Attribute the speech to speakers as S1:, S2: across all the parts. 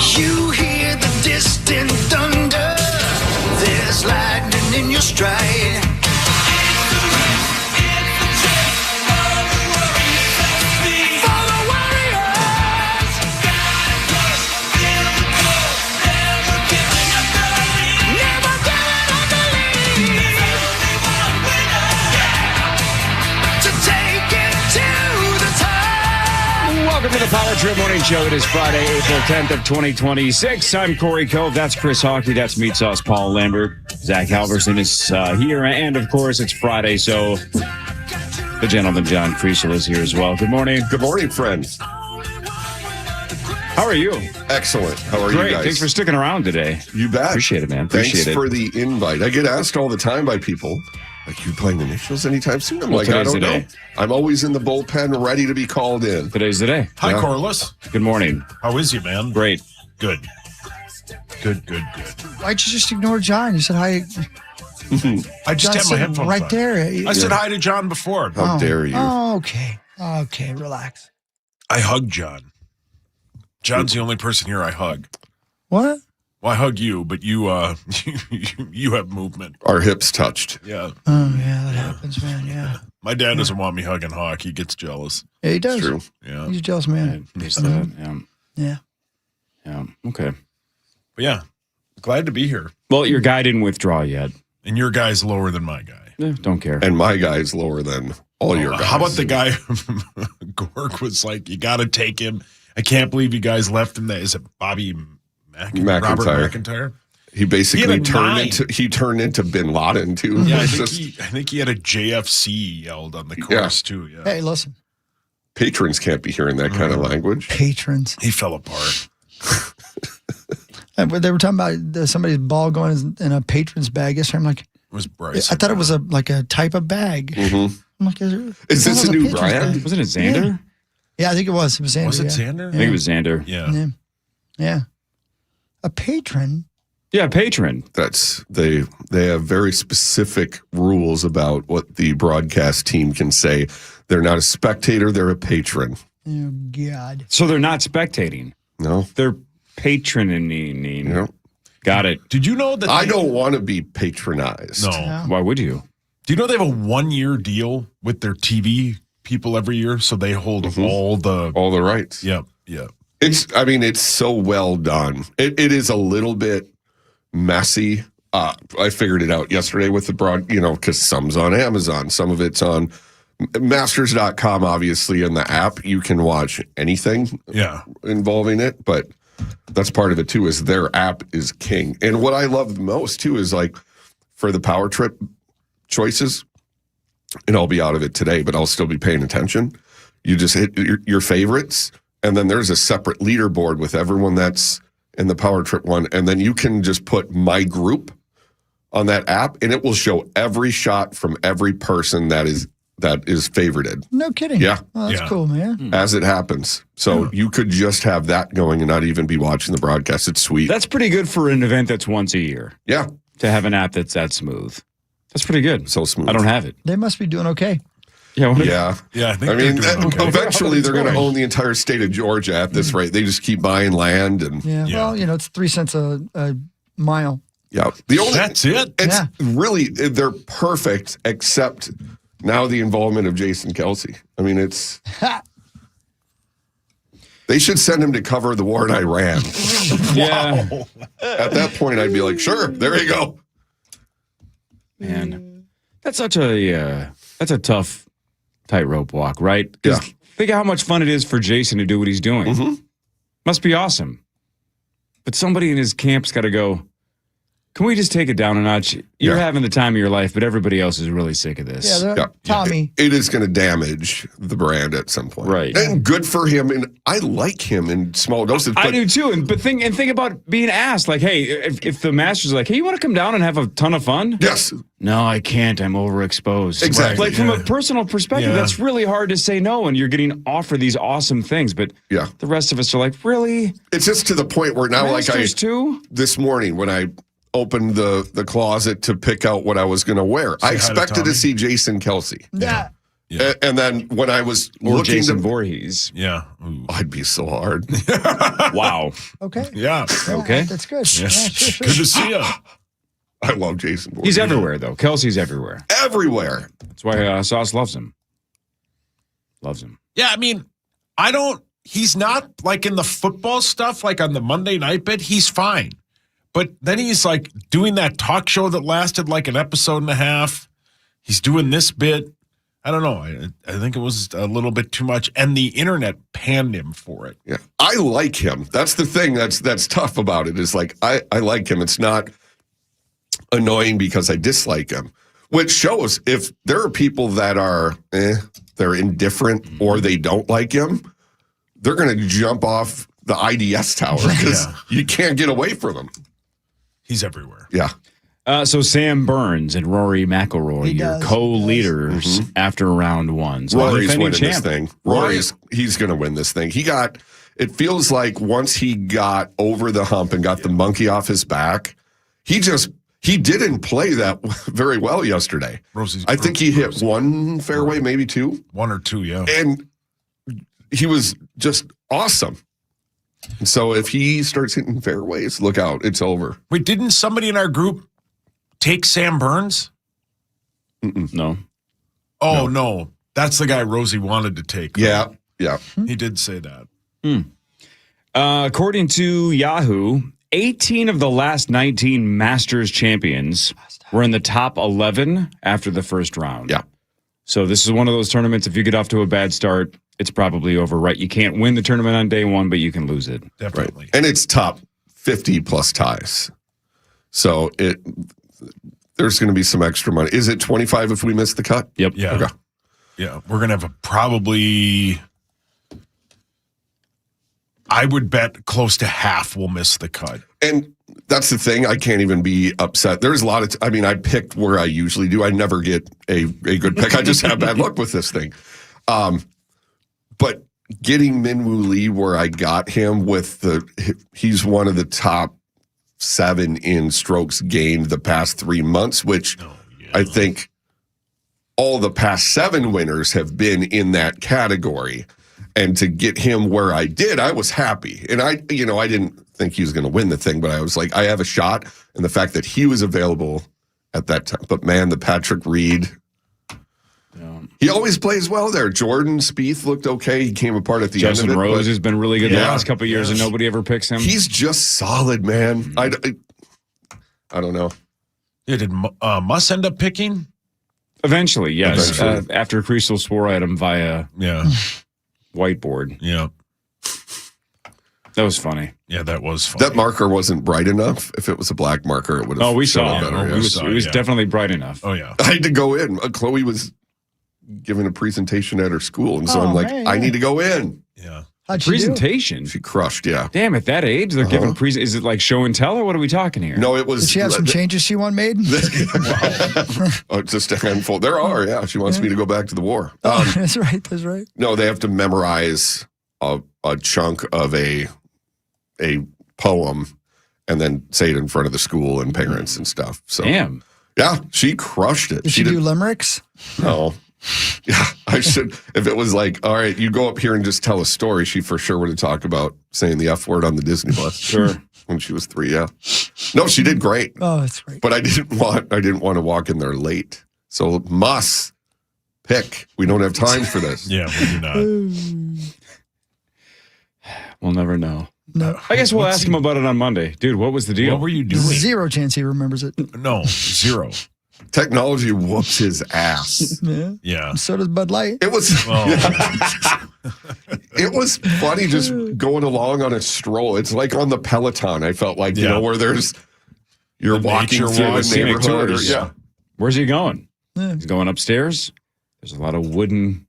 S1: You hear the distant thunder. There's lightning in your stride.
S2: Welcome to the Power Trip Morning Show. It is Friday, April 10th of 2026. I'm Corey Cove. That's Chris Hockey. That's Meat Sauce Paul Lambert. Zach Halverson is here. And, of course, it's Friday, so the gentleman John Kriesel is here as well. Good morning.
S3: Good morning, friends.
S2: How are you?
S3: Excellent. How are
S2: Great.
S3: you guys?
S2: Thanks for sticking around today.
S3: You bet.
S2: Appreciate it, man. Appreciate
S3: Thanks for the invite. I get asked all the time by people, like, you playing the Initials anytime soon? I'm like, I don't know. I'm always in the bullpen ready to be called in.
S2: Today's the day.
S4: Hi, Corliss.
S2: Good morning.
S4: How is you, man?
S2: Great.
S4: Good. Good.
S5: Why'd you just ignore John? You said hi.
S4: I just had my headphones
S5: right
S4: on.
S5: there.
S4: I said hi to John before.
S3: How dare you?
S5: Oh, okay. Okay, relax.
S4: I hugged John. John's the only person here I hug.
S5: What?
S4: Well, I hug you, but you you have movement.
S3: Our hips touched.
S4: Yeah.
S5: Oh, yeah, that happens, man. Yeah.
S4: My dad doesn't want me hugging Hawk. He gets jealous.
S5: Yeah, he does.
S3: It's true.
S4: Yeah.
S5: He's a jealous man.
S2: Yeah.
S5: Yeah.
S2: Okay.
S4: But yeah, glad to be here.
S2: Well, your guy didn't withdraw yet.
S4: And your guy's lower than my guy.
S2: Don't care.
S3: And my guy's lower than all your guys.
S4: How about the guy? Gork was like, you got to take him. I can't believe you guys left him. Is it Bobby
S3: McIntyre.
S4: Robert McIntyre?
S3: He basically
S4: he
S3: turned into Bin Laden too.
S4: Yeah, I think he had a JFC yelled on the course too. Yeah.
S5: Hey, listen.
S3: Patrons can't be hearing that kind of language.
S5: Patrons.
S4: He fell apart.
S5: They were talking about somebody's ball going in a patron's bag yesterday. I'm like,
S4: It was Bryce.
S5: I thought it was a type of bag.
S3: Mm-hmm.
S5: I'm like,
S3: is this a new brand?
S2: Wasn't it Xander?
S5: Yeah, I think it was. It was Xander.
S4: Was it
S5: yeah.
S4: Xander?
S2: I think it was Xander.
S4: Yeah.
S5: Yeah. A patron?
S2: Yeah, patron.
S3: They have very specific rules about what the broadcast team can say. They're not a spectator, they're a patron.
S5: Oh, God.
S2: So they're not spectating.
S3: No.
S2: They're patroning.
S3: No.
S2: Got it.
S4: Did you know that
S3: I don't want to be patronized.
S4: No.
S2: Why would you?
S4: Do you know they have a 1-year deal with their TV people every year? So they hold all the
S3: rights.
S4: Yeah.
S3: It's so well done. It is a little bit messy. I figured it out yesterday with the because some's on Amazon, some of it's on Masters.com, obviously, in the app. You can watch anything involving it, but that's part of it, too, is their app is king. And what I love the most, too, is like for the Power Trip choices, and I'll be out of it today, but I'll still be paying attention. You just hit your favorites, and then there's a separate leaderboard with everyone that's in the Power Trip one, and then you can just put my group on that app, and it will show every shot from every person that is favorited.
S5: No kidding.
S3: Yeah.
S5: Oh, that's cool, man.
S3: As it happens. So you could just have that going and not even be watching the broadcast. It's sweet.
S2: That's pretty good for an event that's once a year.
S3: Yeah.
S2: To have an app that's that smooth. That's pretty good.
S3: So smooth.
S2: I don't have it.
S5: They must be doing okay.
S3: Yeah.
S4: I think
S3: eventually they're going to own the entire state of Georgia at this rate. They just keep buying land. And
S5: Well, it's 3 cents a mile.
S3: Yeah.
S4: That's it.
S3: It's really, they're perfect, except now the involvement of Jason Kelsey. I mean, they should send him to cover the war in Iran.
S2: Yeah.
S3: At that point, I'd be like, sure, there you go.
S2: Man, that's such a tough tightrope walk, right?
S3: Yeah.
S2: Think of how much fun it is for Jason to do what he's doing.
S3: Mm-hmm.
S2: Must be awesome. But somebody in his camp's got to go, can we just take it down a notch? You're having the time of your life, but everybody else is really sick of this.
S5: Tommy.
S3: It is going to damage the brand at some point.
S2: Right.
S3: And good for him. And I like him in small doses.
S2: I do too. But think about being asked, like, hey, if the Masters are like, hey, you want to come down and have a ton of fun?
S3: Yes.
S2: No, I can't. I'm overexposed.
S3: Exactly.
S2: Like from a personal perspective, that's really hard to say no when you're getting offered these awesome things. But the rest of us are like, really?
S3: It's just to the point where now,
S2: Masters too?
S3: This morning when I opened the closet to pick out what I was going to wear, I expected to see Jason Kelsey.
S5: Yeah.
S4: Yeah.
S3: And then when I was
S2: Or
S3: looking
S2: Jason
S3: to,
S2: Voorhees.
S4: Yeah. Ooh.
S3: I'd be so hard.
S2: Wow.
S5: Okay.
S4: Yeah.
S2: Okay.
S5: That's good.
S4: Yeah.
S5: Yeah, sure.
S4: Good to see you.
S3: I love Jason Voorhees.
S2: He's everywhere, though. Kelsey's everywhere.
S3: Everywhere.
S2: That's why Sauce loves him. Loves him.
S4: Yeah, I mean, he's not like in the football stuff, like on the Monday night bit, he's fine. But then he's like doing that talk show that lasted like an episode and a half. He's doing this bit. I don't know. I think it was a little bit too much. And the internet panned him for it.
S3: Yeah. I like him. That's the thing that's tough about it is like, I like him. It's not annoying because I dislike him, which shows if there are people that are, they're indifferent or they don't like him, they're going to jump off the IDS tower because you can't get away from him.
S4: He's everywhere.
S3: Yeah.
S2: So Sam Burns and Rory McIlroy,
S5: He
S2: your
S5: does.
S2: co-leaders after round one. So
S3: Rory's
S2: defending
S3: winning
S2: champ.
S3: this thing. He's going to win this thing. It feels like once he got over the hump and got the monkey off his back, he didn't play that very well yesterday. I think he hit one fairway, maybe two.
S4: One or two, yeah.
S3: And he was just awesome. And so if he starts hitting fairways, look out, it's over.
S4: Wait, didn't somebody in our group take Sam Burns?
S2: No.
S4: Oh, no. That's the guy Rosie wanted to take.
S3: Yeah.
S4: He did say that.
S2: According to Yahoo, 18 of the last 19 Masters champions were in the top 11 after the first round.
S3: Yeah.
S2: So this is one of those tournaments, if you get off to a bad start, it's probably over, right? You can't win the tournament on day one, but you can lose it.
S4: Definitely.
S3: And it's top 50 plus ties. So there's going to be some extra money. Is it 25 if we miss the cut?
S2: Yep.
S4: Yeah.
S3: Okay.
S4: Yeah. We're going to have I would bet close to half will miss the cut.
S3: And that's the thing. I can't even be upset. There's a lot of, I picked where I usually do. I never get a good pick. I just have bad luck with this thing. But getting Minwoo Lee where I got him he's one of the top 7 in strokes gained the past 3 months, which I think all the past 7 winners have been in that category. And to get him where I did, I was happy. And I didn't think he was going to win the thing, but I was like, I have a shot. And the fact that he was available at that time. But man, the Patrick Reed, he always plays well there. Jordan Spieth looked okay. He came apart at the
S2: Justin
S3: end of it.
S2: Rose has been really good the
S3: Yeah.
S2: last couple of years, and nobody ever picks him.
S3: He's just solid, man. I don't know.
S4: Yeah, did Muss end up picking?
S2: Eventually, yes.
S3: Eventually.
S2: After Crystal swore at him via
S4: Yeah.
S2: whiteboard.
S4: Yeah.
S2: That was funny.
S4: Yeah, that was funny.
S3: That marker wasn't bright enough. If it was a black marker, it would have.
S2: Oh, we saw it.
S3: better.
S4: Oh,
S3: yeah.
S2: It was definitely bright enough.
S4: Oh, yeah.
S3: I had to go in. Chloe was giving a presentation at her school, and so
S5: Oh,
S3: I'm like,
S5: man,
S3: I
S5: yeah.
S3: need to go in.
S4: Yeah.
S5: How'd you do?
S2: Presentation.
S3: She crushed. Yeah.
S2: Damn, at that age, they're giving Is it like show and tell, or what are we talking here?
S3: No, it was.
S5: Did she have some changes she want made?
S3: Oh, just a handful. There are. Yeah, she wants me to go back to the war.
S5: That's right. That's right.
S3: No, they have to memorize a chunk of a poem and then say it in front of the school and parents and stuff. So
S2: Damn.
S3: yeah, she crushed it.
S5: Did she do limericks?
S3: No. Yeah, I should. If it was like, all right, you go up here and just tell a story, she for sure would have talked about saying the F word on the Disney bus.
S2: Sure.
S3: When she was 3, yeah. No, she did great.
S5: Oh, that's great.
S3: But I didn't want to walk in there late. So must pick. We don't have time for this.
S4: Yeah, we do not.
S2: We'll never know.
S5: No.
S2: I guess we'll ask him about it on Monday. Dude, what was the deal?
S4: What were you doing?
S5: Zero chance he remembers it.
S4: No, 0.
S3: Technology whoops his ass.
S5: Yeah.
S4: Yeah.
S5: So does Bud Light.
S3: It was
S4: Oh,
S3: it was funny just going along on a stroll. It's like on the Peloton. I felt like,
S4: Yeah.
S3: where you're
S4: The
S3: walking
S4: nature
S3: through
S4: walk,
S3: a
S2: scenic
S3: neighborhood.
S2: tours.
S3: Yeah.
S2: Where's he going?
S5: Yeah.
S2: He's going upstairs. There's a lot of wooden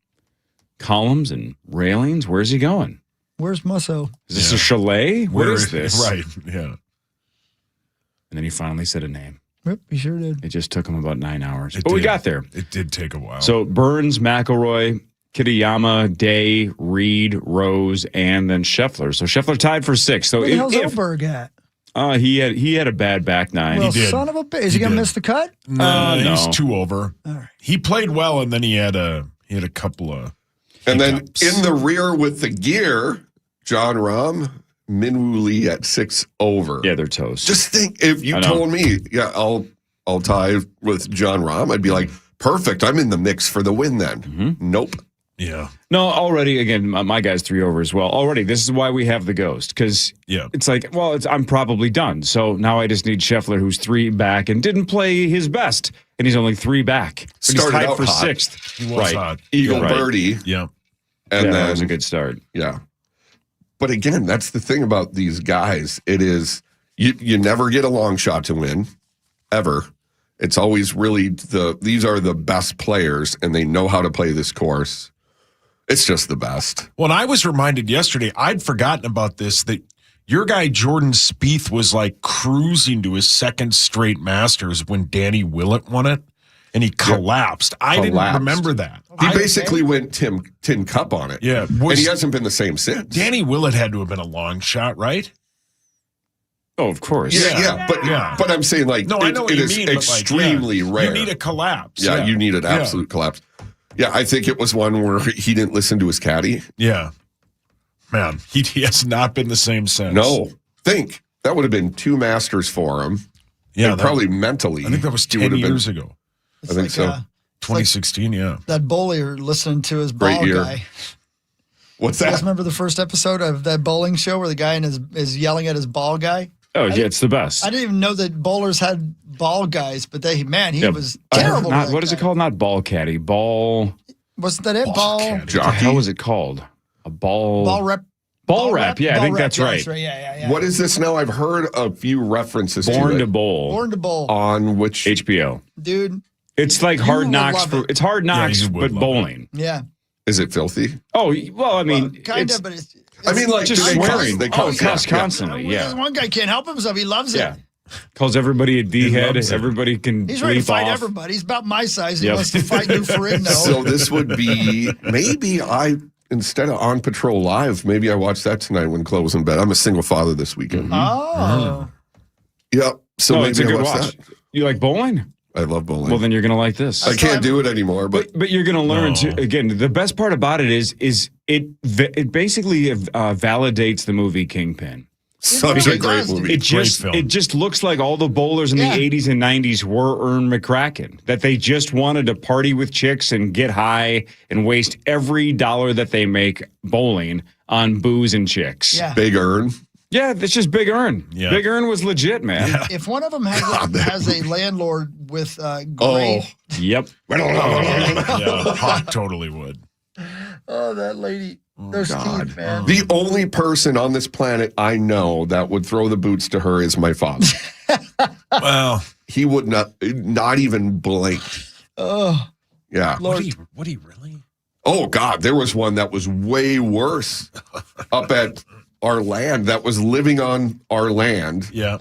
S2: columns and railings. Where's he going?
S5: Where's Musso?
S2: Is this a chalet? What
S4: where
S2: is this?
S4: Right. Yeah.
S2: And then he finally said a name.
S5: Yep, he sure did.
S2: It just took him about 9 hours.
S4: It
S2: But we
S4: did.
S2: got there.
S4: It did take a while.
S2: So Burns, McIlroy, Kitayama, Day, Reed, Rose, and then Scheffler. So Scheffler tied for 6th. So
S5: Where the hell's
S2: if
S5: Oberg at?
S2: he had a bad back 9.
S5: Well,
S4: did.
S5: son of a bitch. Is he
S4: He
S5: going to
S4: did.
S5: miss the cut?
S4: no,
S2: no.
S4: he's 2 over.
S5: All right.
S4: He played well, and then he had a He had a couple of
S3: And then
S4: hiccups.
S3: in the rear with the gear, John Rahm, Minwoo Lee at 6 over.
S2: Yeah, they're toast.
S3: Just think, if you
S2: I know.
S3: told me, I'll tie with John Rahm, I'd be like, perfect. I'm in the mix for the win then. Nope.
S4: Yeah.
S2: No, already, again, my guy's 3 over as well. Already, this is why we have the ghost, because
S4: Yeah.
S2: it's like, well, I'm probably done. So now I just need Scheffler, who's 3 back and didn't play his best, and he's only 3 back. But he's
S3: Started
S2: tied
S3: out
S2: for
S3: hot.
S2: 6th.
S4: He was
S2: right.
S4: hot.
S3: Eagle
S2: Right.
S3: birdie.
S4: Yeah.
S3: And
S2: Yeah,
S3: then,
S2: that was a good start.
S3: yeah. But again, that's the thing about these guys. It is, you never get a long shot to win, ever. It's always really these are the best players, and they know how to play this course. It's just the best.
S4: Well, and I was reminded yesterday, I'd forgotten about this, that your guy Jordan Spieth was like cruising to his 2nd straight Masters when Danny Willett won it, and he collapsed. I didn't
S3: Collapsed.
S4: remember that.
S3: He basically went Tin Cup on it.
S4: Yeah.
S3: And he hasn't been the same since.
S4: Danny Willett had to have been a long shot, right?
S2: Oh, of course.
S3: Yeah. But I'm saying, like,
S4: No, I know what
S3: it
S4: you
S3: is
S4: mean. but,
S3: extremely
S4: like,
S3: rare.
S4: You need a collapse.
S3: Yeah, you need an absolute collapse. Yeah, I think it was one where he didn't listen to his caddy.
S4: Yeah. Man, he has not been the same since.
S3: No. Think. That would have been 2 Masters for him.
S4: Yeah.
S3: And probably mentally.
S4: I think that was
S3: he would
S4: 10
S3: have
S4: years ago.
S3: I think so.
S4: 2016, yeah.
S5: That bowler listening to his
S3: Great
S5: ball
S3: year.
S5: guy.
S3: What's
S5: You guys
S3: that?
S5: remember the first episode of that bowling show where the guy is yelling at his ball guy?
S2: Oh, yeah, it's the best.
S5: I didn't even know that bowlers had ball guys, but he
S2: Yeah,
S5: was terrible.
S2: Not,
S5: with that
S2: what is it
S5: guy.
S2: called? Not ball caddy. Ball.
S5: Wasn't that it? Ball
S4: caddy.
S2: What the hell was it called? A ball.
S5: ball rep.
S2: Ball rep. Yeah, I think that's right.
S5: Yeah.
S3: What is this now? I've heard a few references
S2: Born
S3: to
S2: to
S3: it.
S2: bowl.
S5: Born to bowl,
S3: On which
S2: HBO.
S5: dude.
S2: It's like
S5: You
S2: Hard
S5: would
S2: Knocks.
S5: love it.
S2: It's Hard Knocks,
S4: you would
S2: but
S4: love
S2: bowling.
S5: Yeah,
S3: is it filthy?
S2: Oh, well, I mean,
S5: kind
S2: it's
S5: of, but it's.
S3: I mean, like,
S2: just
S3: do they
S2: swearing.
S3: cuss? They
S2: Oh,
S3: cuss,
S2: cuss
S3: yeah.
S2: constantly. Yeah.
S5: One guy can't help himself. He loves it.
S2: Yeah. Calls everybody a D-head.
S4: loves it.
S2: Everybody can
S5: He's ready to
S2: leap
S5: fight
S2: off.
S5: everybody. He's about my size. He
S2: Yep.
S5: wants to fight New Ferrigno.
S3: So this would be maybe instead of On Patrol Live, maybe I watch that tonight when Chloe was in bed. I'm a single father this weekend.
S5: Oh,
S3: Yep. So
S2: No,
S3: maybe
S2: it's a
S3: I
S2: good
S3: watch
S2: watch.
S3: that.
S2: You like bowling?
S3: I love bowling.
S2: Well, then you're going to like this.
S3: I can't do it anymore, but
S2: But you're going to learn
S4: No.
S2: to, again, the best part about it is it basically validates the movie Kingpin.
S3: such
S5: really
S3: a great
S5: does.
S3: movie.
S4: film.
S2: It just looks like all the bowlers in
S5: Yeah.
S2: the 80s and 90s were Ern McCracken, that they just wanted to party with chicks and get high and waste every dollar that they make bowling on booze and chicks.
S5: yeah.
S3: Big Earn.
S2: Yeah, that's just Big Ern.
S4: Yeah.
S2: Big Ern was legit, man.
S5: If one of them has a landlord with
S3: Oh,
S5: great,
S2: Yep.
S4: Yeah, Hawk totally would.
S5: that lady, those teeth, man.
S3: the only person on this planet I know that would throw the boots to her is my father.
S4: Well,
S3: He would not even blink.
S5: Oh,
S3: Yeah.
S5: Lord.
S4: would he really?
S3: Oh God, there was one that was way worse up at our land that was living on our land,
S4: Yeah.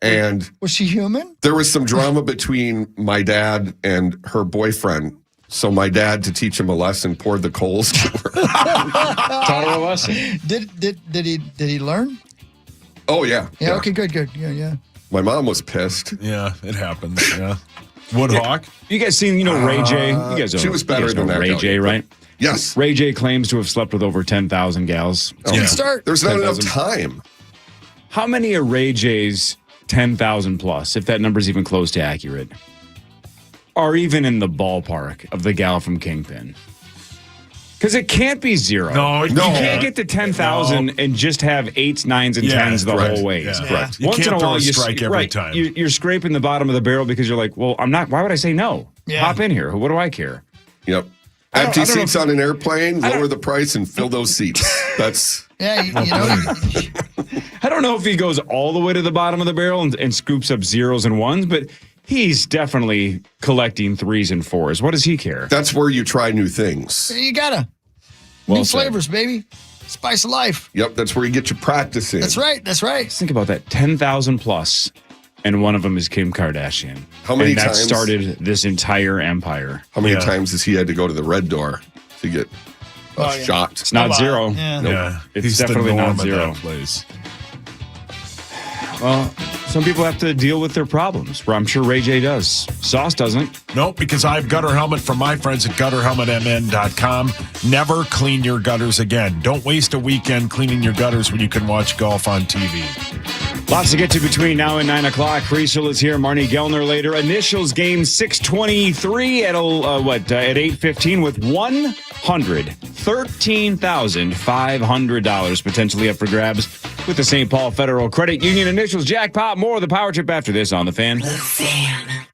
S3: and
S5: Was she human?
S3: there was some drama between my dad and her boyfriend. So my dad, to teach him a lesson, poured the coals to her.
S2: Taught her a lesson.
S5: Did he learn?
S3: Oh yeah.
S5: Yeah. Okay. Good. Yeah.
S3: My mom was pissed.
S4: Yeah, it happens. Yeah. Woodhawk?
S2: You guys seen, Ray J? You guys
S3: she
S2: know,
S3: was
S2: you
S3: better
S2: guys know
S3: than that
S2: Ray
S3: guy,
S2: J,
S3: but-
S2: right?
S3: Yes.
S2: Ray J claims to have slept with over 10,000 gals.
S4: Yeah.
S5: Start.
S3: There's not enough
S2: 10,000.
S3: time.
S2: How many are Ray J's 10,000 plus, if that number's even close to accurate, are even in the ballpark of the gal from Kingpin? Because it can't be zero.
S4: No,
S2: You can't get to 10,000 and just have 8s, 9s, and
S4: Yeah,
S2: 10s the
S3: correct.
S2: whole way.
S4: Yeah.
S3: Correct.
S4: You
S2: Once
S4: can't
S2: in a
S4: throw
S2: while,
S4: a
S2: you
S4: strike every time.
S2: You're scraping the bottom of the barrel because you're like, well, I'm not. Why would I say no?
S5: Yeah.
S2: Hop in here. What do I care?
S3: Yep.
S2: I don't
S3: Empty
S2: know
S3: seats
S2: if-
S3: on an airplane, lower the price and fill those seats. That's
S5: Yeah. You know.
S2: I don't know if he goes all the way to the bottom of the barrel and scoops up 0s and 1s, but he's definitely collecting 3s and 4s. What does he care?
S3: that's where you try new things.
S5: You gotta
S2: Well
S5: new
S2: said.
S5: flavors, baby. Spice of life.
S3: Yep, that's where you get your practice in.
S5: That's right.
S2: Just think about that. 10,000 plus, and one of them is Kim Kardashian.
S3: How many
S2: and that
S3: times-
S2: started this entire empire.
S3: How many
S4: Yeah.
S3: times has he had to go to the red door to get a
S5: Oh, yeah.
S3: shot?
S2: It's not
S5: Wow.
S2: 0.
S5: Yeah.
S3: Nope.
S4: Yeah.
S2: It's
S4: He's
S2: definitely
S4: the norm
S2: not
S4: in
S2: 0.
S4: that place.
S2: Well, Some people have to deal with their problems. I'm sure Ray J does. Sauce doesn't.
S4: Nope, because I have Gutter Helmet from my friends at gutterhelmetmn.com. Never clean your gutters again. Don't waste a weekend cleaning your gutters when you can watch golf on TV.
S2: Lots to get to between now and 9 o'clock. Riesel is here. Marnie Gellner later. Initials game 623 at 8:15 with $113,500 potentially up for grabs with the St. Paul Federal Credit Union Initials jackpot. More of the Power Trip after this on The Fan.
S1: The Fan.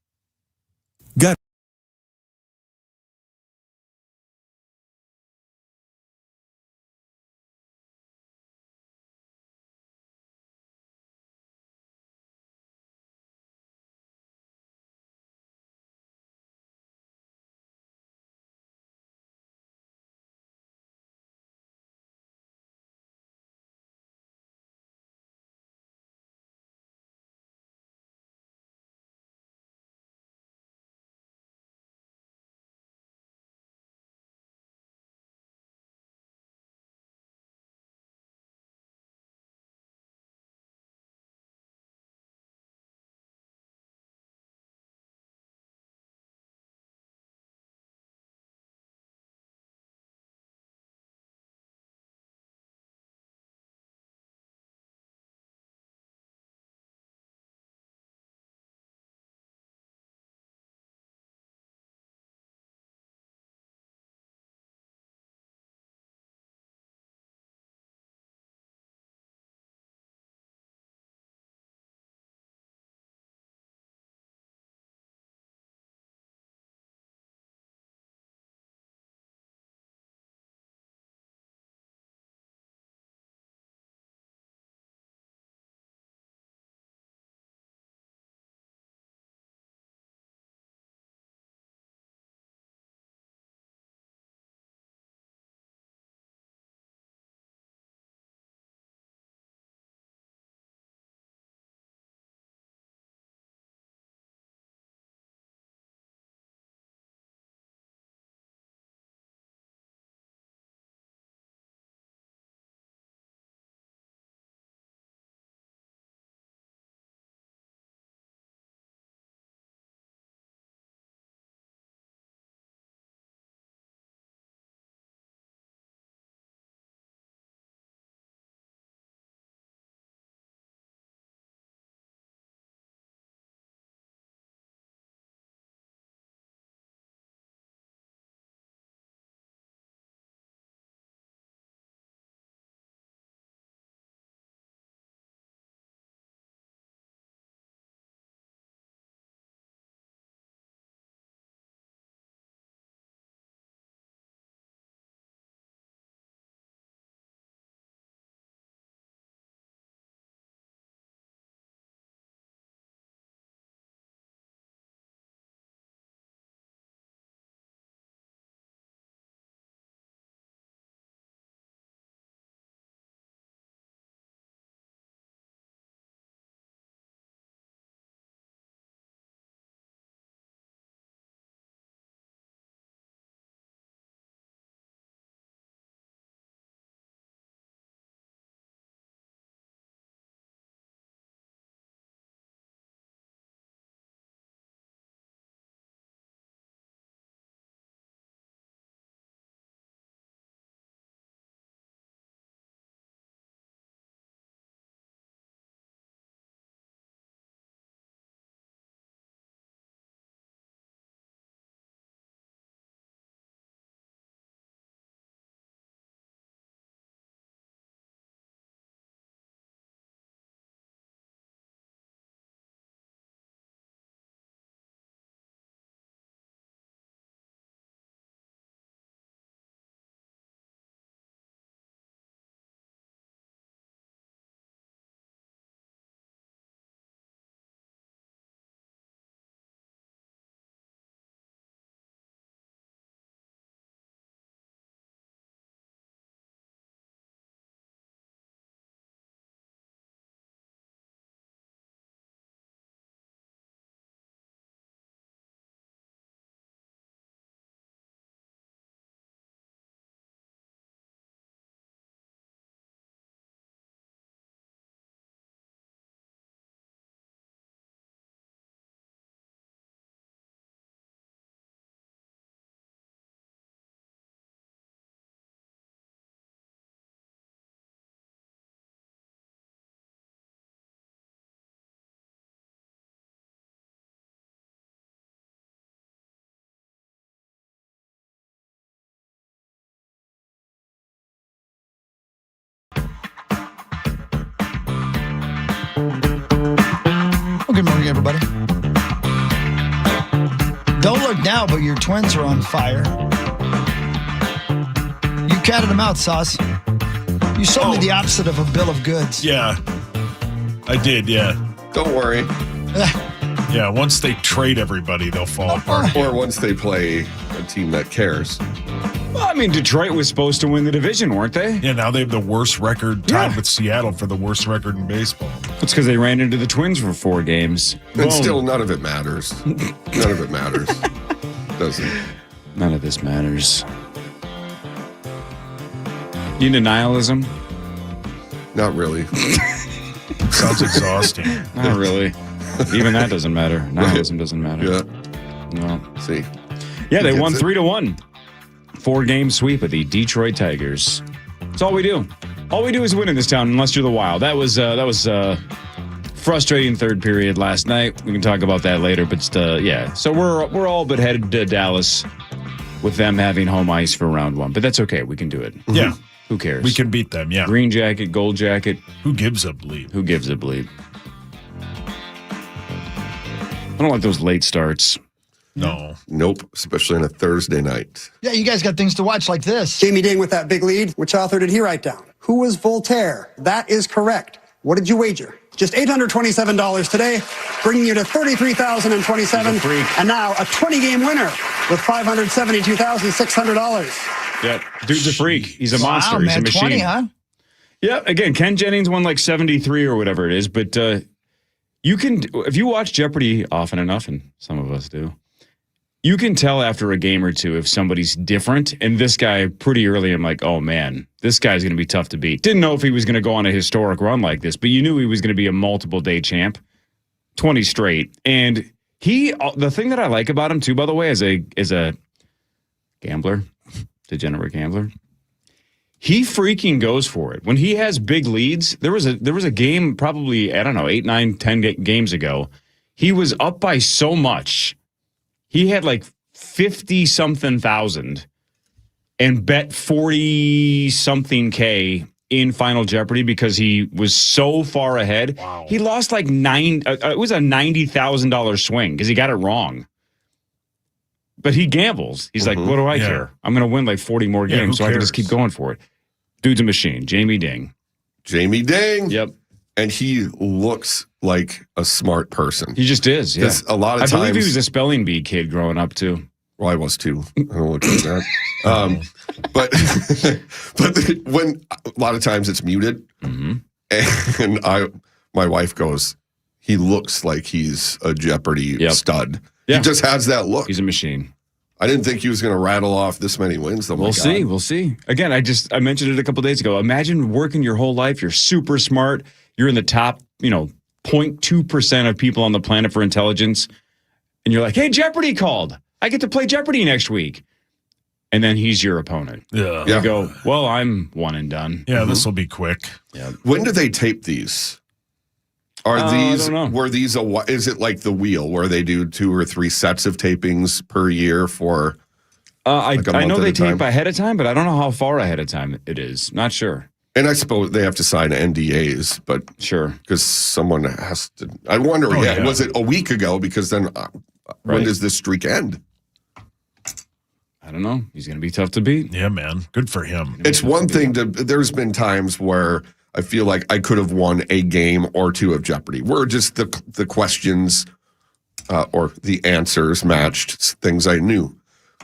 S5: Well, good morning, everybody. Don't look now, but your Twins are on fire. You catted them out, Sauce. You sold me the opposite of a bill of goods.
S4: Yeah, I did, yeah.
S3: Don't worry.
S4: Yeah, once they trade everybody, they'll fall apart.
S3: Or once they play a team that cares.
S2: Well, I mean, Detroit was supposed to win the division, weren't they?
S4: Yeah, now they have the worst record, tied with Seattle for the worst record in baseball.
S2: It's because they ran into the Twins for 4 games.
S3: And still, none of it matters. None of it matters. Doesn't.
S2: None of this matters. You into nihilism?
S3: Not really.
S4: Sounds exhausting.
S2: Not really. Even that doesn't matter. Nihilism doesn't matter.
S3: Yeah.
S2: No.
S3: See.
S2: Yeah, they won 3-1. 4-game sweep of the Detroit Tigers. That's all we do. All we do is win in this town, unless you're the Wild. That was frustrating third period last night. We can talk about that later, but yeah. So we're all but headed to Dallas with them having home ice for round 1, but that's okay. We can do it.
S4: Yeah.
S2: Who cares?
S4: We can beat them, yeah.
S2: Green jacket, gold jacket.
S4: Who gives a bleep?
S2: Who gives a bleep? I don't like those late starts.
S4: No.
S3: Nope. Especially on a Thursday night.
S5: Yeah, you guys got things to watch like this.
S6: Jamie Ding with that big lead. Which author did he write down? Who was Voltaire? That is correct. What did you wager? Just $827 today, bringing you to $33,027. And now a 20-game winner with $572,600.
S2: Yeah, dude's a freak. He's a monster.
S5: Wow,
S2: He's
S5: man,
S2: a machine.
S5: 20, huh?
S2: Yeah, again, Ken Jennings won like 73 or whatever it is, but you can, if you watch Jeopardy often enough, and some of us do, you can tell after a game or two if somebody's different. And this guy, pretty early, I'm like, oh man, this guy's going to be tough to beat. Didn't know if he was going to go on a historic run like this, but you knew he was going to be a multiple-day champ, 20 straight. And the thing that I like about him too, by the way, as a gambler, degenerate gambler, he freaking goes for it. When he has big leads, there was a game probably, I don't know, 8, 9, 10 games ago. He was up by so much. He had like 50-something thousand and bet 40-something K in Final Jeopardy because he was so far ahead.
S4: Wow.
S2: He lost like it was a $90,000 swing because he got it wrong. But he gambles. He's like, what do I care? I'm going to win like 40 more games, so I can just keep going for it. Dude's a machine. Jamie Ding.
S3: Jamie Ding.
S2: Yep.
S3: And he looks like a smart person.
S2: He just is, yeah.
S3: A lot of
S2: I
S3: times,
S2: believe he was a spelling bee kid growing up, too.
S3: Well, I was too. I don't look like that. But when a lot of times it's muted, and my wife goes, he looks like he's a Jeopardy stud.
S2: Yeah.
S3: He just has that look.
S2: He's a machine.
S3: I didn't think he was going to rattle off this many wins.
S2: We'll see. We'll see. Again, I mentioned it a couple days ago. Imagine working your whole life. You're super smart. You're in the top, 0.2% of people on the planet for intelligence. And you're like, hey, Jeopardy called. I get to play Jeopardy next week. And then he's your opponent.
S4: Yeah.
S2: You go, well, I'm one and done.
S4: Yeah, this will be quick.
S2: Yeah.
S3: When do they tape these? Are
S2: I don't know.
S3: were these is it like the Wheel where they do 2 or 3 sets of tapings per year for
S2: I know they tape
S3: time?
S2: ahead of time, but I don't know how far ahead of time it is. Not sure.
S3: And I suppose they have to sign NDAs, but
S2: Sure.
S3: because someone has to. I wonder, was it a week ago? Because then when does this streak end?
S2: I don't know. He's going to be tough to beat.
S4: Yeah, man. Good for him.
S3: It's one thing there's been times where I feel like I could have won a game or 2 of Jeopardy, where just the questions or the answers matched things I knew.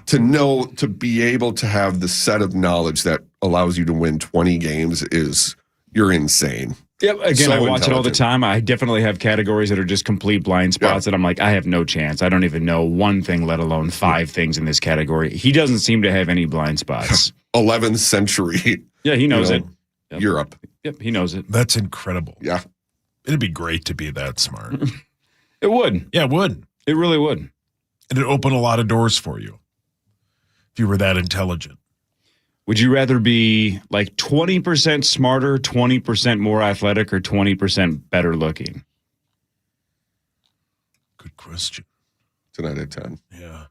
S3: To be able to have the set of knowledge that allows you to win 20 games you're insane.
S2: Yep. Again,
S3: So
S2: I watch it all the
S3: intelligent.
S2: time. I definitely have categories that are just complete blind spots that I'm like, I have no chance. I don't even know one thing, let alone 5 things in this category. He doesn't seem to have any blind spots.
S3: 11th century.
S2: Yeah, he knows it. Yep.
S3: Europe.
S2: Yep, he knows it.
S4: That's incredible.
S3: Yeah.
S4: It'd be great to be that smart.
S2: It would.
S4: Yeah, it would.
S2: It really would.
S4: And it'd open a lot of doors for you if you were that intelligent.
S2: Would you rather be like 20% smarter, 20% more athletic, or 20% better looking?
S4: Good question.
S3: 10 out of 10.
S4: Yeah.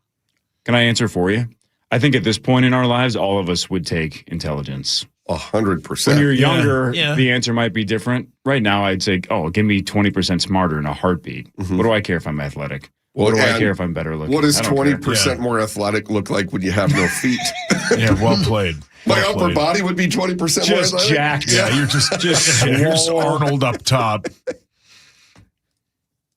S2: Can I answer for you? I think at this point in our lives, all of us would take intelligence.
S3: 100%.
S2: When you're younger,
S4: Yeah.
S2: the answer might be different. Right now, I'd say, give me 20% smarter in a heartbeat. What do I care if I'm athletic? What do I care if I'm better looking?
S3: What does
S2: I don't care.
S3: 20% more athletic look like when you have no feet?
S4: Yeah, well played.
S3: My
S4: Well
S3: upper
S4: played.
S3: body would be 20% more
S2: Just
S3: athletic.
S2: jacked.
S4: Yeah, you're just here's
S2: swole.
S4: Arnold up top.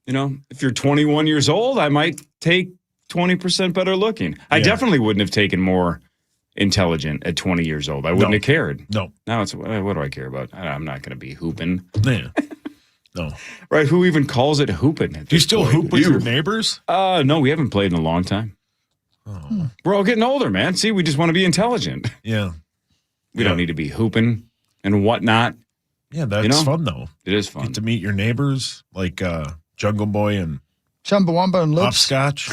S2: If you're 21 years old, I might take 20% better looking. I definitely wouldn't have taken more intelligent at 20 years old. I wouldn't have cared.
S4: No.
S2: Now it's, what do I care about? I'm not going to be hooping.
S4: Yeah. No.
S2: Right? Who even calls it hooping?
S4: Do you still hoop with your neighbors?
S2: No, we haven't played in a long time.
S4: Oh.
S2: We're all getting older, man. See, we just want to be intelligent.
S4: Yeah.
S2: We don't need to be hooping and whatnot.
S4: Yeah, that's fun, though.
S2: It is fun.
S4: Get to meet your neighbors, like Jungle Boy and
S5: Chumbawamba and lips.
S4: Hopscotch.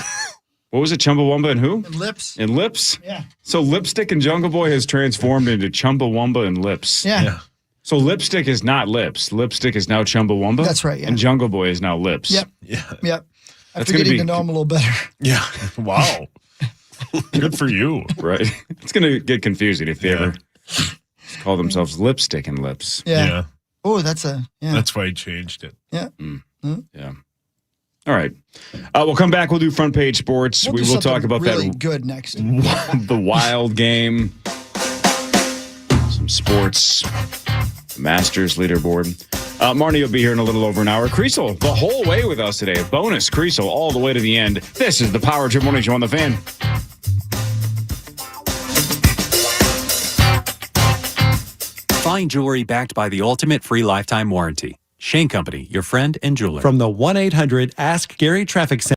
S2: What was it, Chumbawamba and who?
S5: And lips.
S2: And Lips?
S5: Yeah.
S2: So Lipstick and Jungle Boy has transformed into Chumbawamba and Lips.
S5: Yeah.
S2: So Lipstick is not Lips. Lipstick is now Chumbawamba.
S5: That's right, yeah.
S2: And Jungle Boy is now Lips.
S5: Yep.
S4: Yeah.
S5: Yep.
S2: That's
S5: After
S2: gonna
S5: getting
S2: be-
S5: to know him a little better.
S4: Yeah. Wow. Good for you.
S2: Right? It's going to get confusing if they
S4: Yeah.
S2: ever call themselves Lipstick and Lips.
S5: Yeah. Oh, that's a, yeah.
S4: That's why he changed it.
S5: yeah.
S2: Yeah. All right. We'll come back. We'll do front page sports.
S5: We'll
S2: We
S5: do
S2: will talk
S5: something
S2: about
S5: really
S2: that.
S5: good next.
S2: The Wild game. Some sports. Masters leaderboard. Marnie will be here in a little over an hour. Creasel, the whole way with us today. Bonus Creasel all the way to the end. This is the Power Trip Morning Show on the Fan.
S7: Fine jewelry backed by the ultimate free lifetime warranty. Shane Company, your friend and jeweler.
S8: From the 1-800-ASK-GARY Traffic Center.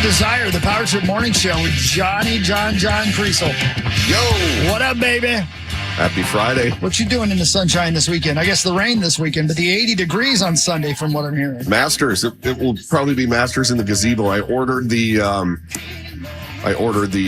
S5: Desire, the Power Trip Morning Show with John Creasel.
S3: Yo!
S5: What up, baby?
S3: Happy Friday.
S5: What you doing in the sunshine this weekend? I guess the rain this weekend, but the 80 degrees on Sunday from what I'm hearing.
S3: Masters. It will probably be Masters in the gazebo. I ordered the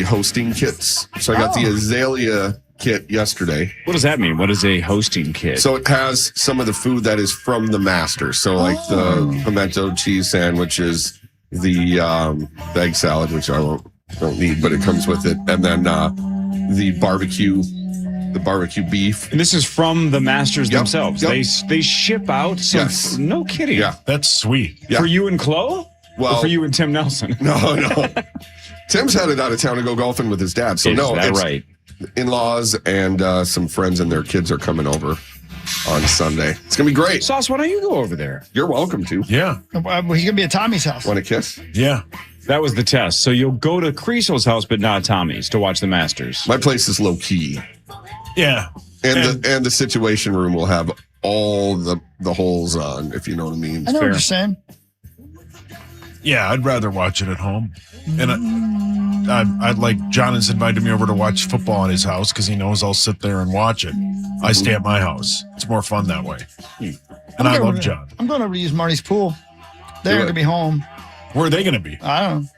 S3: hosting kits. So I got the Azalea kit yesterday.
S2: What does that mean? What is a hosting kit?
S3: So it has some of the food that is from the Masters. So like the pimento cheese sandwiches, the egg salad, which I don't need, but it comes with it, and then the barbecue beef.
S2: And this is from the Masters themselves.
S3: Yep.
S2: They ship out. So no kidding.
S3: Yeah,
S4: that's sweet.
S3: Yeah.
S2: For you and Chloe?
S3: Well,
S2: or for you and Tim Nelson?
S3: No. Tim's headed out of town to go golfing with his dad. So it's
S2: right.
S3: In-laws and some friends and their kids are coming over on Sunday. It's gonna be great.
S2: Sauce, why don't you go over there?
S3: You're welcome to.
S4: Yeah.
S5: Well, he's gonna be at Tommy's house.
S3: Want a kiss?
S4: Yeah.
S2: That was the test. So you'll go to Creasel's house, but not Tommy's, to watch the Masters.
S3: My place is low key.
S4: Yeah.
S3: And the situation room will have all the holes on, if you know what I mean.
S5: I know what you're saying.
S4: Yeah, I'd rather watch it at home. And I'd like, John has invited me over to watch football at his house because he knows I'll sit there and watch it. I stay at my house. It's more fun that way. And I love John.
S5: I'm going over to use Marty's pool. They're going to be home.
S4: Where are they going to be?
S5: I don't know.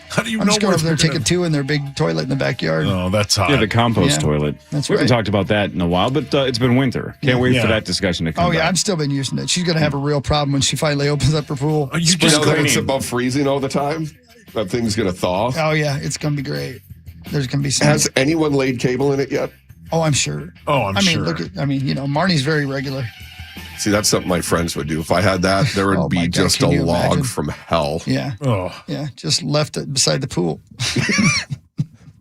S4: How do you
S5: I'm
S4: know
S5: just going
S4: where
S5: over there
S4: they're
S5: taking two in their big toilet in the backyard.
S4: Oh, that's hot.
S2: Yeah, the compost toilet.
S5: That's
S2: we haven't
S5: right.
S2: talked about that in a while, but it's been winter. Can't wait for that discussion to come back.
S5: I've still been using it. She's going to have a real problem when she finally opens up her pool.
S3: You know that it's above freezing all the time? That thing's going to thaw?
S5: Oh, yeah. It's going to be great. There's going to be some.
S3: Has anyone laid cable in it yet?
S5: Oh, I'm sure.
S4: Oh, I'm sure.
S5: Marnie's very regular.
S3: See, that's something my friends would do. If I had that, there would be just a log
S5: imagine?
S3: from hell.
S5: Yeah.
S4: Oh.
S5: Yeah. Just left it beside the pool.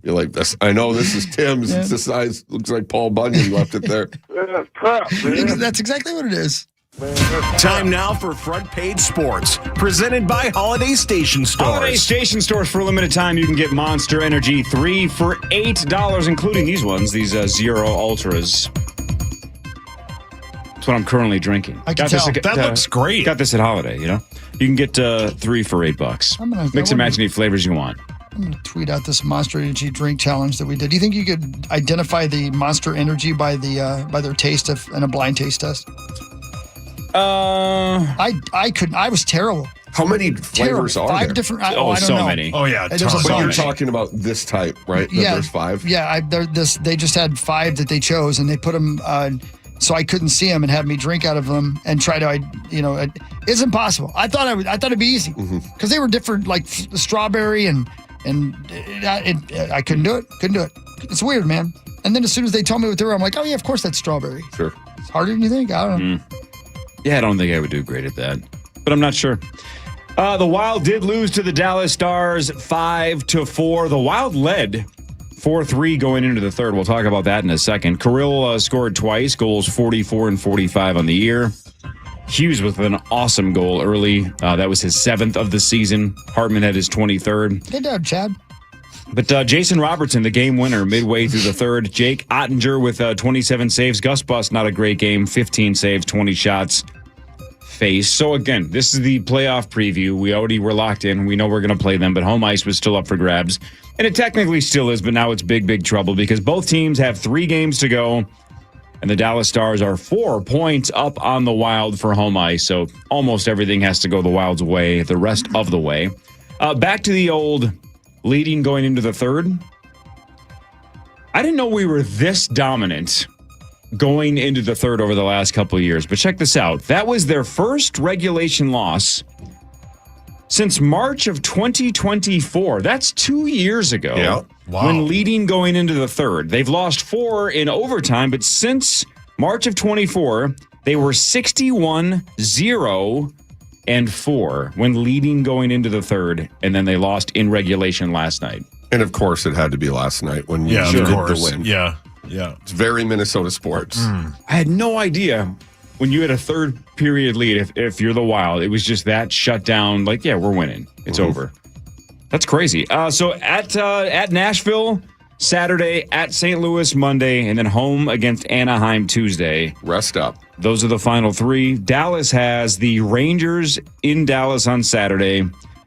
S3: You're like, this. I know this is Tim's.
S5: Yeah.
S3: It's the size. Looks like Paul Bunyan left it there.
S5: That's exactly what it is.
S9: Time now for Front Page Sports, presented by Holiday Station Stores.
S2: Holiday Station Stores, for a limited time, you can get Monster Energy 3 for $8, including these ones, these Zero Ultras. That's what I'm currently drinking.
S5: I can tell.
S4: That looks great.
S2: Got this at Holiday, you know? You can get 3 for $8. Mix and match any flavors you want.
S5: I'm going to tweet out this Monster Energy drink challenge that we did. Do you think you could identify the Monster Energy by their taste in a blind taste test? I couldn't. I was terrible.
S3: How many flavors are
S5: 5
S3: there?
S5: different. I don't
S2: so
S5: know.
S2: many.
S4: Oh, yeah.
S5: There's a
S3: But
S5: bunch.
S3: you're talking about this type, right?
S5: Yeah.
S3: There's 5?
S5: Yeah. They just had 5 that they chose, and they put them so I couldn't see them and have me drink out of them and try to, it's impossible. I thought it'd be easy because they were different, like strawberry and I couldn't do it. It's weird, man. And then as soon as they told me what they were, I'm like, oh yeah, of course that's strawberry.
S3: Sure.
S5: It's harder than you think. I don't know.
S2: Yeah, I don't think I would do great at that, but I'm not sure. The Wild did lose to the Dallas Stars 5-4. The Wild led 4-3 going into the third. We'll talk about that in a second. Kirill scored twice, goals 44 and 45 on the year. Hughes with an awesome goal early. That was his 7th of the season. Hartman had his 23rd.
S5: Good job, Chad.
S2: But Jason Robertson, the game winner, midway through the third. Jake Ottinger with 27 saves. Gus Bus, not a great game. 15 saves, 20 shots faced. So again, this is the playoff preview. We already were locked in. We know we're going to play them, but home ice was still up for grabs. And it technically still is, but now it's big, big trouble because both teams have 3 games to go. And the Dallas Stars are 4 points up on the Wild for home ice. So almost everything has to go the Wild's way the rest of the way. Back to the old leading going into the third. I didn't know we were this dominant going into the third over the last couple of years. But check this out. That was their first regulation loss since March of 2024. That's 2 years ago.
S3: Yeah.
S4: Wow.
S2: When leading going into the third. They've lost 4 in overtime, but since March of 24, they were 61-0-4 when leading going into the third, and then they lost in regulation last night.
S3: And of course, it had to be last night when you
S4: of
S3: needed
S4: course.
S3: the win.
S4: Yeah.
S3: It's very Minnesota sports.
S2: I had no idea when you had a third period lead, if you're the Wild, it was just that shut down, like, yeah, we're winning. It's over. That's crazy. So at Nashville Saturday, at St. Louis Monday, and then home against Anaheim Tuesday.
S3: Rest up.
S2: Those are the final 3. Dallas has the Rangers in Dallas on Saturday,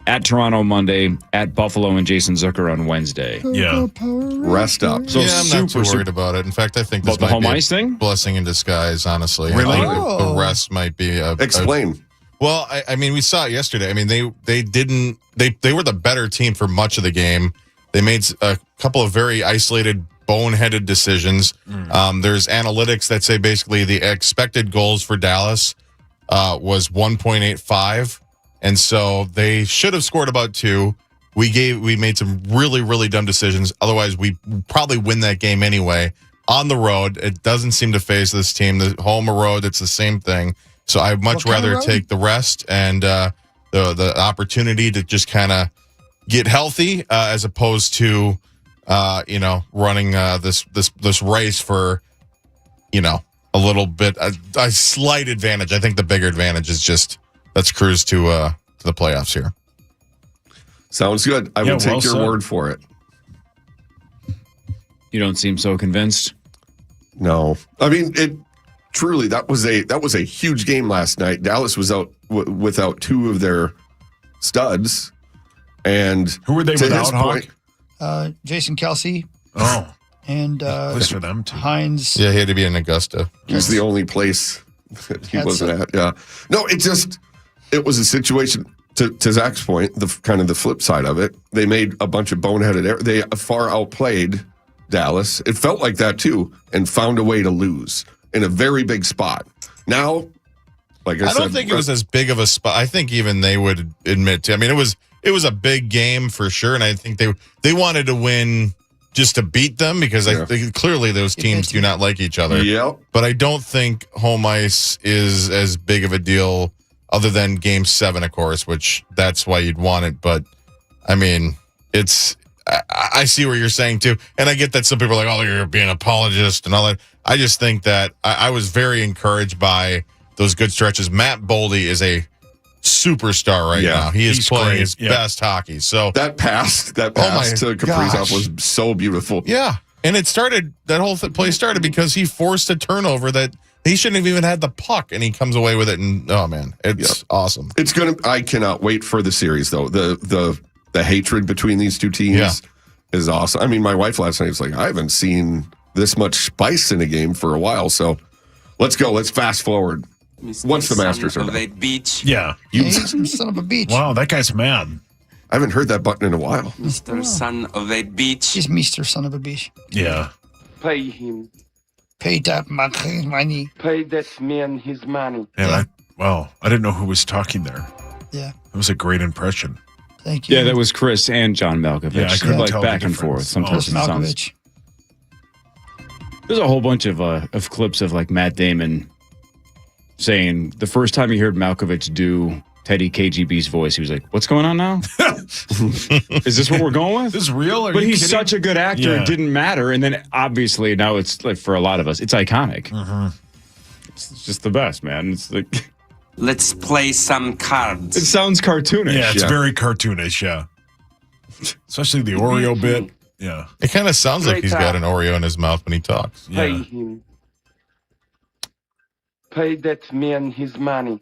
S2: at Toronto Monday, at Buffalo and Jason Zucker on Wednesday.
S4: Yeah.
S3: Rest up.
S2: So
S10: I'm not too worried about it. In fact, I think this
S2: About the
S10: might
S2: home
S10: be a
S2: ice thing?
S10: blessing in disguise, honestly.
S4: Really?
S10: I think the rest might be
S3: Explain.
S10: Well, I mean, we saw it yesterday. I mean, they were the better team for much of the game. They made a couple of very isolated, boneheaded decisions. There's analytics that say basically the expected goals for Dallas was 1.85, and so they should have scored about 2. We made some really, really dumb decisions. Otherwise, we probably win that game anyway. On the road, it doesn't seem to phase this team. The home or road, it's the same thing. So I'd much rather take the rest and the opportunity to just kind of get healthy as opposed to running this race for a little bit a slight advantage. I think the bigger advantage is just let's cruise to the playoffs here.
S3: Sounds good. I will take your word for it.
S2: You don't seem so convinced.
S3: No, I mean it. Truly, that was a huge game last night. Dallas was out without 2 of their studs, and
S4: who were they without? Hawk?
S5: Jason Kelsey.
S4: Oh,
S5: and
S4: this for them too.
S5: Hines.
S10: Yeah, he had to be in Augusta.
S3: He's the only place that he wasn't at. Yeah, no, it was a situation. To Zach's point, the flip side of it, they made a bunch of boneheaded errors. They far outplayed Dallas. It felt like that too, and found a way to lose in a very big spot. Now, like I said,
S10: don't think it was as big of a spot. I think even they would admit to. I mean, it was a big game for sure, and I think they wanted to win just to beat them because I think clearly those teams do not like each other.
S3: Yep.
S10: But I don't think home ice is as big of a deal, other than Game 7, of course, which that's why you'd want it. But I mean, I see what you're saying too, and I get that some people are like, "Oh, you're being an apologist" and all that. I just think that I was very encouraged by those good stretches. Matt Boldy is a superstar right now. He's playing his best hockey. So
S3: that pass to Kaprizov was so beautiful.
S10: Yeah, and that whole play started because he forced a turnover that he shouldn't have even had the puck, and he comes away with it. And oh man, it's awesome.
S3: I cannot wait for the series though. The hatred between these two teams is awesome. I mean, my wife last night was like, I haven't seen this much spice in a game for a while. So let's go. Let's fast forward. Once the Masters are done.
S4: Yeah.
S5: You son of a bitch.
S4: Wow, that guy's mad.
S3: I haven't heard that button in a while.
S11: Mr. Son of a Bitch.
S5: He's Mr. Son of a Bitch.
S4: Yeah.
S11: Pay him.
S5: Pay that man his money.
S11: Pay that man his money.
S4: And I didn't know who was talking there.
S5: Yeah.
S4: It was a great impression.
S5: Thank you.
S2: Yeah, that was Chris and John Malkovich.
S4: Yeah, I couldn't tell
S2: back
S4: the
S2: and forth.
S4: difference.
S2: Sometimes
S5: Chris Malkovich.
S2: There's a whole bunch of clips of like Matt Damon saying the first time he heard Malkovich do Teddy KGB's voice, he was like, "What's going on now? Is this what we're going with?
S4: This is real?"
S2: But he's such a good actor, it didn't matter. And then obviously now it's like for a lot of us, it's iconic.
S4: Mm-hmm.
S2: It's just the best, man. It's like
S11: let's play some cards.
S2: It sounds cartoonish.
S4: Yeah, it's very cartoonish. Yeah, especially the Oreo bit. Yeah,
S10: it kind of sounds like he's got an Oreo in his mouth when he talks.
S11: Pay him. Pay that man his money.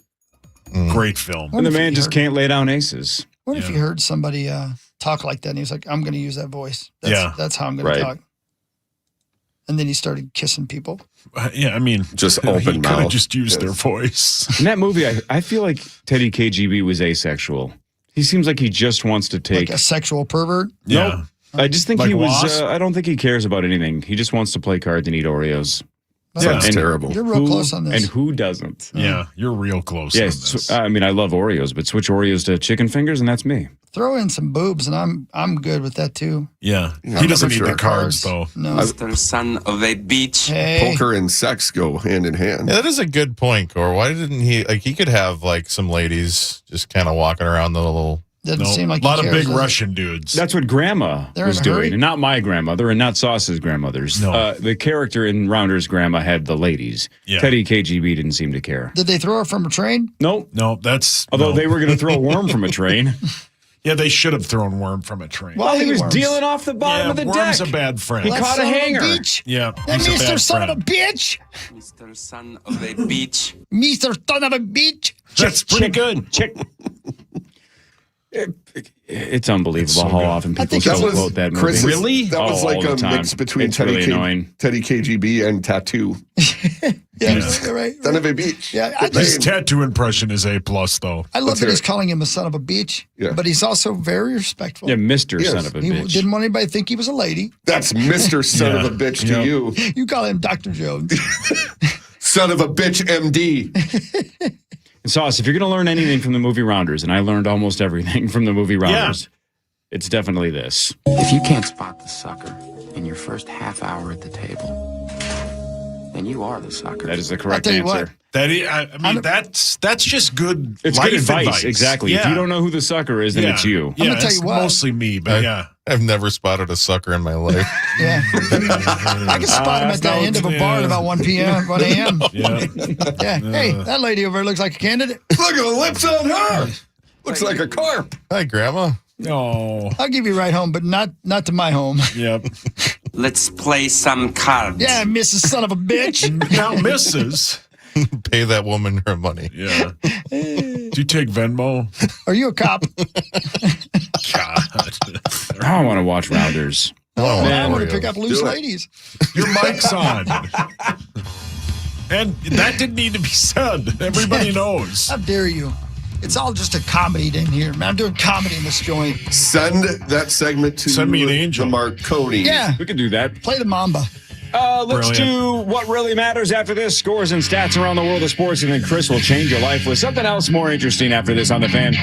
S4: Great film.
S2: And the man just can't lay down aces.
S5: What if you heard somebody talk like that and he was like, I'm going to use that voice. That's how I'm going to talk. And then he started kissing people.
S4: Yeah, I mean,
S3: just open
S4: he
S3: mouth.
S4: Could have just used their voice.
S2: In that movie, I feel like Teddy KGB was asexual. He seems like he just wants to take
S5: like a sexual pervert.
S4: Yeah,
S2: nope. I just think
S4: like
S2: he was.
S4: Wasp?
S2: I don't think he cares about anything. He just wants to play cards and eat Oreos.
S3: Sounds terrible.
S5: You're real close on this.
S2: And who doesn't?
S4: Yeah, you're real close on this.
S2: I mean, I love Oreos, but switch Oreos to chicken fingers, and that's me.
S5: Throw in some boobs, and I'm good with that too.
S4: Yeah, he doesn't need the cards though.
S5: No,
S11: Mr. Son of a Bitch.
S5: Hey.
S3: Poker and sex go hand in hand.
S10: Yeah, that is a good point, Cor. Why didn't he he could have like some ladies just kind of walking around the little.
S5: Doesn't seem like
S4: a lot
S5: he
S4: of
S5: cares,
S4: big
S5: does it?
S4: Russian dudes.
S2: That's what Grandma was doing, and not my grandmother, and not Sauce's grandmother's.
S4: No.
S2: The character in Rounder's grandma had the ladies.
S4: Yeah.
S2: Teddy KGB didn't seem to care.
S5: Did they throw her from a train?
S2: Nope.
S4: No, that's
S2: Although they were going to throw a worm from a train.
S4: Yeah, they should have thrown Worm from a train.
S2: Well, he was
S5: Worms.
S2: dealing off the bottom of the
S4: Worm's
S2: deck.
S4: a bad friend.
S2: He caught a hanger.
S4: Yeah,
S5: And
S4: he's a
S5: Mr.
S4: bad
S5: Son
S4: friend.
S5: of a bitch.
S11: Mr. Son of a Bitch.
S5: Mr. Son of a bitch.
S4: That's pretty good.
S2: Chick. It's unbelievable
S4: so
S2: how
S4: good.
S2: often people
S5: think
S2: still
S5: that was-
S2: quote that movie.
S3: Chris,
S4: Really?
S3: that was
S2: Oh,
S3: like
S2: all the
S3: a
S2: time.
S3: mix between
S2: It's really annoying.
S3: Teddy KGB and Tattoo.
S5: Yeah, right.
S3: Son of a beach.
S5: Yeah, I
S3: Good
S4: His
S3: name.
S4: tattoo impression is A+, though.
S5: I love
S3: Let's
S5: that
S3: hear
S5: he's
S3: it.
S5: calling him a son of a bitch,
S3: Yeah.
S5: but he's also very respectful.
S2: Yeah, Mr.
S3: Yes.
S2: Son of a
S5: He
S2: bitch.
S5: didn't want anybody to think he was a lady.
S3: That's Mr. Son of a bitch to
S4: Yeah.
S3: you.
S5: You call him Dr. Jones.
S3: Son of a bitch MD.
S2: And Sauce, if you're going to learn anything from the movie Rounders, and I learned almost everything from the movie Rounders, it's definitely this.
S11: If you can't spot the sucker in your first half hour at the table, then you are the sucker.
S2: That is the correct
S5: tell you
S2: answer.
S5: what.
S4: I mean, that's just good
S2: It's
S4: life
S2: good advice. Exactly. If you don't know who the sucker is, then it's you.
S4: Yeah,
S5: gonna tell
S4: it's
S5: you what.
S4: mostly me, but yeah.
S10: I've never spotted a sucker in my life.
S5: Yeah. I can spot him at the end of a bar at about 1 p.m., 1 a.m.
S4: Yeah.
S5: Yeah. Hey, that lady over there looks like a candidate.
S3: Look at the lips on her. Looks like a carp.
S10: Hi, Grandma.
S4: Oh,
S5: I'll give you a ride home, but not to my home.
S4: yep.
S11: Let's play some cards.
S5: Yeah, Mrs. Son of a bitch.
S4: Now, Mrs.
S10: Pay that woman her money.
S4: Yeah. Do you take Venmo?
S5: Are you a cop?
S4: God.
S2: I want to watch Rounders.
S10: Oh,
S5: I want to
S10: Oreo.
S5: pick up loose
S3: Do it.
S5: ladies.
S4: Your mic's on. And that didn't need to be said. Everybody knows.
S5: How dare you? It's all just a comedy in here, man. I'm doing comedy in this joint.
S3: Send that segment to
S4: Send me an angel.
S3: the Marconi.
S5: Yeah,
S2: We can do that.
S5: play the Mamba.
S2: Let's do what really matters after this. Scores and stats around the world of sports, and then Chris will change your life with something else more interesting after this on The Fan.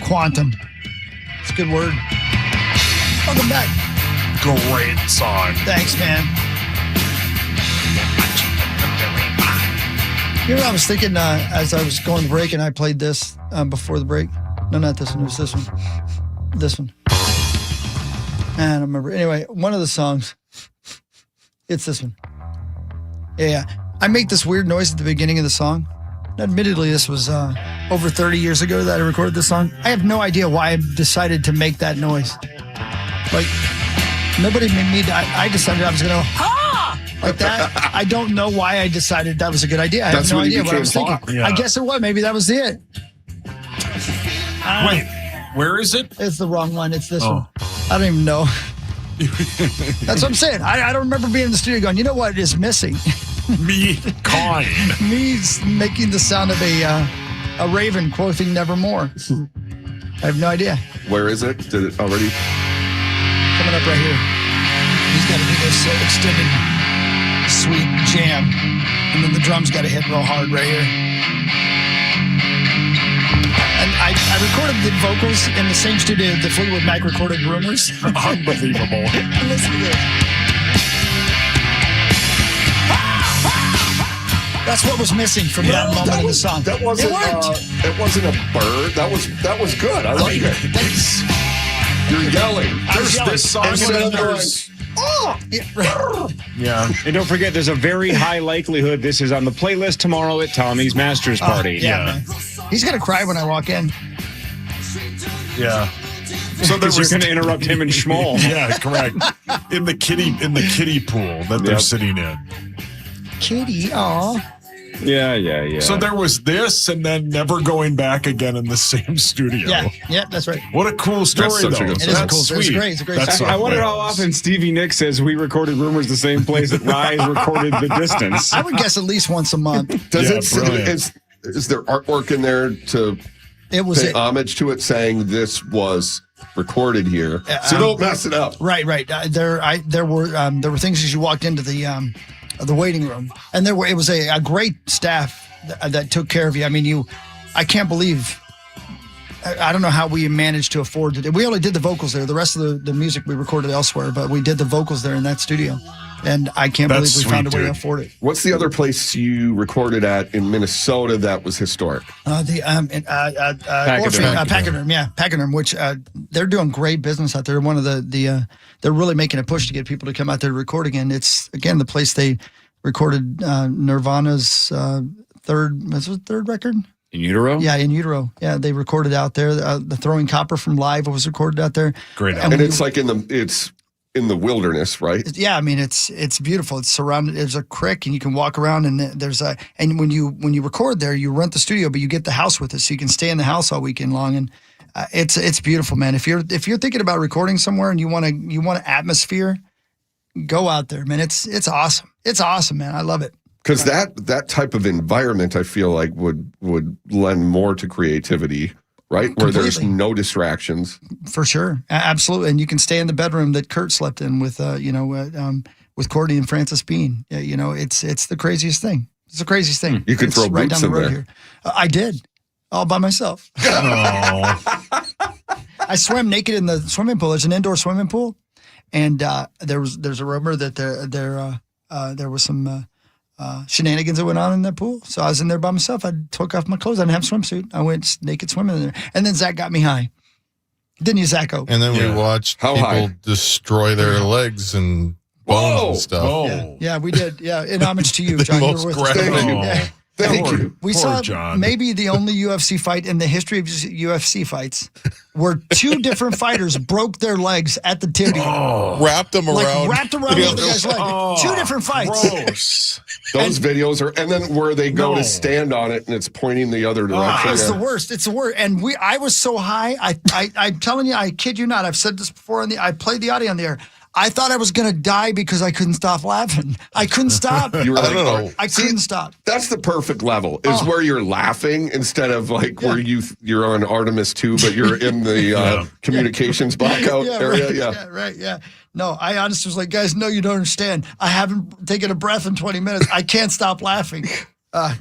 S5: Quantum. It's a good word. Welcome back.
S4: Great song.
S5: Thanks, man. You know what I was thinking as I was going to break and I played this before the break? No, not this one. It was this one. This one. I don't remember. Anyway, one of the songs. It's this one. Yeah. I make this weird noise at the beginning of the song. Admittedly, this was over 30 years ago that I recorded this song. I have no idea why I decided to make that noise. Like, nobody made me. I decided I was going to go, ha! Like that. I don't know why I decided that was a good idea. I have no idea what I was thinking.
S4: Yeah.
S5: I guess it was. Maybe that was it.
S4: Wait, where is it?
S5: It's the wrong one. It's this one. I don't even know. That's what I'm saying. I don't remember being in the studio going, you know what is missing?
S4: Me, kind.
S5: Me making the sound of a raven quoting nevermore. I have no idea.
S3: Where is it? Did it already?
S5: Coming up right here. He's got to do this extended sweet jam. And then the drums got to hit real hard right here. And I recorded the vocals in the same studio that Fleetwood Mac recorded Rumors.
S4: Unbelievable.
S5: Listen to this. That's what was missing from that moment in the song.
S3: That wasn't. It wasn't a bird. That was good. I like it. You're yelling.
S4: There's this song and then there's.
S5: Oh!
S4: Yeah.
S2: And don't forget, there's a very high likelihood this is on the playlist tomorrow at Tommy's Masters Party.
S5: Yeah. He's going to cry when I walk in.
S4: Yeah. So there
S2: Because
S4: was
S2: you're going to interrupt him and Schmoll.
S4: Yeah, correct. In the kiddie pool that they're sitting in.
S5: Kitty, aw.
S2: Yeah.
S4: So there was this and then never going back again in the same studio.
S5: Yeah, that's right.
S4: What a cool story,
S3: That's such a
S4: though.
S3: good
S5: It is a
S4: That's
S5: cool
S4: sweet.
S5: story. It's a great
S4: That's
S5: story.
S2: I wonder how often Stevie Nicks says we recorded Rumors the same place that Rise recorded The Distance.
S5: I would guess at least once a month.
S3: Does
S4: Yeah,
S3: it?
S4: brilliant.
S3: Is there artwork in there to
S5: It was
S3: pay homage to it, saying this was recorded here, so don't mess it up?
S5: right. There were things as you walked into the waiting room, and it was a great staff that took care of you. I mean, I can't believe. I don't know how we managed to afford to do. We only did the vocals there. The rest of the music we recorded elsewhere, but we did the vocals there in that studio, and I can't believe we found a way to afford it.
S3: What's the other place you recorded at in Minnesota that was historic?
S5: Pachyderm, Pachyderm, which they're doing great business out there. One of they're really making a push to get people to come out there to record again. It's again the place they recorded Nirvana's third record.
S2: In Utero?
S5: Yeah, in Utero. Yeah, they recorded out there. The Throwing Copper from Live was recorded out there.
S4: Great.
S3: And it's like in the wilderness, right?
S5: Yeah, I mean it's beautiful. It's surrounded. There's a creek, and you can walk around. And and when you record there, you rent the studio, but you get the house with it, so you can stay in the house all weekend long. And it's beautiful, man. If you're thinking about recording somewhere and you want atmosphere, go out there, man. It's awesome. It's awesome, man. I love it.
S3: Because that type of environment, I feel like would lend more to creativity, right? Where there's no distractions.
S5: For sure, absolutely, and you can stay in the bedroom that Kurt slept in with Courtney and Francis Bean. Yeah, it's the craziest thing. It's the craziest thing.
S3: You could throw
S5: right
S3: boots
S5: down the
S3: in
S5: road
S3: there.
S5: here. I did, all by myself. I swam naked in the swimming pool. There's an indoor swimming pool, and there's a rumor that there was some. Shenanigans that went on in that pool. So I was in there by myself. I took off my clothes. I didn't have a swimsuit. I went naked swimming in there. And then Zach got me high. Didn't you, Zacho?
S10: And then we watched people destroy their legs and bones and stuff.
S4: Oh.
S5: Yeah, we did. Yeah, in homage to you, John.
S10: most
S5: You were with us.
S10: graphic.
S5: Yeah.
S3: Thank you.
S5: We
S4: Poor
S5: saw
S4: John.
S5: maybe the only UFC fight in the history of UFC fights where two different fighters broke their legs at the tibia.
S10: Wrapped them around.
S5: Wrapped around the other guy's leg. Two different fights.
S4: Gross.
S3: Those videos are, and then where they go to stand on it and it's pointing the other direction.
S5: It's the worst. It's the worst. And I was so high. I'm telling you, I kid you not. I've said this before. I played the audio on the air. I thought I was going to die because I couldn't stop laughing. I couldn't stop.
S3: You were
S10: I don't know.
S5: I couldn't stop.
S3: That's the perfect level, is where you're laughing instead of like where you're on Artemis 2, but you're in the communications blackout area.
S5: Yeah. No, I honestly was like, guys, no, you don't understand. I haven't taken a breath in 20 minutes. I can't stop laughing.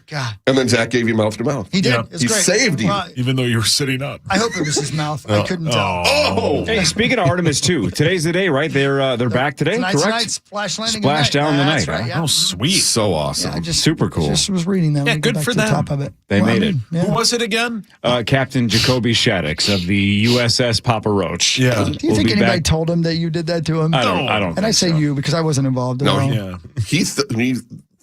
S5: God.
S3: And then Zach gave you mouth to mouth.
S5: He did.
S4: Yeah.
S5: It's
S3: He
S5: great.
S3: saved you.
S5: Well,
S4: Even though you were sitting up.
S5: I hope it was his mouth. I couldn't tell.
S3: Oh!
S2: Hey, speaking of Artemis 2, today's the day, right? They're back today, correct?
S5: Tonight, Splash Landing.
S2: Splash down the
S5: That's
S2: night,
S5: right,
S2: huh?
S5: yeah.
S4: Oh, sweet.
S3: So awesome.
S5: I just
S2: Super cool.
S5: Just was reading that.
S4: Yeah,
S5: Let me go
S4: good
S5: back
S4: for
S5: to the
S4: them.
S5: top of it.
S2: They made it.
S5: Yeah.
S4: Who was it again?
S2: Captain Jacoby Shaddix of the USS Papa Roach.
S4: Yeah.
S5: Do you
S2: We'll
S5: think
S2: be
S5: anybody
S2: back.
S5: told him that you did that to him?
S2: I don't.
S5: And I
S2: think
S5: say
S2: so.
S5: you because I wasn't involved at
S3: No,
S5: all.
S4: Yeah.
S3: He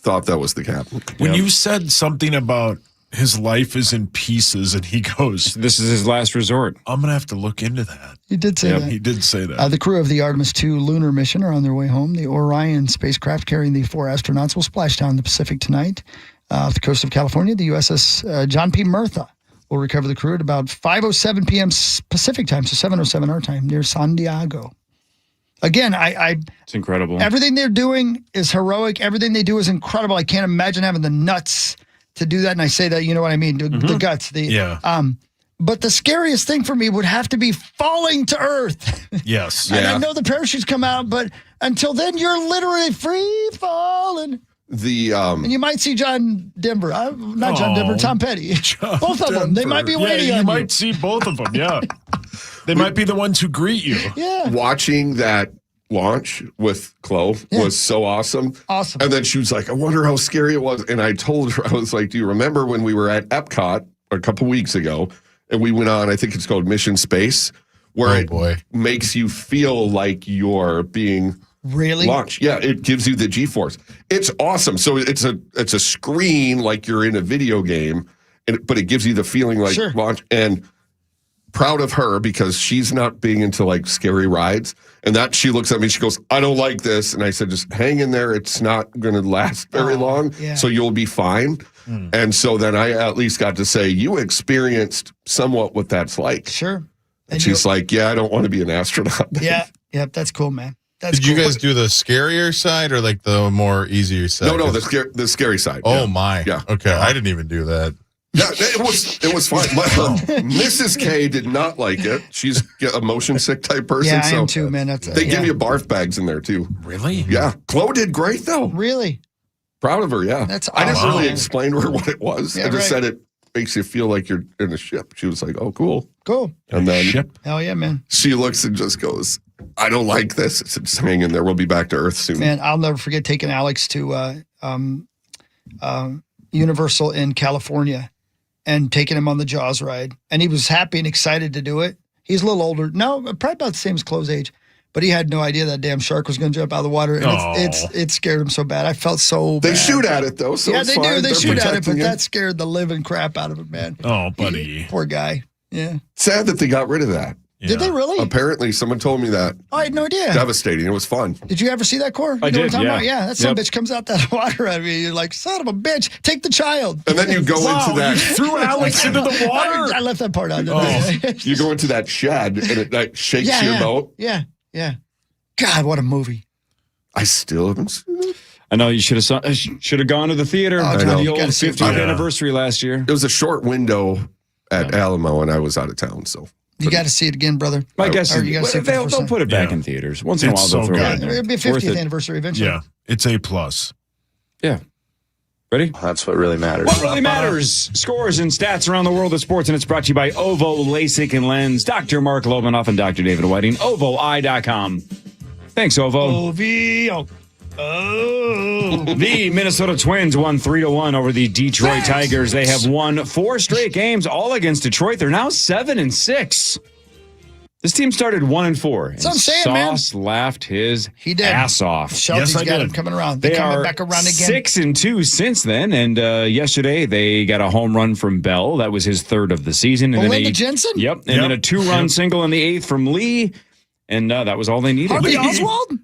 S3: thought that was the captain.
S4: When you said something about his life is in pieces and he goes,
S2: This is his last resort.
S4: I'm going to have to look into that.
S5: You did say that.
S4: He did say that.
S5: The crew of the Artemis 2 lunar mission are on their way home. The Orion spacecraft carrying the 4 astronauts will splash down the Pacific tonight. Off the coast of California, the USS John P. Murtha will recover the crew at about 5:07 p.m. Pacific time, so 7:07 our time, near San Diego. Again,
S2: It's incredible.
S5: everything they're doing is heroic. Everything they do is incredible. I can't imagine having the nuts to do that. And I say that, you know what I mean? The guts. But the scariest thing for me would have to be falling to Earth.
S4: Yes.
S5: And I know the parachutes come out, but until then, you're literally free falling. And you might see John Denver. Not John Denver, Tom Petty. Both of them. They might be waiting on you.
S4: You might see both of them, yeah. They might be the ones who greet you.
S5: Yeah.
S3: Watching that launch with Chloe was so awesome.
S5: Awesome.
S3: And then she was like, I wonder how scary it was. And I told her, I was like, do you remember when we were at Epcot a couple weeks ago and we went on, I think it's called Mission Space, where makes you feel like you're being launched. Yeah, it gives you the G-force. It's awesome. So it's a screen like you're in a video game, but it gives you the feeling like launch. And proud of her because she's not being into like scary rides. And that she looks at me, she goes, I don't like this. And I said, just hang in there. It's not going to last very long.
S5: Yeah.
S3: So you'll be fine. And so then I at least got to say, you experienced somewhat what that's like.
S5: Sure.
S3: And she's like, yeah, I don't want to be an astronaut.
S5: Yeah. Yep. That's cool, man. That's
S10: Did you guys do the scarier side or like the more easier side?
S3: No, the scary side.
S10: Oh my.
S3: Yeah.
S10: Okay. I didn't even do that.
S3: Yeah, it was fine. Mrs. K did not like it. She's a motion sick type person.
S5: Yeah, I am too, man.
S3: They give you barf bags in there too.
S4: Really?
S3: Yeah. Chloe did great though.
S5: Really?
S3: Proud of her, yeah.
S5: That's
S3: I didn't really
S5: awesome.
S3: explain to her what it was.
S5: Yeah,
S3: I just
S5: right.
S3: said it makes you feel like you're in a ship. She was like, oh, cool.
S5: Cool.
S3: And then
S5: Hell yeah, man.
S3: she looks and just goes, I don't like this. I said, just hang in there. We'll be back to Earth soon.
S5: Man, I'll never forget taking Alex to Universal in California and taking him on the Jaws ride. And he was happy and excited to do it. He's a little older. No, probably about the same as Chloe's age. But he had no idea that damn shark was going to jump out of the water. And it scared him so bad. I felt so bad.
S3: They shoot at it, though. So
S5: yeah,
S3: it's
S5: they
S3: fine.
S5: do. They
S3: They're
S5: shoot at it,
S3: protecting
S5: but
S3: you.
S5: that scared the living crap out of him, man.
S4: Oh, buddy.
S5: Poor guy. Yeah.
S3: Sad that they got rid of that.
S5: Did they really?
S3: Apparently, someone told me that.
S5: Oh, I had no idea.
S3: Devastating. It was fun.
S5: Did you ever see that, Core?
S2: I
S5: You know what
S2: did,
S5: I'm talking
S2: yeah.
S5: about? Yeah, that son of a bitch comes out that water at me. You're like, son of a bitch, take the child.
S3: And then you go into that.
S4: You threw Alex into the water.
S5: I left that part out. Didn't I?
S3: You go into that shed and it like, shakes your boat.
S5: Yeah. God, what a movie.
S3: I still haven't seen it.
S2: I know you should have gone to the theater
S5: Oh,
S2: for
S5: Tom,
S2: the
S5: you
S2: old
S5: gotta see it.
S2: 50th
S4: Yeah.
S2: anniversary last year.
S3: It was a short window at Alamo and I was out of town. So
S5: You got to see it again, brother.
S2: My guess
S5: Or
S2: is
S5: you gotta see it for the
S2: they'll
S5: first time.
S2: put it back
S4: Yeah.
S2: in theaters. Once in a while,
S4: It's
S2: they'll
S4: so
S2: throw
S4: good.
S2: it in there.
S5: It'll be a
S2: Worth
S5: 50th
S2: it.
S5: anniversary eventually.
S4: Yeah, it's A+.
S2: Yeah. Ready?
S12: That's what really matters.
S2: What really matters? Scores and stats around the world of sports, and it's brought to you by Ovo LASIK and Lens, Dr. Mark Lobanoff and Dr. David Whiting, OvoEye.com. Thanks, Ovo.
S5: OVO. Oh.
S2: The Minnesota Twins won 3-1 over the Detroit Tigers. They have won 4 straight games, all against Detroit. They're now 7-6. This team started 1-4.
S5: That's what I'm saying, man.
S2: Sauce laughed his
S5: He did.
S2: ass off.
S5: Shelby's
S4: Yes, I
S5: got
S4: did.
S5: him coming around.
S2: They
S5: They're coming
S2: are
S5: back around again.
S2: 6-2 since then, and yesterday they got a home run from Bell. That was his third of the season. And
S5: Belinda Jensen?
S2: Yep, and then a 2-run single in the 8th from Lee, and that was all they needed.
S5: Harvey Oswald?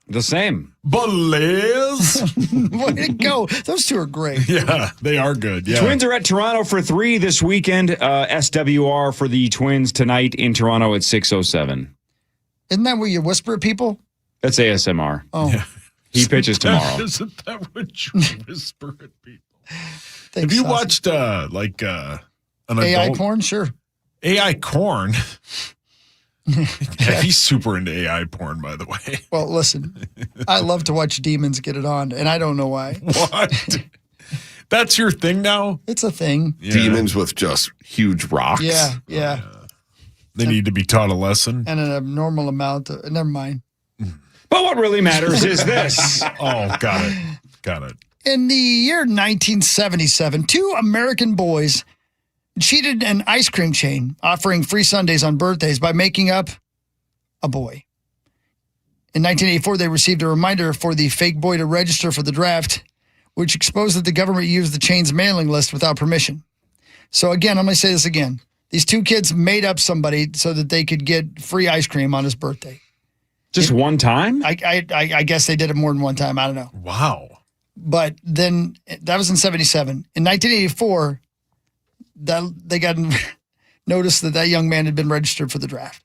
S2: The same.
S4: Blaze.
S5: Way to go. Those two are great.
S4: Yeah, they are good. Yeah.
S2: Twins are at Toronto for 3 this weekend. SWR for the Twins tonight in Toronto at 6:07.
S5: Isn't that where you whisper at people?
S2: That's ASMR.
S5: Oh,
S4: Yeah.
S2: He pitches tomorrow.
S4: Isn't that what you whisper at people?
S5: thanks,
S4: Have you
S5: Saucy.
S4: watched an
S5: AI
S4: adult
S5: porn? Sure.
S4: AI corn? Yeah, he's super into AI porn, by the way.
S5: Well, listen, I love to watch demons get it on, and I don't know why.
S4: What? That's your thing now?
S5: It's a thing.
S4: Yeah.
S3: Demons with just huge rocks.
S5: Yeah.
S4: They need to be taught a lesson.
S5: And an abnormal amount. Never mind.
S2: But what really matters is this.
S4: Oh, got it.
S5: In the year 1977, 2 American boys cheated an ice cream chain offering free sundaes on birthdays by making up a boy. In 1984, they received a reminder for the fake boy to register for the draft, which exposed that the government used the chain's mailing list without permission. So again, I'm going to say this again. These 2 kids made up somebody so that they could get free ice cream on his birthday.
S2: Just one time?
S5: I guess they did it more than one time. I don't know.
S4: Wow.
S5: But then that was in 77. In 1984, they got notice that young man had been registered for the draft,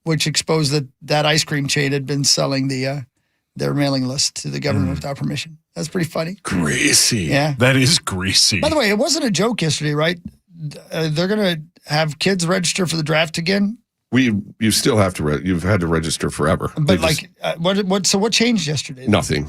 S5: which exposed that ice cream chain had been selling their mailing list to the government without permission. That's pretty funny.
S3: Greasy.
S5: Yeah.
S4: That is greasy.
S5: By the way, it wasn't a joke yesterday, right? They're going to have kids register for the draft again.
S3: You still have to. You've had to register forever.
S5: But what changed yesterday?
S3: Nothing.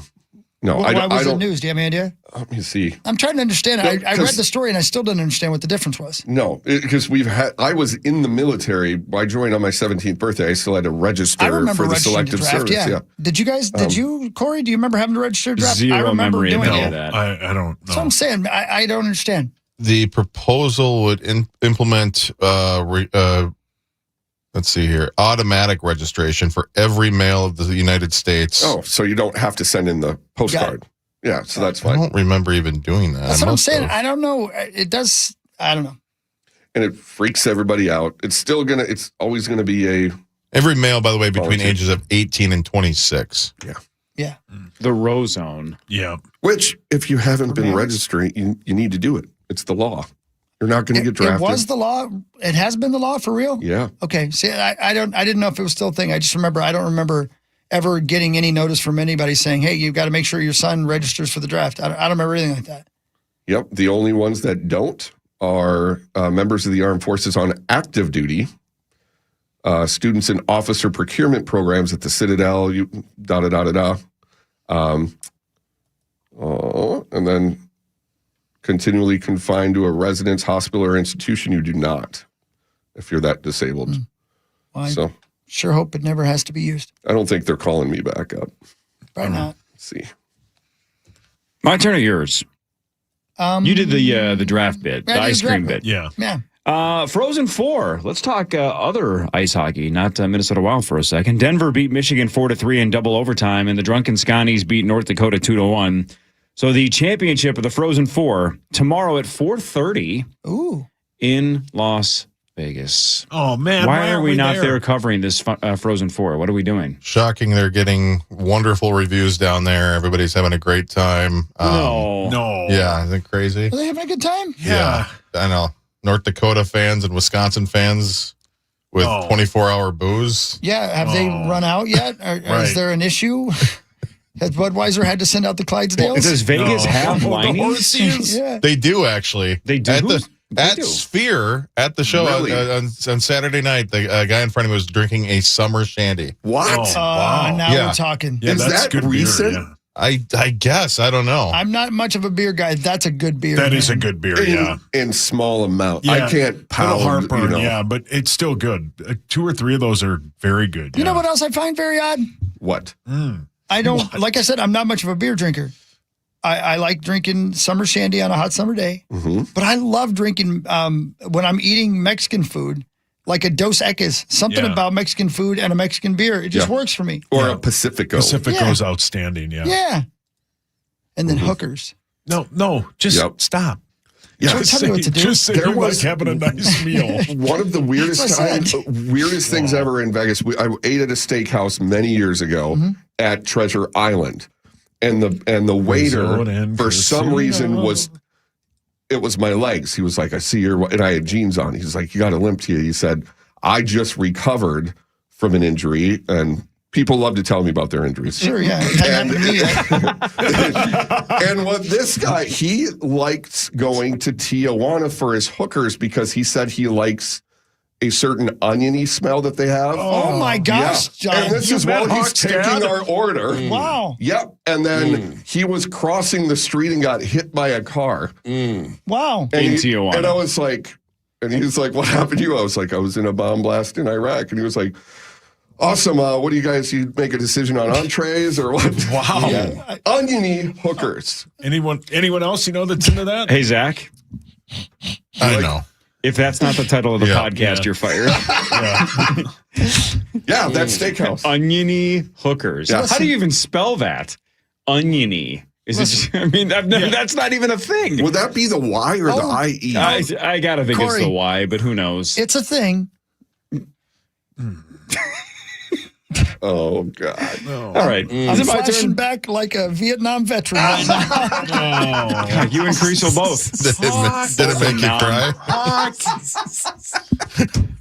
S3: No,
S5: Why was it
S3: don't.
S5: news? Do you have any idea?
S3: Let me see.
S5: I'm trying to understand. I read the story and I still didn't understand what the difference was.
S3: No, because I was in the military. I joined on my 17th birthday. I still had to register for the selective service. Yeah.
S5: Did you guys? Did you, Corey? Do you remember having to register to draft?
S2: Zero
S5: I remember
S2: memory
S5: doing
S2: of
S5: it.
S2: that.
S4: I don't know.
S5: So I'm saying I don't understand.
S10: The proposal would implement, let's see here, automatic registration for every mail of the United States.
S3: Oh, so you don't have to send in the postcard. Yeah, so that's
S10: I
S3: fine.
S10: don't remember even doing that.
S5: That's what I'm saying. I don't know. It does. I don't know.
S3: And it freaks everybody out. It's always gonna be
S10: every mail, by the way, between
S3: volunteer.
S10: ages of 18 and 26.
S5: Yeah.
S2: The row zone.
S4: Yeah.
S3: Which, if you haven't been registering, you need to do it. It's the law. You're not going to get drafted.
S5: It was the law. It has been the law for real.
S3: Yeah.
S5: Okay. See, I didn't know if it was still a thing. I just remember. I don't remember ever getting any notice from anybody saying, "Hey, you've got to make sure your son registers for the draft." I don't remember anything like that.
S3: Yep. The only ones that don't are members of the armed forces on active duty, students in officer procurement programs at the Citadel, and then continually confined to a residence, hospital, or institution. You do not, if you're that disabled.
S5: Well,
S3: So
S5: sure hope it never has to be used.
S3: I don't think they're calling me back up.
S5: Probably not.
S3: Let's see.
S2: My turn or yours? You did the draft bit, the ice cream bit.
S4: Yeah.
S5: Yeah.
S2: Frozen 4. Let's talk other ice hockey, not Minnesota Wild for a second. Denver beat Michigan 4-3 in double overtime, and the Drunken Scotties beat North Dakota 2-1. So the championship of the Frozen 4 tomorrow at 4:30 in Las Vegas.
S4: Oh, man.
S2: Why are we not there covering this Frozen 4? What are we doing?
S10: Shocking. They're getting wonderful reviews down there. Everybody's having a great time.
S4: No.
S10: Yeah, isn't it crazy?
S5: Are they having a good time?
S10: Yeah. I know. North Dakota fans and Wisconsin fans with 24-hour booze.
S5: Yeah. Have they run out yet? Or is there an issue? Has Budweiser had to send out the Clydesdales?
S2: Does Vegas have lineys?
S5: Yeah.
S10: They do, actually.
S2: They do?
S10: At Sphere, at the show
S3: Really?
S10: on Saturday night, the guy in front of me was drinking a summer shandy.
S3: What?
S5: Now
S10: Yeah.
S5: we're talking.
S4: Yeah,
S3: Is
S4: that's
S3: that
S4: good
S3: recent?
S4: beer. Yeah.
S10: I guess. I don't know.
S5: I'm not much of a beer guy. That's a good beer.
S4: That is a good beer, yeah.
S3: In small amount.
S4: Yeah,
S3: I can't pound.
S4: little heartburn,
S3: you know.
S4: yeah, but it's still good. 2 or 3 of those are very good.
S5: You know what else I find very odd?
S3: What?
S5: I don't, like I said, I'm not much of a beer drinker. I like drinking summer shandy on a hot summer day, but I love drinking when I'm eating Mexican food, like a Dos Equis, something about Mexican food and a Mexican beer. It just works for me.
S3: Or a Pacifico.
S4: Pacifico's outstanding,
S5: Yeah. And then hookers.
S4: No, just stop.
S3: Yeah.
S5: Don't tell me what to do.
S4: Just say
S3: There
S4: you
S3: was-
S4: like having a nice meal.
S3: One of the weirdest things ever in Vegas. I ate at a steakhouse many years ago at Treasure Island, and the waiter for some reason was my legs. He was like, "I see your," and I had jeans on. He's like, "You got a limp to you." He said, "I just recovered from an injury," and people love to tell me about their injuries.
S5: Sure, yeah.
S3: And what this guy, he likes going to Tijuana for his hookers because he said he likes a certain oniony smell that they have.
S5: Oh my gosh, John.
S3: And this is while he's taking our order.
S5: Wow.
S3: Yep. And then he was crossing the street and got hit by a car.
S5: Wow.
S3: And,
S2: In Tijuana.
S3: and I was like, and he was like, what happened to you? I was like, I was in a bomb blast in Iraq. And he was like, awesome. What do you guys, you make a decision on entrees or what?
S4: Wow.
S3: Yeah. Oniony hookers.
S4: Anyone else you know that's into that?
S2: Hey, Zach,
S10: I know.
S2: if that's not the title of the podcast, you're fired.
S3: Yeah, that's steakhouse.
S2: Oniony hookers.
S3: Yeah.
S2: How do you even spell that? Oniony. Is it? Just, I mean, I've never, that's not even a thing.
S3: Would that be the Y or the IE?
S2: I gotta think it's
S5: Corey,
S2: the Y, but who knows?
S5: It's a thing.
S3: Oh, God.
S2: All right. Is
S5: I'm
S2: it my
S5: flashing
S2: turn?
S5: back like a Vietnam veteran right now.
S2: God, you and Creasel both.
S10: Did it make you cry?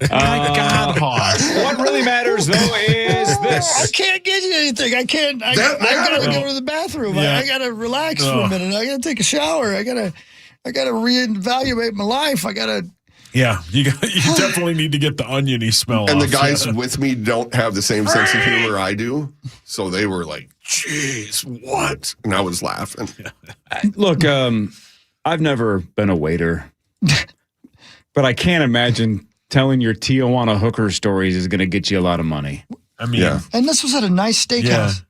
S4: God, Hawk.
S2: What really matters, though, is
S5: I
S2: this.
S5: can't get you anything. I can't. I gotta go to the bathroom.
S4: Yeah.
S5: I gotta relax for a minute. I gotta take a shower. I gotta reevaluate my life. I gotta.
S4: Yeah, you definitely need to get the oniony smell
S3: And
S4: off.
S3: the guys with me don't have the same sense of humor I do. So they were like, geez, what? And I was laughing.
S2: Look, I've never been a waiter, but I can't imagine telling your Tijuana hooker stories is going to get you a lot of money.
S4: I mean,
S5: And this was at a nice steakhouse.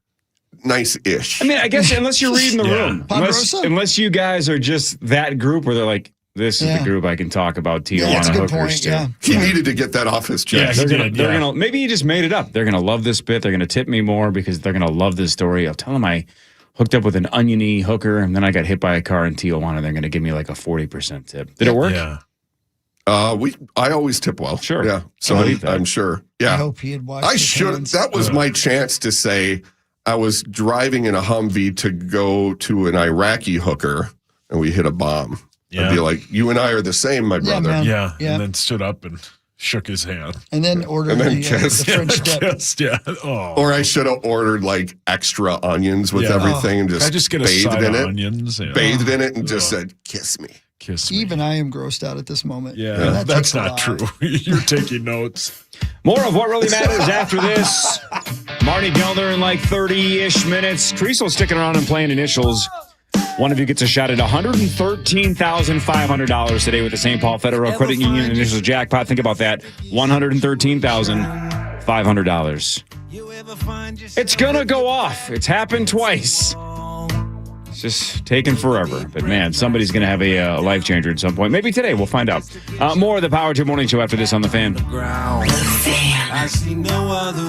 S3: Nice-ish.
S2: I mean, I guess unless you're reading the room,
S5: Ponderosa?
S2: unless you guys are just that group where they're like, this is the group I can talk about Tijuana
S5: that's a good
S2: hookers
S5: point.
S2: to.
S5: Yeah.
S3: He needed to get that off his chest.
S2: They're gonna maybe he just made it up. They're gonna love this bit. They're gonna tip me more because they're gonna love this story. I'll tell them I hooked up with an oniony hooker and then I got hit by a car in Tijuana. They're gonna give me like a 40% tip. Did it work?
S4: Yeah.
S3: I always tip well.
S2: Sure.
S3: Yeah. So
S2: I believe that.
S3: I'm sure.
S5: I
S3: Yeah.
S5: hope he had watched.
S3: I
S5: his
S3: should.
S5: hands.
S3: That was my chance to say I was driving in a Humvee to go to an Iraqi hooker and we hit a bomb.
S4: Yeah.
S3: I'd be like, you and I are the same, my brother.
S5: man.
S4: Yeah.
S5: Yeah.
S4: And then stood up and shook his hand.
S5: And then ordered
S3: And then
S5: the
S3: kissed.
S5: French dip.
S4: Just, yeah. Oh.
S3: Or I should have ordered like extra onions with
S4: Yeah.
S3: everything and
S4: Can I just get a
S3: bathed
S4: side
S3: in
S4: of
S3: it.
S4: onions? Yeah.
S3: Bathed in it and just said, kiss me.
S4: Kiss me.
S5: Even I am grossed out at this moment.
S4: Yeah,
S5: And that
S4: that's
S5: takes a
S4: not
S5: lot.
S4: true. You're taking notes.
S2: More of what really matters after this. Marty Gelder in like 30-ish minutes. Creasel sticking around and playing initials. One of you gets a shot at $113,500 today with the St. Paul Federal Credit Union initials jackpot. Think about that. $113,500. It's going to go off. It's happened twice. It's just taking forever. But, man, somebody's going to have a life changer at some point. Maybe today. We'll find out. More of the Power Trip Morning Show after this on The Fan.
S1: I see no other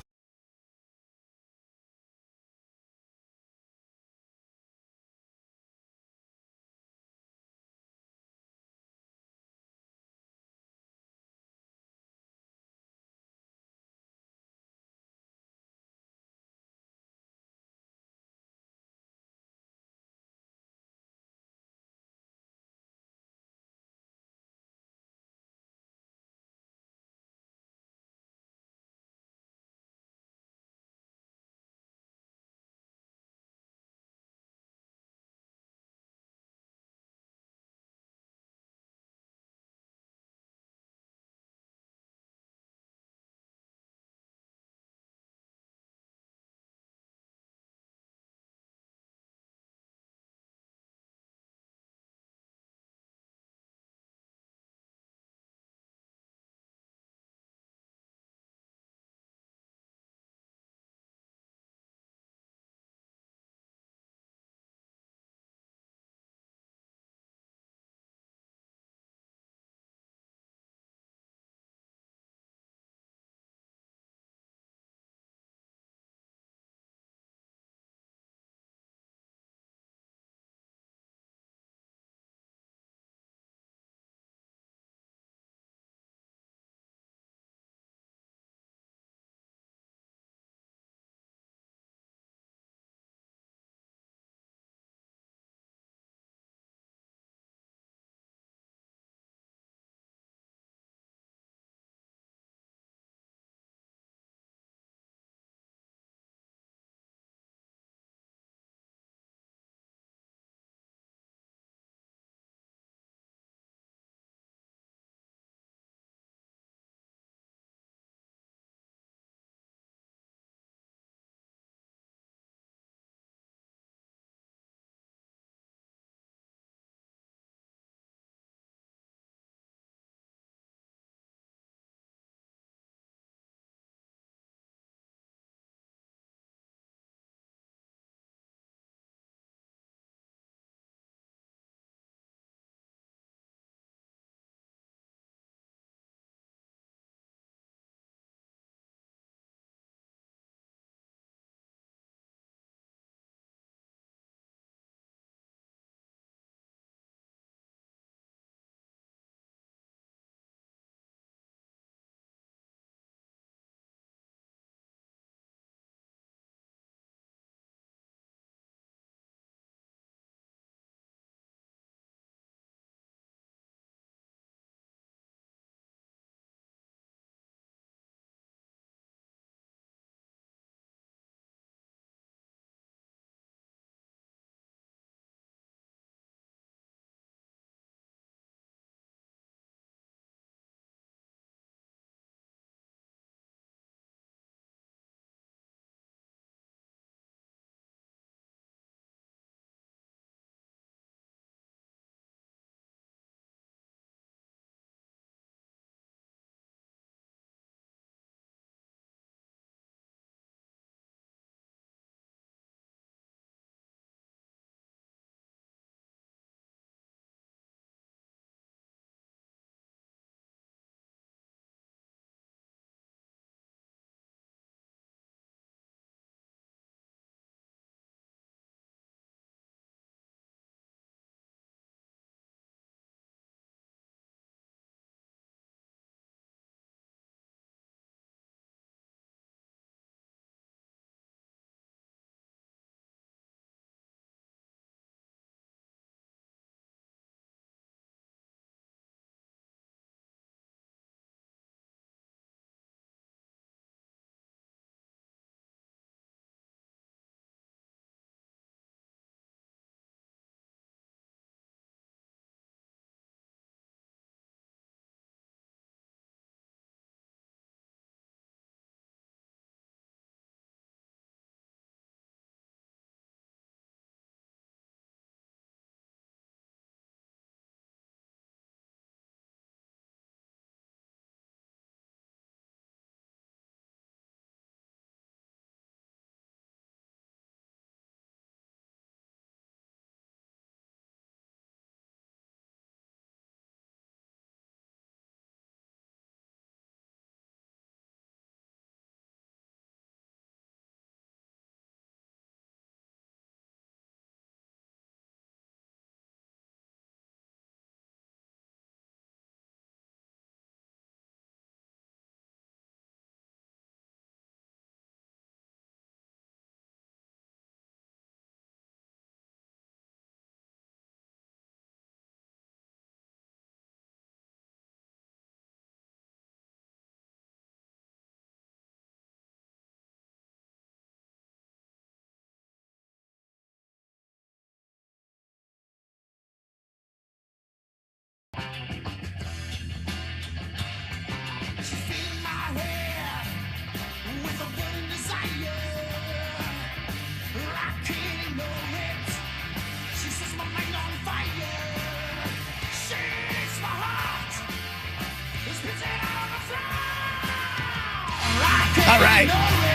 S5: All right.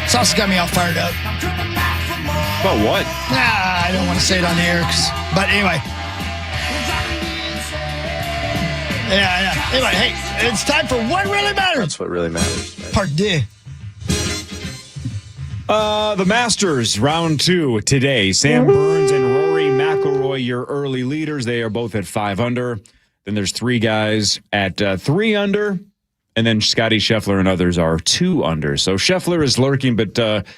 S5: Sauce got me all fired up.
S2: About what?
S5: I don't want to say it on the air, but anyway. Yeah. Anyway, hey, it's time for What Really Matters.
S11: That's what really matters.
S5: Part D.
S2: The Masters, round 2 today. Sam Burns and Rory McIlroy, your early leaders. They are both at 5 under. Then there's 3 guys at 3 under. And then Scotty Scheffler and others are 2 under. So Scheffler is lurking, but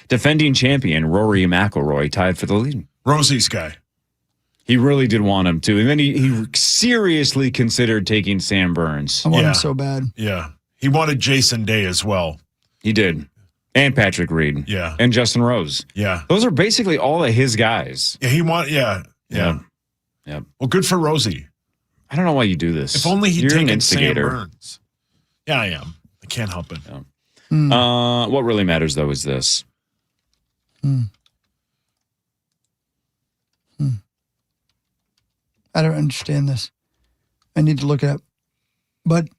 S2: defending champion Rory McIlroy tied for the lead.
S4: Rosie's guy.
S2: He really did want him to. And then he seriously considered taking Sam Burns.
S5: I want him so bad.
S4: Yeah. He wanted Jason Day as well.
S2: He did. And Patrick Reed.
S4: Yeah.
S2: And Justin Rose.
S4: Yeah.
S2: Those are basically all of his guys.
S4: Yeah, Yeah. Well, good for Rosie.
S2: I don't know why you do this.
S4: If only he'd
S2: You're an
S4: taken Sam
S2: instigator.
S4: Burns. Yeah, I am. I can't help it.
S2: What really matters, though, is this.
S5: I don't understand this. I need to look it up. But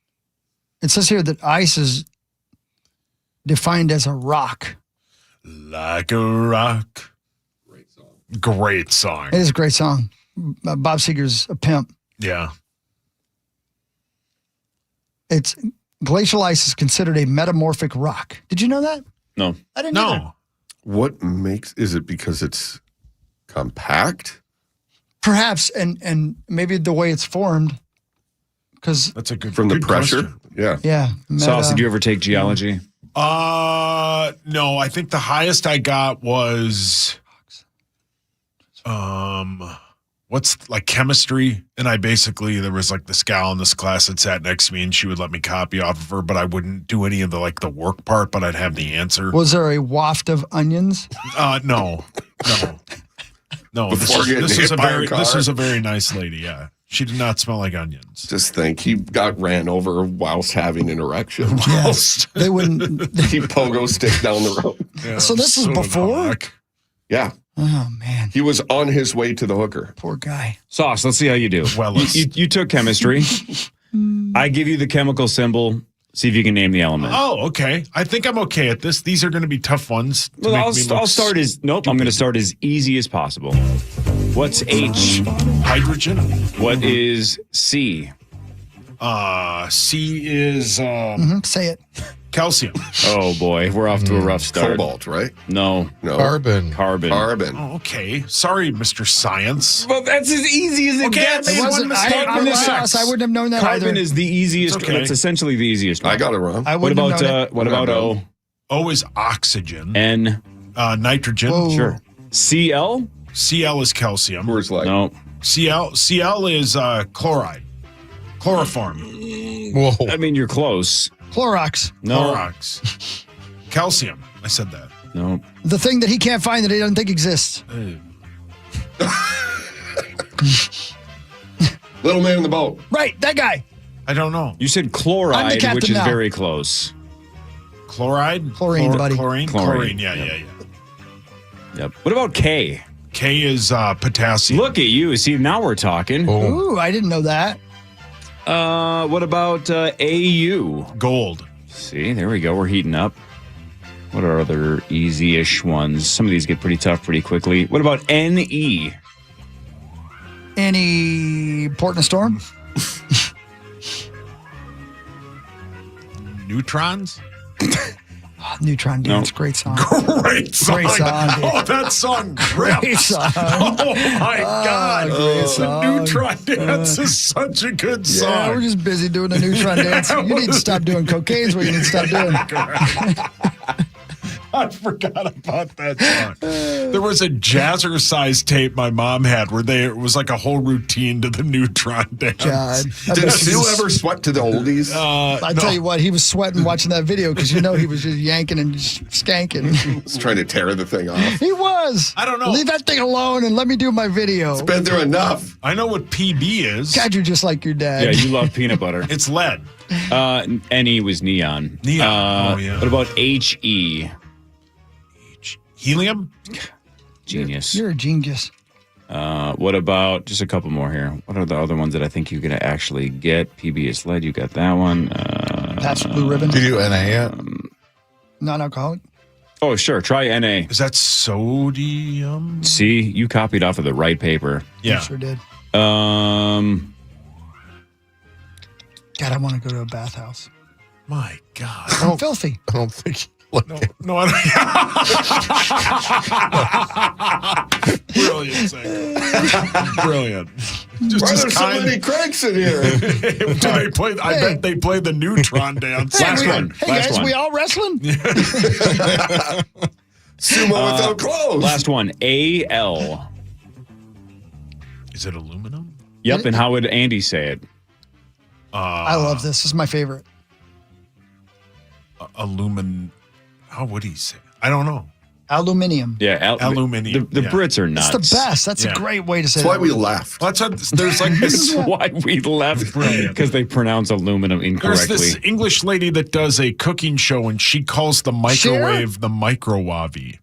S5: it says here that ice is defined as a rock.
S4: Like a rock. Great song.
S5: It is a great song. Bob Seger's a pimp.
S4: Yeah.
S5: It's glacial ice is considered a metamorphic rock. Did you know that?
S2: No.
S5: I didn't know.
S3: What is it because it's compact?
S5: Perhaps, and maybe the way it's formed, because
S4: that's a good
S3: from the
S4: good
S3: pressure.
S4: Question.
S5: Yeah.
S2: Sauce, did you ever take geology?
S4: No. I think the highest I got was what's like chemistry, and I basically there was like this gal in this class that sat next to me, and she would let me copy off of her, but I wouldn't do any of the work part, but I'd have the answer.
S5: Was there a waft of onions?
S4: No. This is a very nice lady. Yeah, she did not smell like onions.
S3: Just think, he got ran over whilst having an erection.
S5: Yes, they wouldn't.
S3: He pogo stick down the road.
S4: Yeah,
S5: so this was before.
S3: Yeah.
S5: Oh man,
S3: he was on his way to the hooker.
S5: Poor guy.
S2: Sauce, let's see how you do.
S4: Well,
S2: you took chemistry. I give you the chemical symbol. See if you can name the element.
S4: Oh, okay. I think I'm okay at this. These are going to be tough ones.
S2: Well, I'll start as I'm going to start as easy as possible. What's H?
S4: Hydrogen.
S2: What is C?
S4: C is
S5: say it.
S4: Calcium.
S2: Oh boy, we're off to a rough start.
S3: Cobalt, right?
S2: No.
S10: Carbon.
S4: Oh, okay. Sorry, Mr. Science.
S2: Well, that's as easy as it gets.
S5: I wouldn't have known that
S2: Carbon
S5: either.
S2: is the easiest.
S4: Okay.
S2: That's essentially the easiest one.
S3: I got it wrong.
S2: What about O?
S4: O is oxygen.
S2: N.
S4: Nitrogen.
S5: Whoa.
S2: Sure. Cl.
S4: Cl is calcium.
S3: Where's like
S2: No.
S4: Cl is chloride. Chloroform.
S10: Whoa.
S2: I mean, you're close.
S5: Clorox.
S2: No.
S4: Clorox. Calcium. I said that.
S2: No.
S5: The thing that he can't find that he doesn't think exists.
S3: little man in the boat.
S5: Right, that guy.
S4: I don't know.
S2: You said
S5: I'm the
S2: chloride,
S5: captain
S2: which is
S5: now.
S2: very close.
S4: Chloride?
S5: Chlorine, buddy.
S4: Chlorine. Yeah.
S2: Yep. What about K?
S4: K is potassium.
S2: Look at you. See, now we're talking.
S5: Ooh, I didn't know that.
S2: What about AU?
S4: Gold.
S2: See, there we go. We're heating up. What are other easy-ish ones? Some of these get pretty tough pretty quickly. What about NE?
S5: Any port in a storm?
S4: Neutrons?
S5: Neutron Dance, great song.
S4: Great song.
S5: Great song, dude.
S4: Oh, that song rips.
S5: Great song.
S4: Oh, my God.
S5: Great
S4: The
S5: song.
S4: Neutron Dance is such a good song.
S5: Yeah, we're just busy doing the Neutron Dance. You need to stop doing cocaine is what you need to stop doing.
S4: I forgot about that song. There was a jazzercise tape my mom had where it was like a whole routine to the Neutron Dance.
S5: God.
S3: Did Sue ever sweat to the oldies?
S5: I tell you what, he was sweating watching that video because he was just yanking and just skanking.
S3: He's trying to tear the thing off.
S5: He was.
S4: I don't know.
S5: Leave that thing alone and let me do my video.
S3: It's been through enough.
S4: I know what PB is.
S5: God, you're just like your dad.
S2: Yeah, you love peanut butter.
S4: It's lead.
S2: NE was neon.
S4: Neon. Oh, yeah.
S2: What about HE?
S4: Helium?
S2: Genius.
S5: You're a genius.
S2: What about just a couple more here? What are the other ones that I think you're going to actually get? PB is lead. You got that one.
S5: That's Blue Ribbon.
S10: Did you do NA yet?
S5: Non-alcoholic.
S2: Oh, sure. Try NA.
S4: Is that sodium?
S2: See, you copied off of the right paper.
S4: Yeah.
S5: I sure did.
S2: Um,
S5: God, I want to go to a bathhouse.
S4: My God.
S5: I'm filthy.
S10: I don't think.
S4: No, I don't. Brilliant, Zach. Brilliant. Just
S3: Why
S4: as
S3: there's so many cranks in here?
S4: Do they play? I bet they play the neutron dance.
S2: Last one.
S5: Hey,
S2: Last
S5: guys,
S2: one.
S5: we all wrestling?
S3: Sumo without clothes.
S2: Last one. AL.
S4: Is it aluminum?
S2: Yep. And how would Andy say it?
S5: I love this. This is my favorite.
S4: How would he say it? I don't know.
S5: Aluminium.
S2: Yeah.
S4: Aluminium.
S2: The Brits are nuts.
S5: It's the best. That's a great way to say
S3: That's why
S5: it.
S3: we laughed.
S4: There's like this.
S2: That's why we left. Because they pronounce aluminum
S4: There's
S2: incorrectly.
S4: this English lady that does a cooking show, and she calls the microwave the microwave.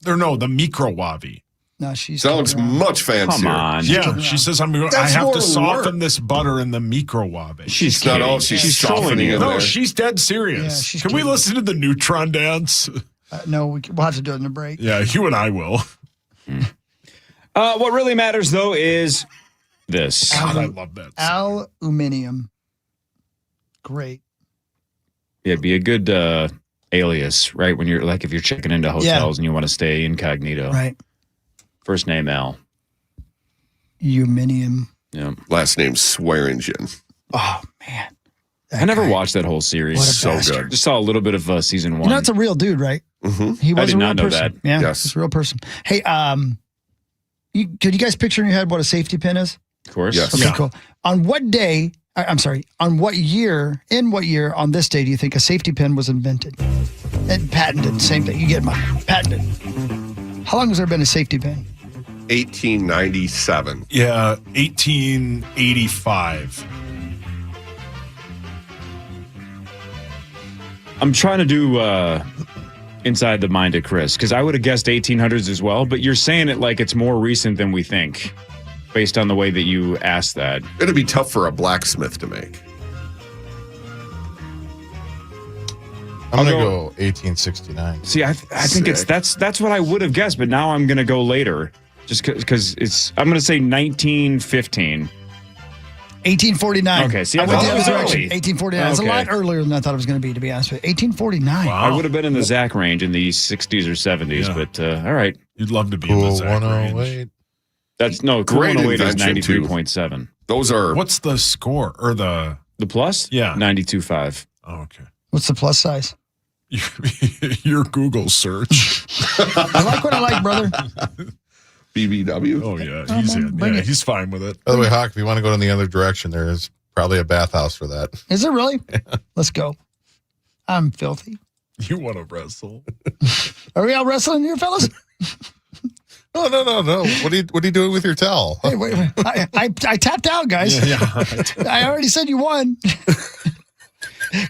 S4: Or no, the microwave.
S5: No, she's
S3: Sounds much fancier.
S2: Come on.
S4: Yeah, she says I
S3: That's
S4: have
S3: more
S4: to soften
S3: work.
S4: this butter in the microwave.
S2: She's
S3: not
S2: kidding.
S3: all she's
S2: trolling
S3: softening
S2: you.
S3: it.
S4: No,
S3: there.
S4: she's dead serious.
S5: Yeah, she's
S4: Can we
S5: kidding.
S4: listen to the neutron dance?
S5: No, we'll have to do it in a break.
S4: Yeah, you and I will.
S2: What really matters, though, is this.
S4: God, I love that.
S5: Aluminium. Great.
S2: Yeah, it'd be a good alias, right? When you're like, if you're checking into hotels and you want to stay incognito.
S5: Right.
S2: First name Al.
S5: Aluminium.
S2: Yeah.
S3: Last name Swearingen.
S5: Oh, man.
S2: I never watched that whole series.
S5: What a
S2: So
S5: bastard.
S2: good. Just saw a little bit of season one.
S5: You know, it's a real dude, right?
S3: Mm-hmm.
S5: He was
S2: I did
S5: a real
S2: not know
S5: person.
S2: that.
S5: Yeah,
S3: Yes.
S5: he's a real person. Hey, could you guys picture in your head what a safety pin is?
S2: Of course.
S3: Yes.
S5: Okay,
S4: Yeah.
S5: cool. On what day, in what year on this day do you think a safety pin was invented? And patented, same thing. You get mine. Patented. How long has there been a safety pin?
S3: 1897.
S4: Yeah, 1885.
S2: I'm trying to do inside the mind of Chris, because I would have guessed 1800s as well, but you're saying it like it's more recent than we think, based on the way that you asked that.
S3: It'd be tough for a blacksmith to make.
S10: I'm going to
S2: go-
S10: go 1869.
S2: See, I think
S3: Sick.
S2: that's what I would have guessed, but now I'm going to go later, just because I'm going to say 1915.
S5: 1849.
S2: Okay, see, I
S5: I went
S2: thought
S5: the
S2: it
S5: other
S2: was
S5: direction.
S2: early.
S5: 1849. It's a
S2: Okay.
S5: lot earlier than I thought it was going to be honest with you. 1849.
S4: Wow.
S2: I would have been in the Zach range in the 60s or 70s,
S4: Yeah.
S2: but all right.
S4: You'd love to be in the
S10: Cool
S4: Zach range.
S10: 108.
S2: That's no,
S3: Great
S2: 108 is
S3: invention, too.
S2: 93.7.
S3: Those are
S4: What's the score or the?
S2: The plus?
S4: Yeah.
S2: 92.5.
S4: Oh, okay.
S5: What's the plus size?
S4: Your Google search.
S5: I like what I like, brother.
S3: BBW.
S4: Oh yeah,
S5: Oh,
S4: he's
S5: man,
S4: in.
S5: bring
S4: Yeah,
S5: it.
S4: he's fine with it.
S10: By the way, Hawk, if you want to go in the other direction, there is probably a bathhouse for that.
S5: Is it really? Let's go. I'm filthy.
S4: You want to wrestle?
S5: Are we all wrestling here, fellas?
S10: No. What are you doing with your towel?
S5: Hey, wait. I tapped out, guys.
S4: Yeah.
S5: I already said you won.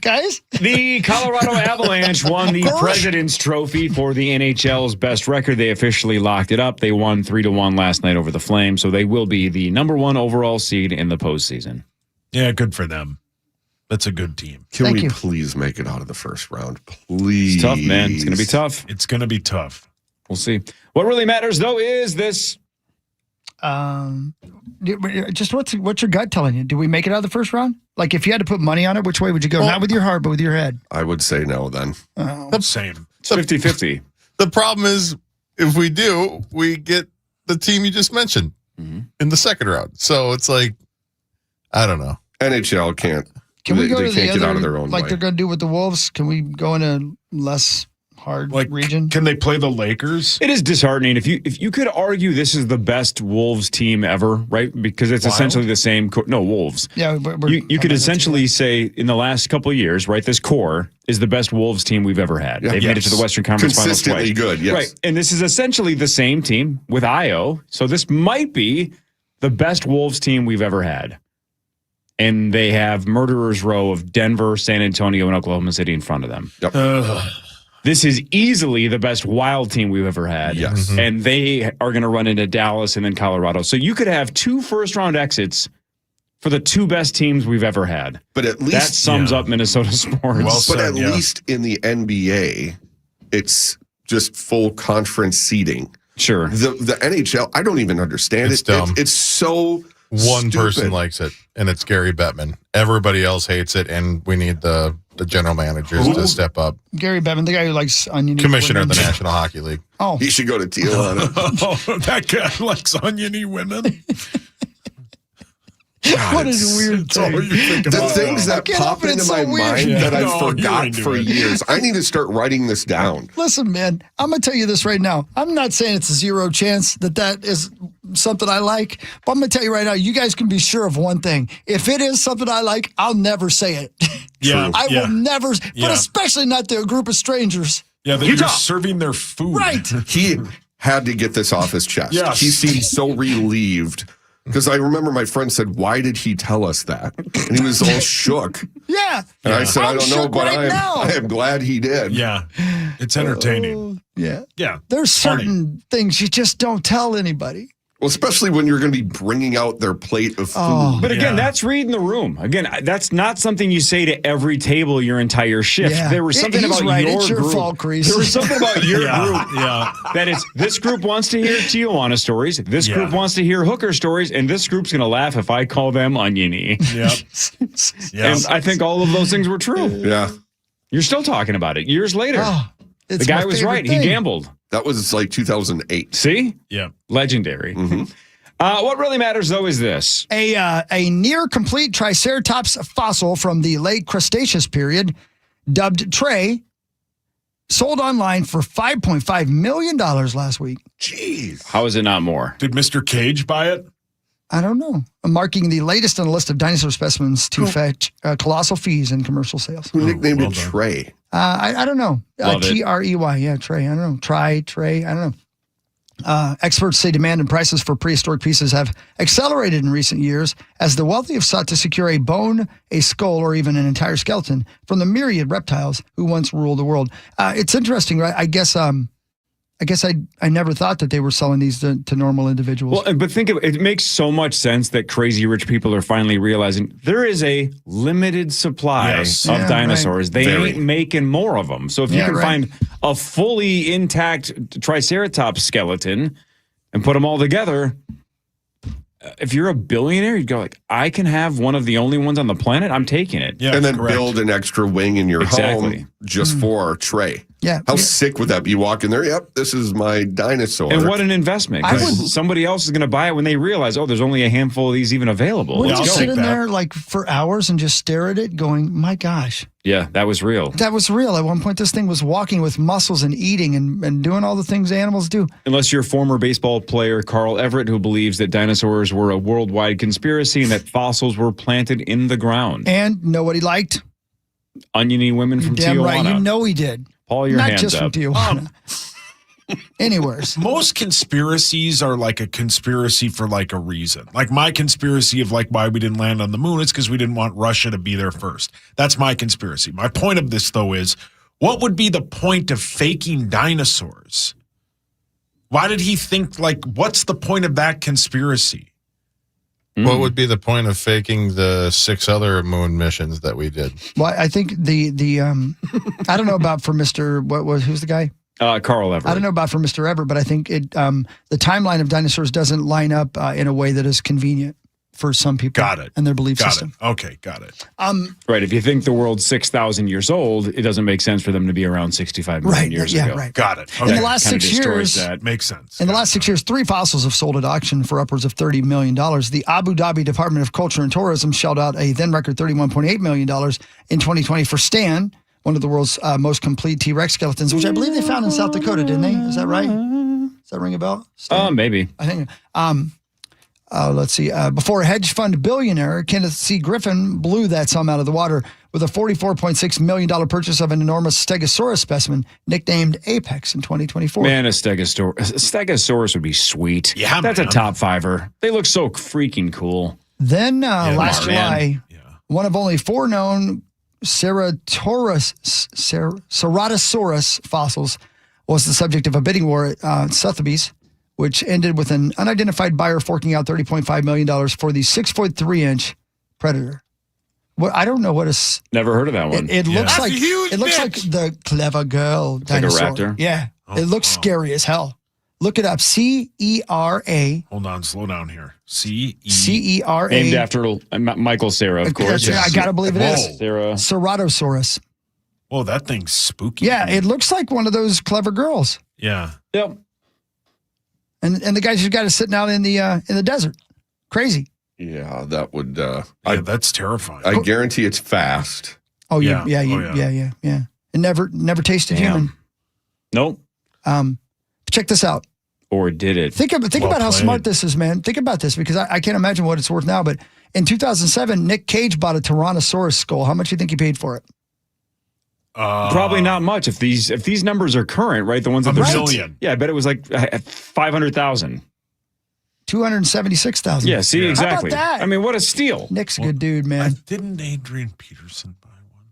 S5: Guys?
S2: The Colorado Avalanche won the President's Trophy for the NHL's best record. They officially locked it up. They won 3-1 last night over the Flames, so they will be the number one overall seed in the postseason.
S4: Yeah, good for them. That's a good team.
S3: Can
S5: Thank
S3: we
S5: you.
S3: please make it out of the first round? Please.
S2: It's tough, man. It's going to be tough.
S4: It's going to be tough.
S2: We'll see. What really matters, though, is this.
S5: Just what's your gut telling you? Do we make it out of the first round? Like, if you had to put money on it, which way would you go?
S10: Well,
S5: Not with your heart, but with your head.
S3: I would say no then.
S4: Same.
S2: It's 50-50.
S10: The problem is, if we do, we get the team you just mentioned in the second round. So it's like, I don't know.
S3: NHL can't.
S5: Can we
S3: they,
S5: go
S3: they
S5: to
S3: can't
S5: the
S3: get
S5: other,
S3: out of their own
S5: like
S3: way.
S5: they're going to do with the Wolves? Can we go in a less hard region?
S4: Can they play the Lakers?
S2: It is disheartening. If you could argue this is the best Wolves team ever, right? Because it's essentially the same. Wolves.
S5: Yeah,
S2: You could essentially say in the last couple of years, right? This core is the best Wolves team we've ever had.
S3: Yeah.
S2: They've made it to the Western Conference Finals twice.
S3: Consistently good, yes.
S2: Right, and this is essentially the same team with Io. So this might be the best Wolves team we've ever had. And they have murderers row of Denver, San Antonio, and Oklahoma City in front of them.
S3: Yep.
S2: This is easily the best Wild team we've ever had.
S3: Yes.
S2: And they are going to run into Dallas and then Colorado. So you could have 2 first-round exits for the 2 best teams we've ever had.
S3: But at least
S2: That sums up Minnesota sports.
S4: Well
S3: but
S4: said,
S3: at
S4: yeah.
S3: least in the NBA, it's just full conference seating.
S2: Sure.
S3: The NHL, I don't even understand
S10: It's
S3: it.
S10: dumb.
S3: It's so
S10: One
S3: stupid.
S10: person likes it, and it's Gary Bettman. Everybody else hates it, and we need the general managers to step up.
S5: Gary Bettman, the guy who likes oniony
S10: Commissioner of
S5: women.
S10: the National Hockey League.
S5: Oh,
S3: He should go to Tijuana.
S4: Oh, that guy likes oniony women.
S5: what a weird
S4: It's all
S5: thing.
S4: you think
S3: The
S4: about.
S3: things
S5: I
S3: that
S5: can't
S3: pop
S5: help it,
S3: into
S5: it's
S3: my
S5: so weird.
S3: mind that I
S4: No, you're
S3: forgot
S4: into
S3: for
S4: it.
S3: years. I need to start writing this down.
S5: Listen, man, I'm going to tell you this right now. I'm not saying it's a zero chance that is something I like, but I'm going to tell you right now, you guys can be sure of one thing. If it is something I like, I'll never say it.
S4: Yeah,
S5: I
S4: yeah.
S5: will never,
S4: Yeah.
S5: but especially not to a group of strangers.
S4: Yeah, that you're serving their food.
S5: Right.
S3: He had to get this off his chest.
S4: Yes.
S3: He seemed so relieved. Because I remember my friend said, "Why did he tell us that?" And he was all shook.
S5: Yeah.
S3: And I said,
S5: I'm
S3: "I don't know,
S5: shook
S3: but
S5: right now.
S3: I am glad he did."
S4: Yeah, it's entertaining.
S5: Yeah.
S4: Yeah,
S5: There's
S4: funny.
S5: certain things you just don't tell anybody.
S3: Well, especially when you're going to be bringing out their plate of food.
S5: Oh.
S2: But again,
S4: Yeah.
S2: that's reading the room. Again, that's not something you say to every table your entire shift.
S5: Yeah.
S2: There was something
S5: He's
S2: about
S5: right.
S2: your
S5: It's your
S2: group.
S5: fault, Crease.
S2: There was something about your
S4: Yeah,
S2: group
S4: yeah.
S2: that is this group wants to hear Tijuana stories. This
S4: Yeah.
S2: group wants to hear hooker stories, and this group's going to laugh if I call them oniony.
S4: Yep. Yep.
S2: And I think all of those things were true.
S3: Yeah.
S2: You're still talking about it years later.
S5: Oh, it's
S2: the guy
S5: my
S2: was
S5: favorite
S2: right.
S5: thing.
S2: He gambled.
S3: That was like 2008.
S2: See?
S4: Yeah.
S2: Legendary. What really matters, though, is this.
S5: A near complete Triceratops fossil from the late Cretaceous period, dubbed Trey, sold online for $5.5 million last week.
S3: Jeez.
S2: How is it not more?
S4: Did Mr. Cage buy it?
S5: I don't know. Marking the latest on a list of dinosaur specimens to fetch colossal fees in commercial sales.
S3: Who nicknamed
S4: well
S3: it
S4: done.
S3: Trey?
S5: I don't know.
S2: Love it.
S5: Trey. Yeah, Trey. I don't know. Trey. I don't know. Experts say demand and prices for prehistoric pieces have accelerated in recent years as the wealthy have sought to secure a bone, a skull, or even an entire skeleton from the myriad reptiles who once ruled the world. It's interesting, right? I guess I never thought that they were selling these to normal individuals.
S2: Well, but think of it. It makes so much sense that crazy rich people are finally realizing there is a limited supply
S4: Yes.
S2: of
S5: Yeah,
S2: dinosaurs.
S5: right.
S2: They
S3: Very.
S2: ain't making more of them. So if you
S5: Yeah,
S2: can
S5: right.
S2: find a fully intact Triceratops skeleton and put them all together, if you're a billionaire, you'd go like, I can have one of the only ones on the planet. I'm taking it.
S4: Yeah.
S3: And then
S4: correct.
S3: build an extra wing in your
S2: Exactly.
S3: home just for Trey.
S5: Yeah.
S3: How
S5: Yeah.
S3: sick would that be? You walk in there, yep, this is my dinosaur.
S2: And what an investment.
S5: I
S2: 'Cause
S5: would-
S2: somebody else is going to buy it when they realize, oh, there's only a handful of these even available.
S5: Wouldn't
S4: Yeah,
S5: you
S4: I'll
S5: sit
S4: take
S5: in
S4: that.
S5: there like for hours and just stare at it going, my gosh,
S2: Yeah, that was real.
S5: that was real. At one point, this thing was walking with muscles and eating and doing all the things animals do.
S2: Unless you're former baseball player Carl Everett, who believes that dinosaurs were a worldwide conspiracy and that fossils were planted in the ground.
S5: And know what he liked?
S2: Oniony women from
S5: Damn
S2: Tijuana.
S5: right. You know he did.
S2: Paul, your
S5: Not
S2: hands
S5: just
S2: up.
S5: from Tijuana. Anywheres.
S4: Most conspiracies are like a conspiracy for like a reason. Like my conspiracy of like why we didn't land on the moon is because we didn't want Russia to be there first. That's my conspiracy. My point of this though is, what would be the point of faking dinosaurs? Why did he think like what's the point of that conspiracy?
S10: What would be the point of faking the 6 other moon missions that we did?
S5: Well, I think the I don't know about for Mr. Who's the guy?
S2: Carl Everett.
S5: I don't know about for Mr. Everett, but I think it the timeline of dinosaurs doesn't line up in a way that is convenient for some people.
S4: Got it.
S5: And their belief
S4: Got
S5: system.
S4: it. Okay, got it.
S2: Right. If you think the world's 6,000 years old, it doesn't make sense for them to be around 65 million
S5: Right.
S2: years
S5: Yeah.
S2: ago.
S5: Right.
S4: Got it.
S5: In
S4: Okay.
S5: the last
S2: Kinda
S5: 6
S2: destroys
S5: years,
S2: that.
S4: Makes sense.
S5: in the last 6 years, 3 fossils have sold at auction for upwards of $30 million. The Abu Dhabi Department of Culture and Tourism shelled out a then record $31.8 million in 2020 for Stan, one of the world's most complete T-Rex skeletons, which I believe they found in South Dakota, didn't they? Is that right? Does that ring a bell? Stan?
S2: Maybe.
S5: I think. Let's see. Before a hedge fund billionaire, Kenneth C. Griffin blew that sum out of the water with a $44.6 million purchase of an enormous Stegosaurus specimen nicknamed Apex in 2024.
S2: Man, a Stegosaurus would be sweet.
S4: Yeah,
S2: That's
S4: man.
S2: a top fiver. They look so freaking cool.
S5: Then last
S2: man.
S5: July, one of only 4 known Ceratosaurus fossils was the subject of a bidding war at Sotheby's, which ended with an unidentified buyer forking out $30.5 million for the 6'3" predator. Well, I don't know what
S2: Never heard of that one.
S5: it looks
S4: That's
S5: like.
S4: a huge
S5: It looks
S4: bitch.
S5: like the clever girl
S2: like a
S5: dinosaur.
S2: raptor?
S5: Yeah, It looks scary as hell. Look it up. CERA.
S4: Hold on, slow down here. C-E.
S5: CERA.
S2: Named after Michael Cera, of course.
S5: I got to believe it is.
S2: Cera.
S5: Ceratosaurus.
S4: Oh, that thing's spooky.
S5: Yeah, it looks like one of those clever girls.
S4: Yeah.
S2: Yep.
S5: And the guys just got it sitting out in the desert. Crazy.
S3: Yeah, that would.
S4: That's terrifying.
S3: I guarantee it's fast.
S5: Oh
S4: Yeah.
S5: yeah. It never tasted human.
S2: Nope.
S5: Check this out.
S2: Or did it?
S5: Think about how
S4: played.
S5: smart this is, man. Think about this because I can't imagine what it's worth now. But in 2007, Nick Cage bought a Tyrannosaurus skull. How much do you think he paid for it?
S2: Probably not much. If these numbers are current, right? The ones that
S4: $1
S2: they're
S4: million.
S2: Yeah, I bet it was like 500,000.
S5: 276,000.
S2: Yeah, see, exactly.
S5: How about that?
S2: I mean, what a steal.
S5: Nick's a good dude, man.
S4: Didn't Adrian Peterson buy one?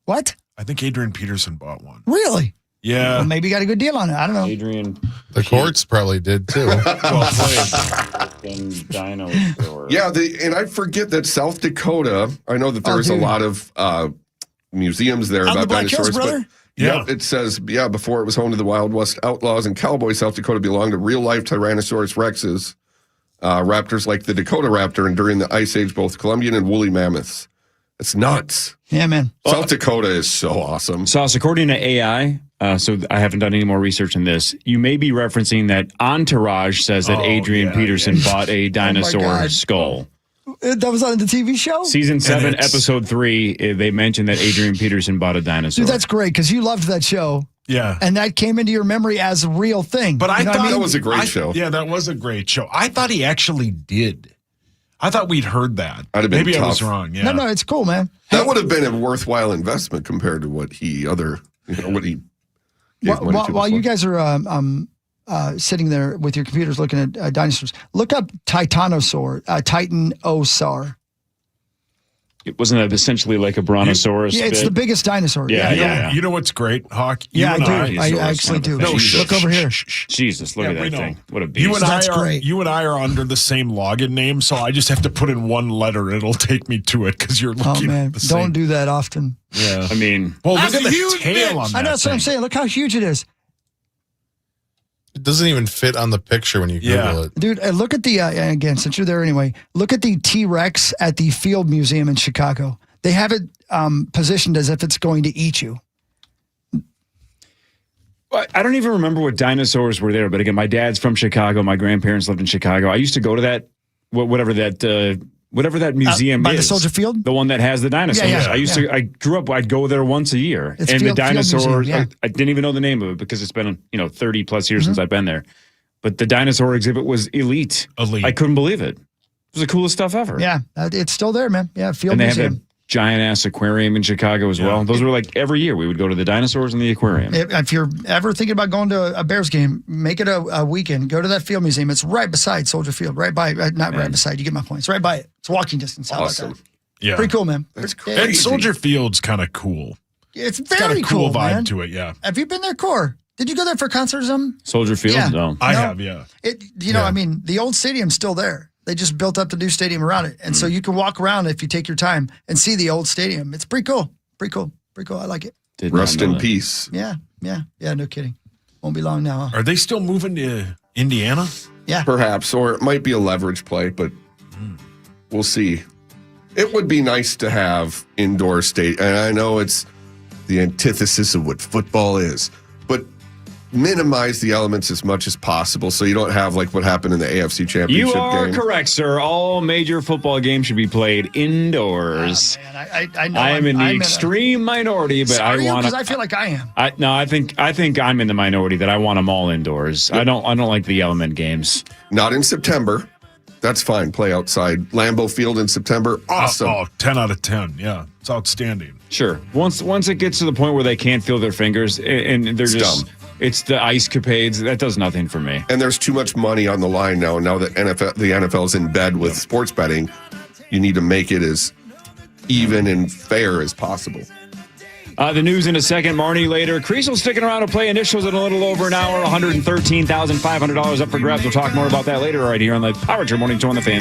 S5: What?
S4: I think Adrian Peterson bought one.
S5: Really?
S4: Yeah.
S5: Well, maybe he got a good deal on it. I don't know.
S2: Adrian.
S10: The courts probably did too.
S2: Well played. Dinosaur.
S3: Yeah, and I forget that South Dakota. I know that there's a lot of museums there
S5: Out in
S3: about
S5: the Black Hills,
S3: dinosaurs,
S5: brother?
S3: but yep, it says before it was home to the Wild West outlaws and cowboys, South Dakota belonged to real life Tyrannosaurus rexes, raptors like the Dakota raptor, and during the Ice Age, both Columbian and woolly mammoths. It's nuts.
S5: Yeah, man.
S3: South Dakota is so awesome.
S2: Sauce, according to AI, so I haven't done any more research on this, you may be referencing that Entourage says that Adrian Peterson bought a dinosaur skull.
S5: That was on the TV show?
S2: Season 7, episode 3, they mentioned that Adrian Peterson bought a dinosaur.
S5: Dude, that's great because you loved that show.
S4: Yeah.
S5: And that came into your memory as a real thing.
S4: But I thought
S3: that was a great show.
S4: Yeah, that was a great show. I thought he actually did. I thought we'd heard that.
S3: I'd have been
S4: Maybe I was
S3: tough.
S4: wrong. Yeah.
S5: No, it's cool, man.
S3: That would have been a worthwhile investment compared to what he gave money to
S5: While
S3: before.
S5: you guys are sitting there with your computers looking at dinosaurs, look up Titanosaur, Titanosaur.
S2: It wasn't that essentially like a brontosaurus?
S5: Yeah, it's the biggest dinosaur.
S2: Yeah.
S4: You know what's great, Hawk?
S5: Yeah, I do.
S4: I
S5: I actually do.
S4: No,
S5: Look over here.
S2: Jesus, look at
S4: we
S2: that
S4: know.
S2: thing. What a beast.
S4: You and
S5: That's
S4: I are
S5: great.
S4: you and I are under the same login name, so I just have to put in one letter. It'll take me to it because you're
S5: Oh,
S4: looking
S5: man.
S4: at the same.
S5: Don't do that often.
S4: Yeah.
S2: I mean,
S4: Well, look
S5: That's
S4: at the
S5: huge,
S4: tail
S5: bitch.
S4: on that
S5: I know that's what I'm
S4: thing.
S5: saying. Look how huge it is.
S10: It doesn't even fit on the picture when you Google it.
S5: Dude, look at the, again, since you're there anyway, look at the T-Rex at the Field Museum in Chicago. They have it positioned as if it's going to eat you.
S2: I don't even remember what dinosaurs were there, but again, my dad's from Chicago. My grandparents lived in Chicago. I used to go to that, whatever that museum
S5: by
S2: is.
S5: the Soldier Field?
S2: The one that has the dinosaurs.
S5: Yeah.
S2: I grew up, I'd go there once a year.
S5: It's
S2: and
S5: Field
S2: the dinosaurs,
S5: Museum, yeah.
S2: I didn't even know the name of it because it's been, 30 plus years since I've been there. But the dinosaur exhibit was elite. I couldn't believe it. It was the coolest stuff ever.
S5: Yeah, it's still there, man. Yeah, Field
S2: And they
S5: Museum.
S2: have that giant ass aquarium in Chicago as well. Those were like every year we would go to the dinosaurs and the aquarium.
S5: If you're ever thinking about going to a Bears game, make it a weekend. Go to that Field Museum. It's right beside Soldier Field, right by, not right beside. You get my point. It's right by it. It's walking distance. How
S3: Awesome.
S5: about that?
S4: Yeah.
S5: Pretty cool, man.
S3: That's
S5: Yeah,
S3: crazy.
S4: And Soldier Field's kind of cool.
S5: It's
S4: It's got
S5: very
S4: a cool vibe
S5: man.
S4: to it, yeah.
S5: Have you been there, Core? Did you go there for a concert or something?
S2: Soldier Field?
S5: Yeah.
S2: No.
S4: I
S5: No.
S4: have, yeah.
S5: I mean, the old stadium's still there. They just built up the new stadium around it. And so you can walk around if you take your time and see the old stadium. It's pretty cool. Pretty cool. I like it.
S2: Did not
S3: Rest
S2: know
S3: in
S2: that.
S3: peace.
S5: Yeah, no kidding. Won't be long now, huh?
S4: Are they still moving to Indiana?
S5: Yeah.
S3: Perhaps, or it might be a leverage play, but we'll see. It would be nice to have indoor state, and I know it's the antithesis of what football is, but minimize the elements as much as possible so you don't have like what happened in the AFC Championship
S2: You are
S3: game.
S2: correct, sir. All major football games should be played indoors.
S5: Man, I know.
S2: I am in the
S5: I'm
S2: extreme minority, but I want
S5: because
S2: to.
S5: I feel like I am.
S2: I think I'm in the minority that I want them all indoors. I don't like the element games.
S3: Not in September. That's fine. Play outside. Lambeau Field in September. Awesome.
S4: Oh, 10 out of 10. Yeah. It's outstanding.
S2: Sure. Once it gets to the point where they can't feel their fingers and they're
S3: It's
S2: just
S3: dumb.
S2: it's the ice capades, that does nothing for me.
S3: And there's too much money on the line now. Now that the NFL's in bed with sports betting, you need to make it as even and fair as possible.
S2: The news in a second. Marnie later. Creasel sticking around to play initials in a little over an hour. $113,500 up for grabs. We'll talk more about that later right here on the Power Trip Morning Show on the Fan.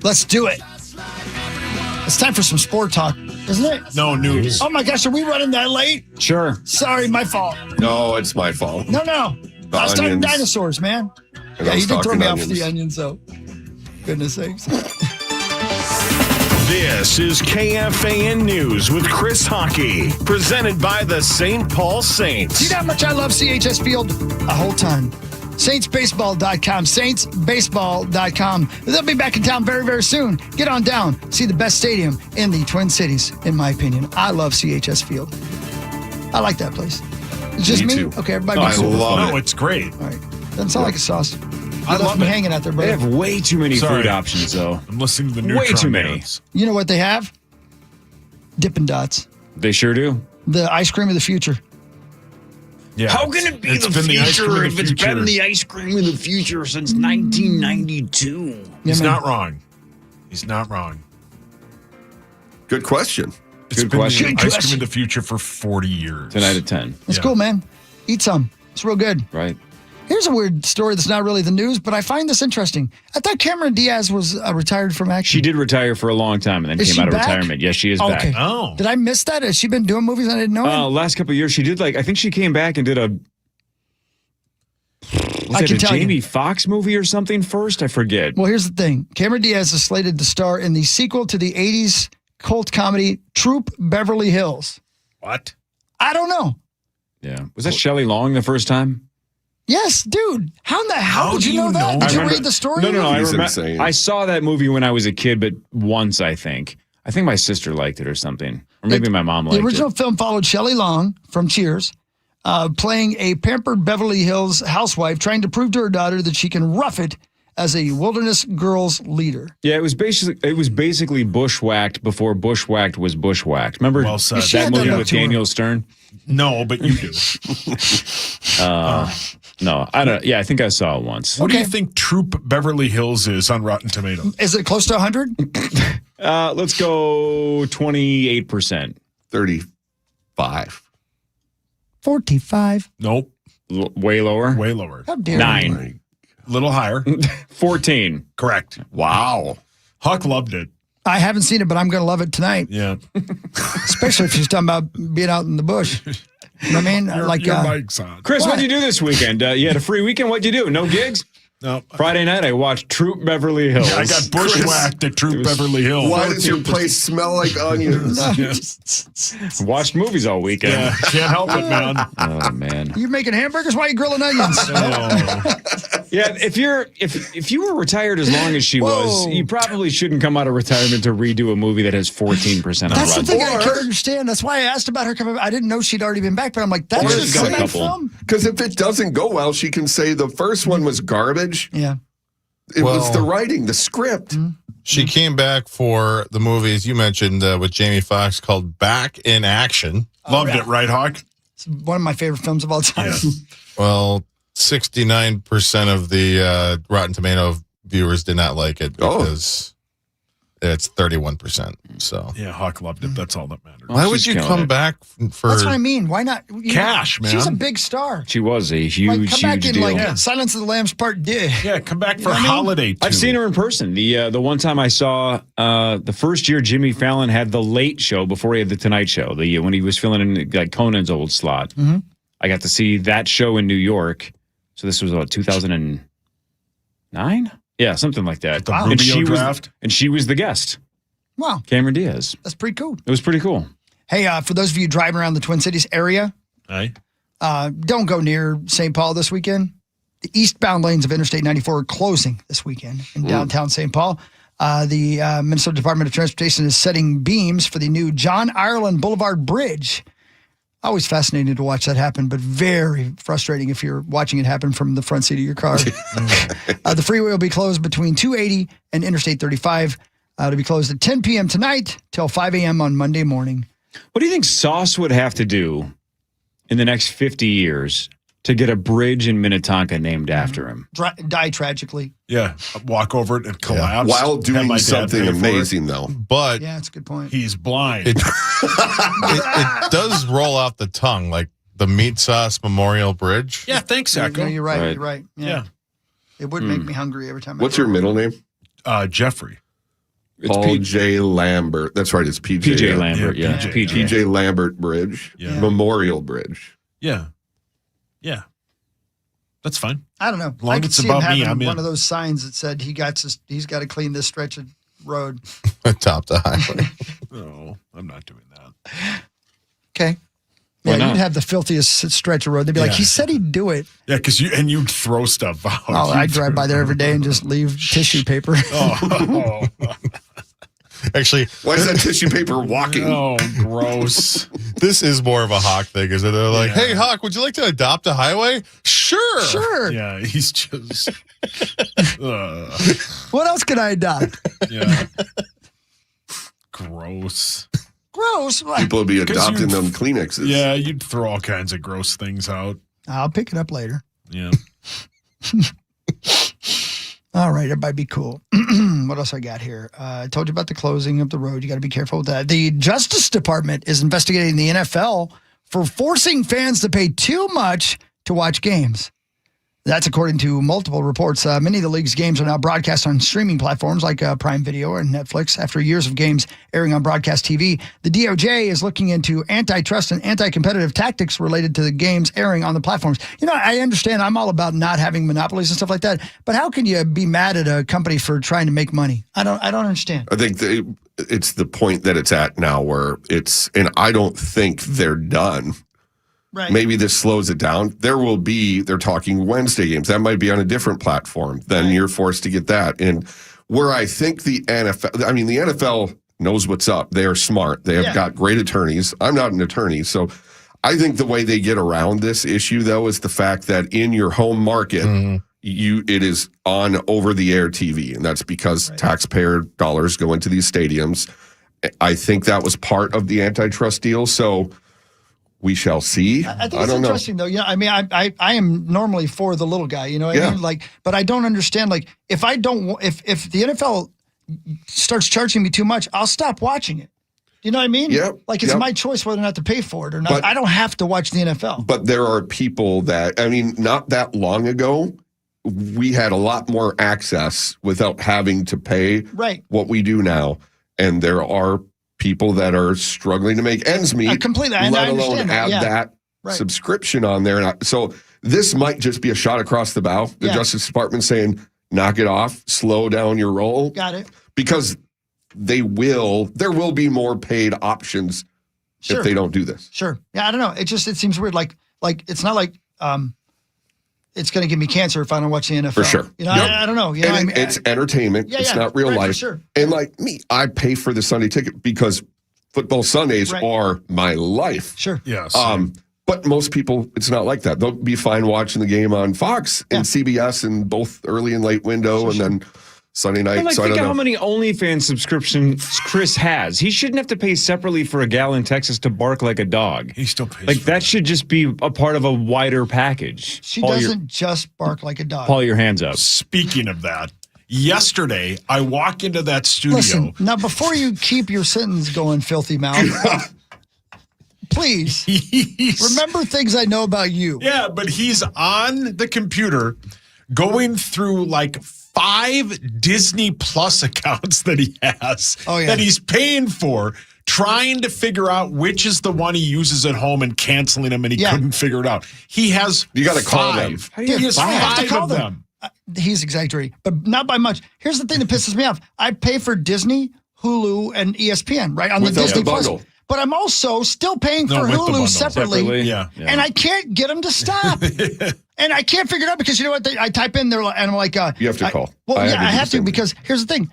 S5: Let's do it. It's time for some sport talk, isn't it?
S4: No news.
S5: Oh my gosh, are we running that late?
S2: Sure.
S5: Sorry, my fault.
S3: No, it's my fault.
S5: No. I was talking
S3: onions.
S5: dinosaurs, man.
S3: And
S5: Yeah,
S3: I was
S5: you did throw
S3: talking
S5: me off
S3: onions.
S5: the onions, though. Goodness sakes.
S9: This is KFAN News with Chris Hockey, presented by the St. Paul Saints.
S5: You know how much I love CHS Field? A whole ton. SaintsBaseball.com. SaintsBaseball.com. They'll be back in town very, very soon. Get on down. See the best stadium in the Twin Cities, in my opinion. I love CHS Field. I like that place. It's just me?
S3: too.
S5: Okay, everybody.
S3: I
S5: be cool.
S3: love
S4: No,
S3: it.
S4: it's great.
S5: All right. Doesn't sound like a sauce.
S4: I
S5: left
S4: love
S5: me
S4: it.
S5: hanging out there,
S2: They
S5: brother.
S2: have way too many
S4: Sorry.
S2: food options, though.
S4: I'm listening to the Neutron
S2: Way too many.
S4: Dance.
S5: You know what they have? Dippin' Dots.
S2: They sure do.
S5: The ice cream of the future.
S4: Yeah.
S2: How can it be
S4: It's
S2: the
S4: been the ice cream
S2: future
S4: of the
S2: if it's been
S4: future.
S2: the ice cream of the future since 1992?
S4: He's
S5: man.
S4: not wrong. He's not wrong.
S3: Good question.
S4: It's
S2: Good
S4: been
S2: question.
S4: the ice cream of the future for 40 years.
S2: 10 out of 10.
S5: It's
S4: Yeah.
S5: cool, man. Eat some. It's real good.
S2: Right.
S5: Here's a weird story that's not really the news, but I find this interesting. I thought Cameron Diaz was retired from action.
S2: She did retire for a long time and then
S5: Is
S2: came
S5: she
S2: out of
S5: back?
S2: retirement. Yes, she is
S5: Okay.
S2: back.
S4: Oh.
S5: Did I miss that? Has she been doing movies I didn't know?
S2: Last couple of years, she did I think she came back and did a. Was
S5: I
S2: it
S5: can
S2: a
S5: tell you.
S2: Jamie Foxx movie or something first? I forget.
S5: Well, here's the thing. Cameron Diaz is slated to star in the sequel to the 80s cult comedy Troop Beverly Hills.
S4: What?
S5: I don't know.
S2: Yeah. Was that Shelley Long the first time?
S5: Yes, dude. How in the hell
S4: How
S5: did
S4: do
S5: you know
S4: you
S5: that?
S4: know?
S5: Did
S4: I
S5: you
S2: remember-
S5: read the story?
S2: No.
S3: He's insane.
S2: I saw that movie when I was a kid, but once, I think. I think my sister liked it or something. Or maybe my mom liked
S5: The original
S2: it.
S5: film followed Shelley Long from Cheers, playing a pampered Beverly Hills housewife trying to prove to her daughter that she can rough it as a wilderness girls leader.
S2: Yeah, it was basically Bushwhacked before Bushwhacked was Bushwhacked. Remember
S4: Well said.
S5: She had
S2: that
S5: that
S2: movie
S5: look
S2: with
S5: to her.
S2: Daniel Stern?
S4: No, but you do.
S2: No, I don't. Yeah, I think I saw it once.
S4: What do you
S5: Okay.
S4: think Troop Beverly Hills is on Rotten Tomatoes?
S5: Is it close to 100?
S2: Let's go 28%.
S3: 35.
S5: 45.
S4: Nope.
S2: Way lower.
S4: Way lower.
S5: How dare you?
S2: 9.
S4: A little higher.
S2: 14.
S4: Correct.
S3: Wow.
S4: Huck loved it.
S5: I haven't seen it, but I'm going to love it tonight,
S4: Yeah.
S5: especially if she's talking about being out in the bush. You know what I mean?
S4: Your mic's on.
S2: Chris,
S5: What?
S2: what'd you do this weekend? You had a free weekend? What'd you do? No gigs?
S4: No.
S2: Friday night, I watched Troop Beverly Hills.
S4: I got bushwhacked at Troop Beverly Hills.
S3: Why does your place smell like onions?
S2: Watched movies all weekend.
S4: Yeah, can't help it, man.
S2: Oh, man.
S5: You making hamburgers? Why are you grilling onions?
S4: Oh.
S2: Yeah, if you were retired as long as she was,
S5: Whoa.
S2: you probably shouldn't come out of retirement to redo a movie that has 14% on
S5: That's the
S2: Rotten.
S5: thing I can't understand. That's why I asked about her coming back. I didn't know she'd already been back, but I'm like, that's
S3: Or
S5: just
S3: got a
S5: a
S2: couple.
S5: film?
S3: Because if it doesn't go well, she can say the first one was garbage.
S5: Yeah.
S3: It was
S10: Well-
S3: the writing, the script.
S10: She came back for the movies you mentioned with Jamie Foxx called Back in Action.
S4: Loved it, right, Hawk?
S5: It's one of my favorite films of all time.
S4: Yeah.
S10: Well, 69% of the Rotten Tomato viewers did not like it because it's 31%. So
S4: Yeah, Hawk loved it. That's all that matters.
S10: why would
S2: she's
S10: you
S2: killing
S10: come
S2: it.
S10: back for?
S5: That's what I mean. Why not? You
S4: Cash, man.
S5: She's a big star.
S2: She was a huge,
S5: Come back
S2: huge
S5: in
S2: deal.
S5: like Silence of the Lambs Part D.
S4: Yeah, come back for
S5: know what I mean?
S4: holiday.
S2: I've seen her in person. The one time I saw the first year Jimmy Fallon had the Late Show before he had the Tonight Show. When he was filling in like Conan's old slot.
S5: Mm-hmm.
S2: I got to see that show in New York. So this was what 2009? Yeah, something like that.
S4: The
S2: and
S4: Rubio
S2: she
S4: draft?
S2: was the guest,
S5: Wow,
S2: Cameron Diaz.
S5: that's pretty cool.
S2: It was pretty cool.
S5: Hey, for those of you driving around the Twin Cities area,
S4: Hey.
S5: don't go near St. Paul this weekend. The eastbound lanes of Interstate 94 are closing this weekend in downtown St. Paul. The Minnesota Department of Transportation is setting beams for the new John Ireland Boulevard Bridge. Always fascinating to watch that happen, but very frustrating if you're watching it happen from the front seat of your car. The freeway will be closed between 280 and Interstate 35. It'll be closed at 10 p.m. tonight till 5 a.m. on Monday morning.
S2: What do you think Sauce would have to do in the next 50 years to get a bridge in Minnetonka named after him?
S5: Die tragically.
S4: Yeah, walk over it and collapse.
S3: While
S4: Have
S3: doing
S4: my dad
S3: something
S4: pay for it.
S3: amazing, though.
S10: But
S5: Yeah, that's a good point.
S4: He's blind.
S10: it does roll off the tongue like the Meat Sauce Memorial Bridge.
S4: Yeah, thanks,
S5: No,
S4: Echo.
S5: you're right.
S2: Right.
S5: You're right.
S4: Yeah.
S5: It would make me hungry every time.
S3: What's your middle name?
S4: Jeffrey.
S3: Paul J. Lambert. That's right. It's
S2: PJ Lambert. Yeah.
S3: PJ Lambert Bridge.
S4: Yeah.
S3: Memorial Bridge.
S4: Yeah. Yeah. That's fine.
S5: I don't know.
S4: Long
S5: I could
S4: it's
S5: see
S4: about
S5: him
S4: me,
S5: having
S4: I'm in.
S5: one of those signs that said he's got to clean this stretch of road.
S10: Top to highway.
S4: No, I'm not doing that.
S5: Okay.
S2: Why
S5: Yeah,
S2: not?
S5: you'd have the filthiest stretch of road. They'd be like,
S4: Yeah.
S5: he said he'd do it.
S4: Yeah, because you'd throw stuff out.
S5: Oh, I drive by there every day and just leave tissue paper.
S4: Oh,
S10: Actually,
S3: Why is that tissue paper walking?
S4: oh, gross.
S10: this is more of a Hawk thing. Is that they're like,
S4: Yeah.
S10: "Hey, Hawk, would you like to adopt a highway?" Sure.
S5: Sure.
S4: Yeah, he's just.
S5: What else can I adopt?
S4: Yeah. Gross.
S5: Gross.
S3: People would be
S4: 'Cause
S3: adopting
S4: you-
S3: them Kleenexes.
S4: Yeah, you'd throw all kinds of gross things out.
S5: I'll pick it up later.
S4: Yeah.
S5: All right, everybody be cool. What else I got here? I told you about the closing of the road. You got to be careful with that. The Justice Department is investigating the NFL for forcing fans to pay too much to watch games. That's according to multiple reports. Many of the league's games are now broadcast on streaming platforms like Prime Video and Netflix. After years of games airing on broadcast TV, the DOJ is looking into antitrust and anti-competitive tactics related to the games airing on the platforms. You know, I understand I'm all about not having monopolies and stuff like that, but how can you be mad at a company for trying to make money? I don't understand.
S3: I think it's the point that it's at now where and I don't think they're done.
S5: Right.
S3: Maybe this slows it down. They're talking Wednesday games. That might be on a different platform. Then you're forced to get that. And where I think the NFL knows what's up. They are smart. They have got great attorneys. I'm not an attorney. So I think the way they get around this issue, though, is the fact that in your home market, it is on over-the-air TV. And that's because taxpayer dollars go into these stadiums. I think that was part of the antitrust deal. So we shall see.
S5: I think it's interesting, though. Yeah, I mean, I am normally for the little guy, you know what I mean? Like, but I don't understand. Like, if the NFL starts charging me too much, I'll stop watching it. You know what I mean?
S3: Yeah.
S5: Like, it's my choice whether or not to pay for it or not.
S3: But
S5: I don't have to watch the NFL.
S3: But there are people that, I mean, not that long ago, we had a lot more access without having to pay what we do now. And there are people that are struggling to make ends meet,
S5: completely,
S3: let alone have that subscription on there. And so this might just be a shot across the bow. The Justice Department saying, knock it off, slow down your roll.
S5: Got it.
S3: Because there will be more paid options if they don't do this.
S5: Sure. Yeah, I don't know. It seems weird. Like it's not like it's going to give me cancer if I don't watch the NFL.
S3: For sure.
S5: You know, I don't know. You know what I mean?
S3: It's entertainment. It's not real life.
S5: For sure.
S3: And like me, I pay for the Sunday ticket because football Sundays are my life.
S5: Sure.
S4: Yes.
S3: But most people, it's not like that. They'll be fine watching the game on Fox and CBS in both early and late window, and then Sunday night.
S2: But
S3: so I
S2: think
S3: don't
S2: how
S3: know.
S2: many OnlyFans subscriptions Chris has. He shouldn't have to pay separately for a gal in Texas to bark like a dog.
S4: He still pays.
S2: Like that should just be a part of a wider package.
S5: She doesn't just bark like a dog.
S2: Paul, your hands up.
S4: Speaking of that, yesterday I walk into that studio.
S5: Listen, now before you keep your sentence going, filthy mouth, please remember things I know about you.
S4: Yeah, but he's on the computer going through like 5 Disney Plus accounts that he has that he's paying for, trying to figure out which is the one he uses at home and canceling them, and he couldn't figure it out. He has
S3: You got to call them.
S4: He has
S5: I have to
S4: 5
S5: call
S4: of them.
S5: He's exaggerating, but not by much. Here's the thing that pisses me off. I pay for Disney, Hulu, and ESPN, right, on the
S3: Without
S5: Disney
S3: the
S5: Plus.
S3: bundle.
S5: But I'm also still paying for
S4: with the bundle.
S5: Hulu separately.
S4: Yeah.
S5: And I can't get them to stop. And I can't figure it out because you know what? I type in there and I'm like,
S3: You have to call.
S5: Well,
S3: I
S5: I have to
S3: do the same
S5: because here's the thing.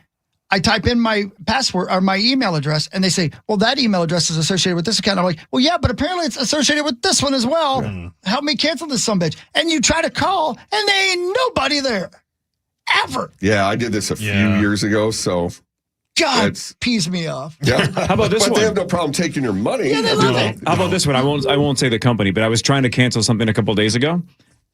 S5: I type in my password or my email address and they say, well, that email address is associated with this account. I'm like, well, yeah, but apparently it's associated with this one as well. Help me cancel this sumbitch. And you try to call and there ain't nobody there. Ever.
S3: Yeah, I did this a few years ago, so
S5: God, pees me off.
S3: yeah.
S2: How about this
S3: but
S2: one?
S3: they have no problem taking your money.
S5: Yeah, they love it.
S2: How about this one? I won't say the company, but I was trying to cancel something a couple days ago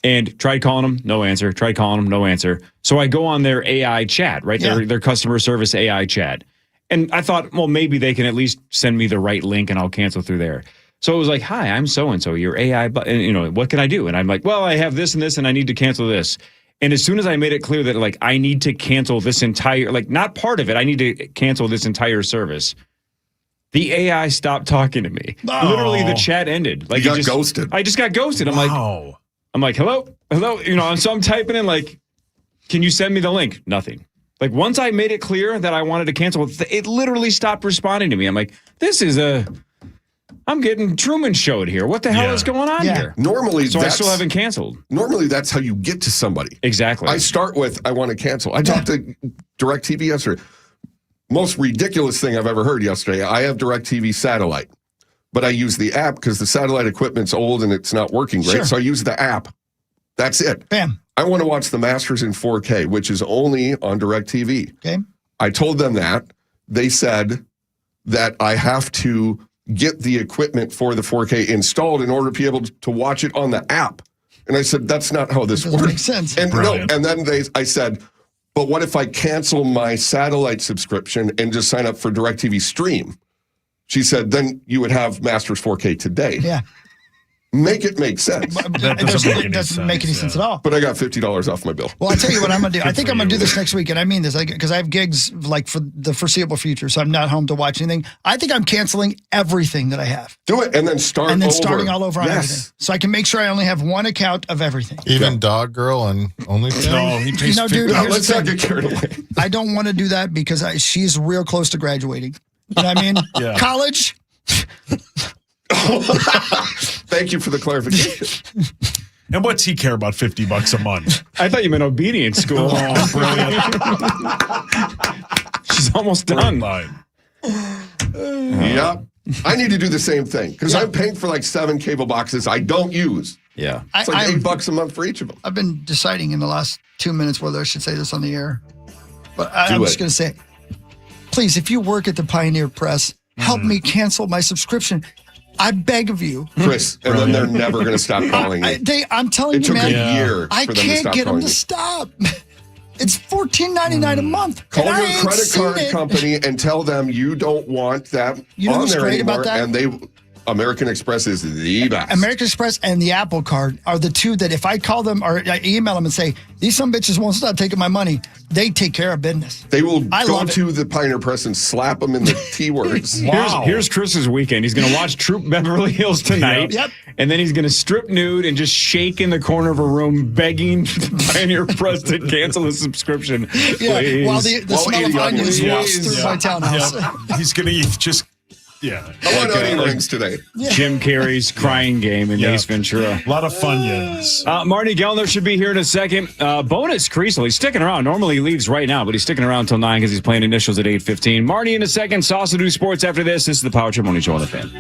S2: and tried calling them, no answer. Tried calling them, no answer. So I go on their AI chat, right? Their customer service AI chat. And I thought, well, maybe they can at least send me the right link and I'll cancel through there. So it was like, hi, I'm so-and-so, your AI, what can I do? And I'm like, well, I have this and this and I need to cancel this. And as soon as I made it clear that like I need to cancel this entire, like not part of it, I need to cancel this entire service, the AI stopped talking to me.
S4: Oh.
S2: Literally, the chat ended. Like
S3: You got ghosted.
S2: I just got ghosted. I'm like, hello. You know, so I'm typing in like, can you send me the link? Nothing. Like once I made it clear that I wanted to cancel, it literally stopped responding to me. I'm like, I'm getting Truman Showed here. What the hell is going on here?
S3: Normally,
S2: so I still haven't canceled.
S3: Normally, that's how you get to somebody.
S2: Exactly.
S3: I start with, I want to cancel. I talked to DirecTV yesterday. Most ridiculous thing I've ever heard yesterday. I have DirecTV satellite, but I use the app because the satellite equipment's old and it's not working great.
S5: Sure.
S3: So I use the app. That's it.
S5: Bam.
S3: I want to watch the Masters in 4K, which is only on DirecTV.
S5: Okay.
S3: I told them that. They said that I have to get the equipment for the 4K installed in order to be able to watch it on the app. And I said, that's not how this works.
S5: Makes sense.
S3: And then I said, but what if I cancel my satellite subscription and just sign up for DirecTV Stream? She said, then you would have Masters 4K today.
S5: Yeah.
S3: Make it make sense.
S4: That doesn't
S5: make any sense at all.
S3: But I got $50 off my bill.
S5: Well, I'll tell you what I'm going to do. I think I'm going to do this next week, and I mean this because I have gigs like for the foreseeable future, so I'm not home to watch anything. I think I'm canceling everything that I have.
S3: Do it, and then start
S5: And then
S3: over.
S5: starting all over on everything. So I can make sure I only have one account of everything.
S10: Even Dog Girl and OnlyFans?
S4: No, he pays
S5: dude,
S3: No,
S5: here's
S3: let's
S5: the
S3: not
S5: thing.
S3: get carried away.
S5: I don't want to do that because she's real close to graduating. You know what I mean?
S4: Yeah.
S5: College.
S3: Thank you for the clarification.
S4: And what's he care about $50 a month?
S2: I thought you meant obedience school.
S4: Oh, brilliant.
S2: She's almost done.
S3: Yep. I need to do the same thing because I'm paying for like 7 cable boxes I don't use.
S2: Yeah.
S3: It's like $8 a month for each of them.
S5: I've been deciding in the last 2 minutes whether I should say this on the air. But I'm just going to say, please, if you work at the Pioneer Press, help me cancel my subscription. I beg of you.
S3: Chris, and then they're never going to stop calling you.
S5: I'm telling
S3: It
S5: you,
S3: took
S5: man.
S3: a year
S5: I
S3: for them to
S5: can't
S3: stop
S5: get them
S3: calling
S5: to
S3: you.
S5: stop. It's $14.99 a month.
S3: Call
S5: and I
S3: your
S5: ain't
S3: credit
S5: seen
S3: card
S5: it.
S3: company and tell them you don't want that
S5: You know
S3: on
S5: what's
S3: there
S5: great
S3: anymore.
S5: about that?
S3: And American Express is the best.
S5: American Express and the Apple Card are the two that if I call them or I email them and say, these some bitches won't stop taking my money, they take care of business.
S3: They will
S5: I
S3: go
S5: love it.
S3: to the Pioneer Press and slap them in the T words.
S2: Here's Chris's weekend. He's going to watch Troop Beverly Hills tonight.
S5: Yep.
S2: And then he's going to strip nude and just shake in the corner of a room begging Pioneer Press to cancel his subscription.
S5: Yeah,
S2: Please.
S5: while the smell of
S3: eating
S5: onions
S3: onions.
S5: walks through my townhouse.
S4: He's going to just,
S3: I want onion rings today.
S2: Jim Carrey's crying game in Ace Ventura.
S4: a lot of Funyuns.
S2: Marty Gellner should be here in a second. Bonus Creasel, he's sticking around. Normally he leaves right now, but he's sticking around until 9 because he's playing initials at 8:15. Marty in a second. Sauce to do sports after this. This is the Power Trip Morning Show on the Fan.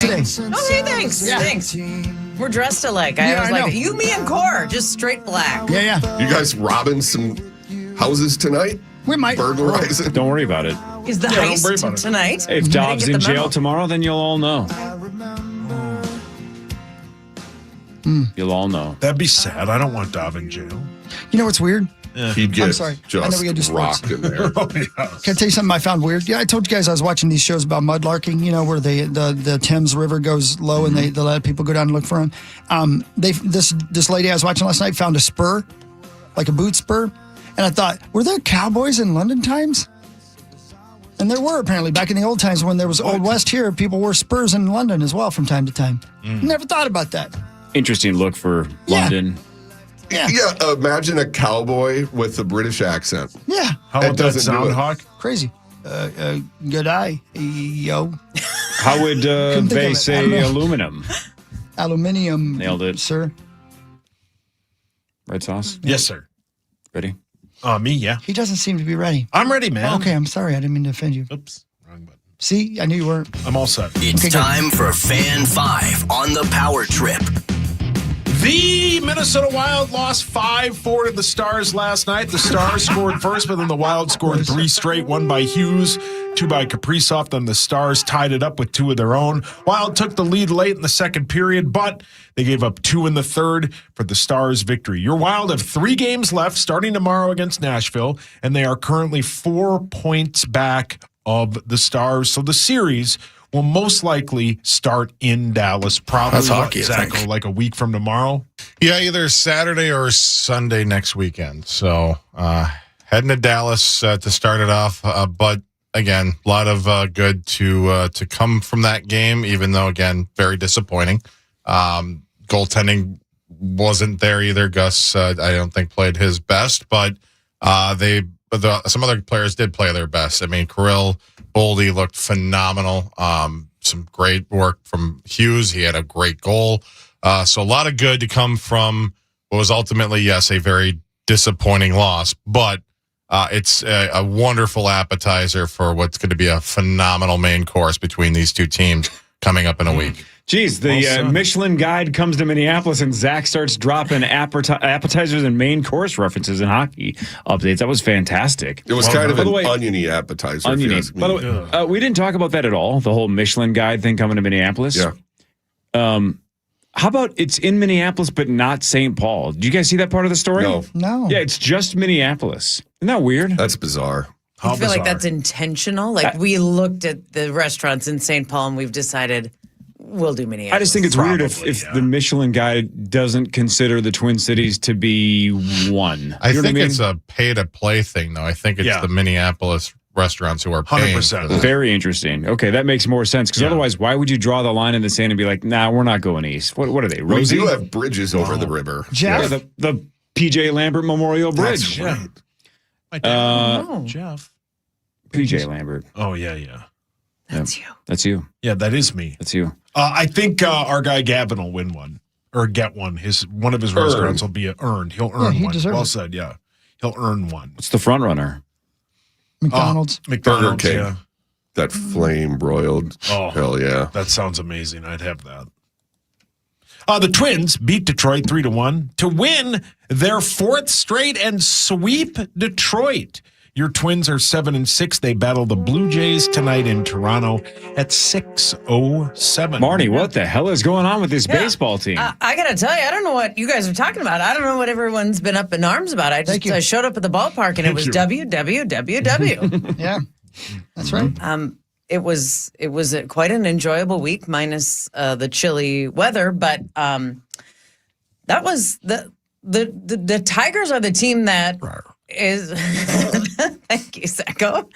S5: today.
S12: Okay, thanks.
S5: Yeah.
S12: Thanks. We're dressed alike. I was
S5: I
S12: like,
S5: know.
S12: you, me, and Core, just straight black.
S5: Yeah.
S3: You guys robbing some houses tonight?
S5: We might.
S3: Burglarizing?
S2: Don't worry about it.
S12: Is the
S4: don't worry about
S12: heist
S4: it.
S12: tonight?
S2: If
S12: I
S2: Dobbs
S12: didn't
S2: in
S12: get the
S2: jail
S12: memo.
S2: tomorrow, then you'll all know. You'll all know.
S4: That'd be sad. I don't want Dov in jail.
S5: You know what's weird?
S3: He'd get
S5: I'm sorry. I know we gotta do
S3: just
S5: sports.
S3: rocked in there.
S4: Oh, yeah.
S5: Can I tell you something I found weird? Yeah, I told you guys I was watching these shows about mudlarking, where the Thames River goes low and they let people go down and look for them. This lady I was watching last night found a spur, like a boot spur. And I thought, were there cowboys in London times? And there were apparently back in the old times when there was Old West here, people wore spurs in London as well from time to time. Never thought about that.
S2: Interesting look for
S5: Yeah.
S2: London.
S5: Yeah.
S3: Yeah, imagine a cowboy with a British accent.
S5: Yeah.
S4: How
S3: That
S4: about that
S3: doesn't do
S4: sound,
S3: it.
S4: Hawk?
S5: Crazy. Good eye, yo.
S2: How would
S5: Couldn't think
S2: they
S5: of it. I don't
S2: say
S5: know.
S2: aluminum?
S5: Aluminium.
S2: Nailed it.
S5: Sir.
S2: Red sauce?
S4: Yes, sir.
S2: Ready?
S4: Me, yeah.
S5: He doesn't seem to be ready.
S4: I'm ready, man.
S5: Okay, I'm sorry. I didn't mean to offend you.
S4: Oops. Wrong button.
S5: See, I knew you weren't.
S4: I'm all set.
S1: It's
S5: Okay, good.
S1: time for Fan 5 on the Power Trip.
S4: The Minnesota Wild lost 5-4 to the Stars last night. The Stars scored first, but then the Wild scored 3 straight, 1 by Hughes, 2 by Kaprizov. Then the Stars tied it up with 2 of their own. Wild took the lead late in the second period, but they gave up 2 in the third for the Stars' victory. Your Wild have 3 games left, starting tomorrow against Nashville, and they are currently 4 points back of the Stars. So the series will most likely start in Dallas, probably
S1: That's hockey, I think.
S4: like a week from tomorrow.
S10: Yeah, either Saturday or Sunday next weekend. So heading to Dallas to start it off. But again, a lot of good to come from that game, even though, again, very disappointing. Goaltending wasn't there either. Gus, I don't think, played his best, but some other players did play their best. I mean, Kirill Boldy looked phenomenal. Some great work from Hughes. He had a great goal. So a lot of good to come from what was ultimately, yes, a very disappointing loss, but it's a wonderful appetizer for what's going to be a phenomenal main course between these two teams coming up in a week.
S2: Geez, the Michelin Guide comes to Minneapolis and Zach starts dropping appetizers and main course references in hockey updates. That was fantastic.
S3: It was kind of
S2: by
S3: an
S2: the way,
S3: oniony appetizer. if you
S2: oniony.
S3: ask me.
S2: By the way, we didn't talk about that at all, the whole Michelin Guide thing coming to Minneapolis.
S3: Yeah.
S2: How about it's in Minneapolis but not St. Paul? Did you guys see that part of the story?
S5: No.
S2: Yeah, it's just Minneapolis. Isn't that weird?
S3: That's bizarre.
S12: I feel like that's intentional. Like we looked at the restaurants in St. Paul and we've decided we'll do Minneapolis.
S2: I just think it's weird if the Michelin Guide doesn't consider the Twin Cities to be one.
S10: I
S2: You know
S10: think
S2: what I mean?
S10: it's a pay-to-play thing, though. I think it's the Minneapolis restaurants who are paying.
S4: 100%.
S10: for that.
S2: Very interesting. Okay, that makes more sense because otherwise, why would you draw the line in the sand and be like, "Nah, we're not going east"? What are they?
S3: We
S2: Rosie?
S3: do have bridges over the river.
S5: Jeff?
S2: Yeah, the PJ Lambert Memorial Bridge.
S3: That's right.
S4: My dad, Jeff.
S2: PJ Lambert.
S4: Oh, yeah.
S12: That's you.
S2: That's you.
S4: Yeah, that is me.
S2: That's you.
S4: I think our guy Gavin will win one or get one. One of his restaurants will be earned. He'll earn
S5: he
S4: one.
S5: deserves
S4: Well
S5: it.
S4: said. Yeah, he'll earn one.
S2: What's the front runner?
S5: McDonald's.
S4: McDonald's.
S3: Burger King.
S4: Yeah.
S3: That flame broiled.
S4: Oh,
S3: hell yeah.
S4: That sounds amazing. I'd have that. The Twins beat Detroit 3-1 to win their 4th straight and sweep Detroit. Your Twins are 7-6. They battle the Blue Jays tonight in Toronto at 6:07.
S2: Marty, what the hell is going on with this baseball team?
S12: I got to tell you, I don't know what you guys are talking about. I don't know what everyone's been up in arms about. I showed up at the ballpark and it was WWWW.
S5: Yeah, that's right.
S12: It was quite an enjoyable week, minus the chilly weather. But that was the Tigers are the team that is thank you, Sacco,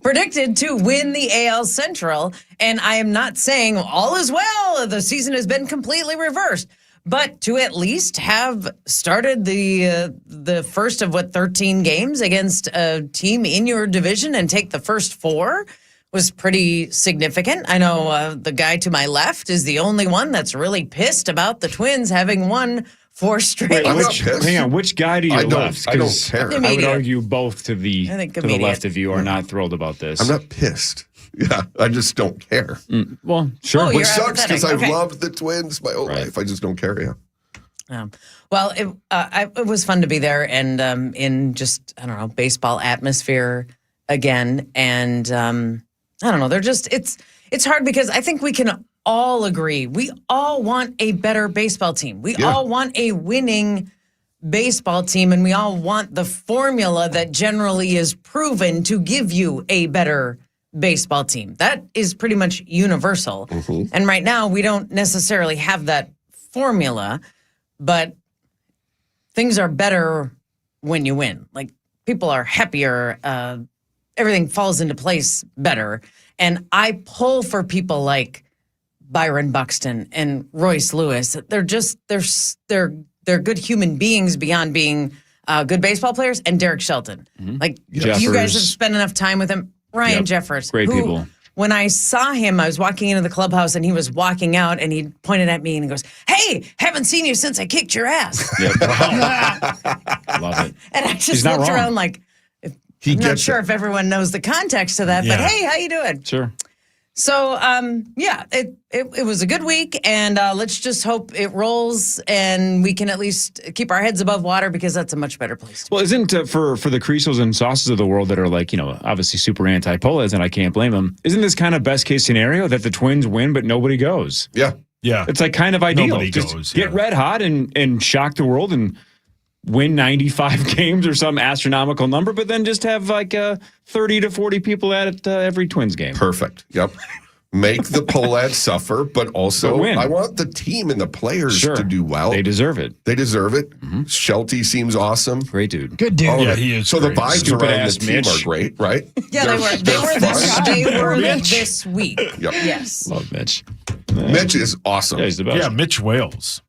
S12: predicted to win the AL Central. And I am not saying all is well. The season has been completely reversed. But to at least have started the first of 13 games against a team in your division and take the first 4 was pretty significant. I know the guy to my left is the only one that's really pissed about the Twins having won 4 straight.
S2: Hang on, which guy to your left?
S3: I don't
S2: 'Cause
S3: care.
S2: I would argue both to the
S12: I think
S2: to the
S12: immediate.
S2: left of you are not thrilled about this.
S3: I'm not pissed. Yeah, I just don't care.
S2: Well, sure.
S12: Oh, you're
S3: Which sucks because
S12: apathetic.
S3: I've
S12: Okay.
S3: loved the Twins my whole life. I just don't care. Yeah.
S12: Well, it was fun to be there and in just, I don't know, baseball atmosphere again. And I don't know, it's hard because I think we can all agree. We all want a better baseball team. We all want a winning baseball team, and we all want the formula that generally is proven to give you a better baseball team. That is pretty much universal. And right now, we don't necessarily have that formula, but things are better when you win. Like, people are happier. Everything falls into place better. And I pull for people like Byron Buxton and Royce Lewis. They're good human beings beyond being good baseball players. And Derek Shelton. Like,
S2: Jeffers.
S12: you guys have spent enough time with him. Ryan Jeffers.
S2: Great people.
S12: When I saw him, I was walking into the clubhouse and he was walking out and he pointed at me and he goes, "Hey, haven't seen you since I kicked your ass."
S2: Love it.
S12: And I just
S2: He's not
S12: looked
S2: wrong.
S12: around like, I'm not sure if everyone knows the context to that, but hey, how you doing?
S2: Sure.
S12: So, it was a good week, and let's just hope it rolls, and we can at least keep our heads above water because that's a much better place.
S2: Well, isn't for the Creasos and Sauces of the world that are like, obviously super anti-Polas, and I can't blame them, isn't this kind of best case scenario that the Twins win but nobody goes?
S3: Yeah.
S2: It's like kind of ideal.
S4: Nobody
S2: Just
S4: goes,
S2: get red hot and shock the world and win 95 games or some astronomical number, but then just have like 30 to 40 people at every Twins game.
S3: Perfect. Yep. Make the Pohlads suffer, but also
S2: But win.
S3: I want the team and the players to do well.
S2: They deserve it.
S3: They deserve it. Shelty seems awesome.
S2: Great dude.
S5: Good dude.
S3: All of
S4: Yeah,
S3: it.
S4: he is
S3: So
S4: great.
S3: the vibes
S2: Stupid
S3: around the
S2: ass
S3: team
S2: Mitch.
S3: are great, right?
S12: Yeah, they were this week.
S3: Yep.
S12: Yes.
S2: Love Mitch.
S3: Mitch is awesome.
S2: Yeah, he's the best.
S4: Yeah, Mitch Wales.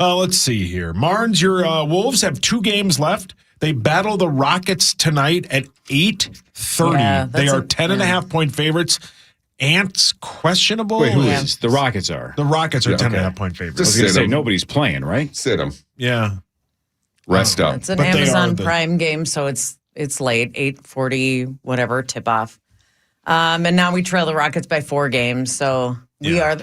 S4: Let's see here. Marnes, your Wolves have 2 games left. They battle the Rockets tonight at 8:30.
S12: Yeah,
S4: they are 10.5-point favorites. Ants questionable.
S2: Wait, who is? The Rockets are.
S4: The Rockets are
S3: Yeah,
S4: 10.5-point favorites.
S2: I was
S3: Just
S2: going to
S3: sit
S2: say,
S3: 'em.
S2: nobody's playing, right?
S3: Sit him.
S4: Yeah.
S3: Rest up.
S12: It's an
S4: But they are
S12: Amazon
S4: the-
S12: Prime game, so it's late, 8:40, whatever, tip off. And now we trail the Rockets by 4 games, so we are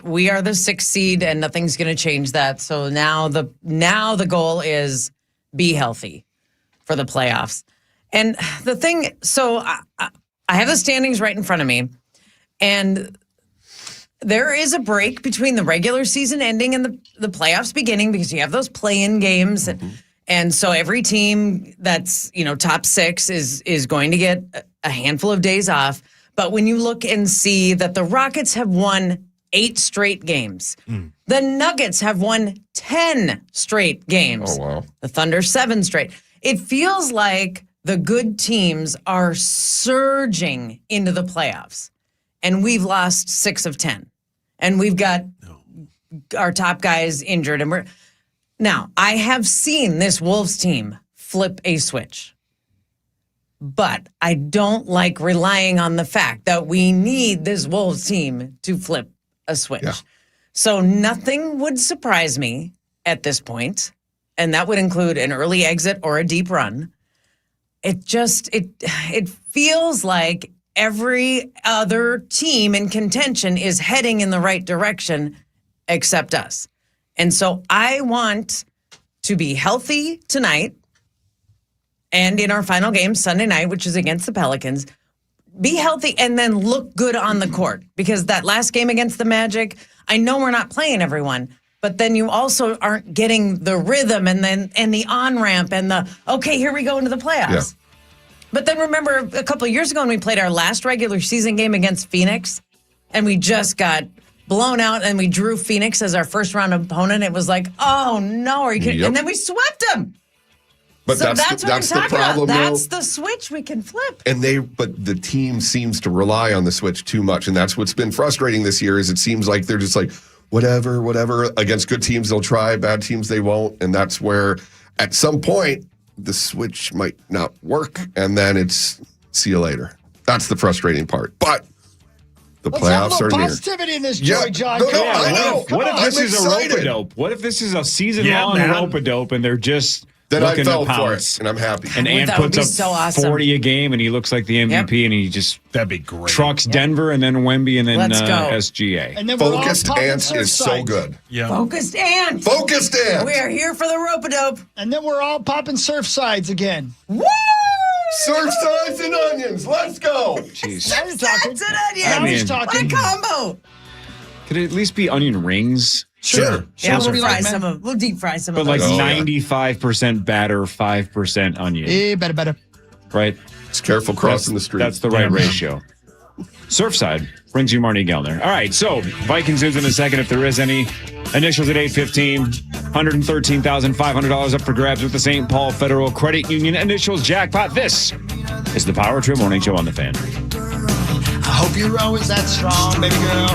S12: the 6th seed, and nothing's going to change that. So now the goal is be healthy for the playoffs. And the thing, so I have the standings right in front of me, and there is a break between the regular season ending and the playoffs beginning because you have those play-in games. And so every team that's, top 6 is going to get a handful of days off. But when you look and see that the Rockets have won 8 straight games, the Nuggets have won 10 straight games.
S3: Oh, wow.
S12: The Thunder 7 straight. It feels like the good teams are surging into the playoffs. And we've lost 6 of 10. And we've got our top guys injured. And now, I have seen this Wolves team flip a switch. But I don't like relying on the fact that we need this Wolves team to flip a switch.
S3: Yeah.
S12: So nothing would surprise me at this point, and that would include an early exit or a deep run. It feels like every other team in contention is heading in the right direction except us. And so I want to be healthy tonight and in our final game Sunday night, which is against the Pelicans. Be healthy and then look good on the court, because that last game against the Magic, I know we're not playing everyone, but then you also aren't getting the rhythm and the on-ramp and okay, here we go into the playoffs.
S3: Yeah.
S12: But then remember a couple of years ago when we played our last regular season game against Phoenix and we just got blown out and we drew Phoenix as our first round opponent. It was like, oh no, are you kidding?
S3: Yep.
S12: And then we swept them.
S3: But
S12: So
S3: that's
S12: what I'm
S3: the
S12: talking
S3: problem,
S12: about.
S3: though.
S12: That's the switch we can flip.
S3: But the team seems to rely on the switch too much, and that's what's been frustrating this year. Is it seems like they're just like whatever. Against good teams they'll try, bad teams they won't, and that's where at some point the switch might not work, and then it's see you later. That's the frustrating part. But the
S5: Let's have a
S3: playoffs are
S5: little
S3: near.
S5: positivity in this,
S3: Yeah.
S5: Joy John.
S3: No,
S5: Come
S3: I
S5: on.
S3: know.
S2: What if this
S3: I'm
S2: is
S3: excited.
S2: a rope-a-dope? What if this is a season-long
S4: Yeah, man.
S2: rope-a-dope and they're
S3: Then I
S2: looking to
S3: fell for
S2: pounce.
S3: it, and I'm happy.
S2: And Ant
S12: that would
S2: puts
S12: be
S2: up
S12: so awesome.
S2: 40 a game, and he looks like the MVP, and he just
S4: That'd be great.
S2: trucks Denver, and then Wemby, and then
S12: Let's go.
S2: SGA.
S5: And then we're all
S3: Focused
S5: popping
S3: Ant
S5: surf
S3: is so
S5: sides.
S3: good.
S4: Yeah.
S12: Focused Ant.
S3: Focused Ant.
S12: We are here for the rope-a-dope.
S5: And then we're all popping surf sides again.
S12: Woo!
S3: Surf sides and onions. Let's go.
S2: Jeez.
S5: Now you're talking.
S12: That's an onion.
S5: Now he's
S2: mean-
S5: talking.
S12: What a combo.
S2: Could it at least be onion rings?
S3: Sure.
S12: Yeah,
S5: Supposed to
S12: we'll
S5: be
S12: fry
S5: like
S12: some of. We'll deep fry some
S2: But
S12: of
S2: like
S12: those.
S3: Oh, yeah.
S2: 95% batter, 5% onion,
S5: Better.
S2: right?
S3: Just careful crossing the street.
S2: That's the right ratio. Surfside brings you Marnie Gellner. All right, so Vikings news in a second, if there is any. Initials at 8:15. $113,500 up for grabs with the St. Paul Federal Credit Union initials jackpot. This is the Power Trip Morning Show on the Fan.
S5: I hope you're always that strong, baby girl.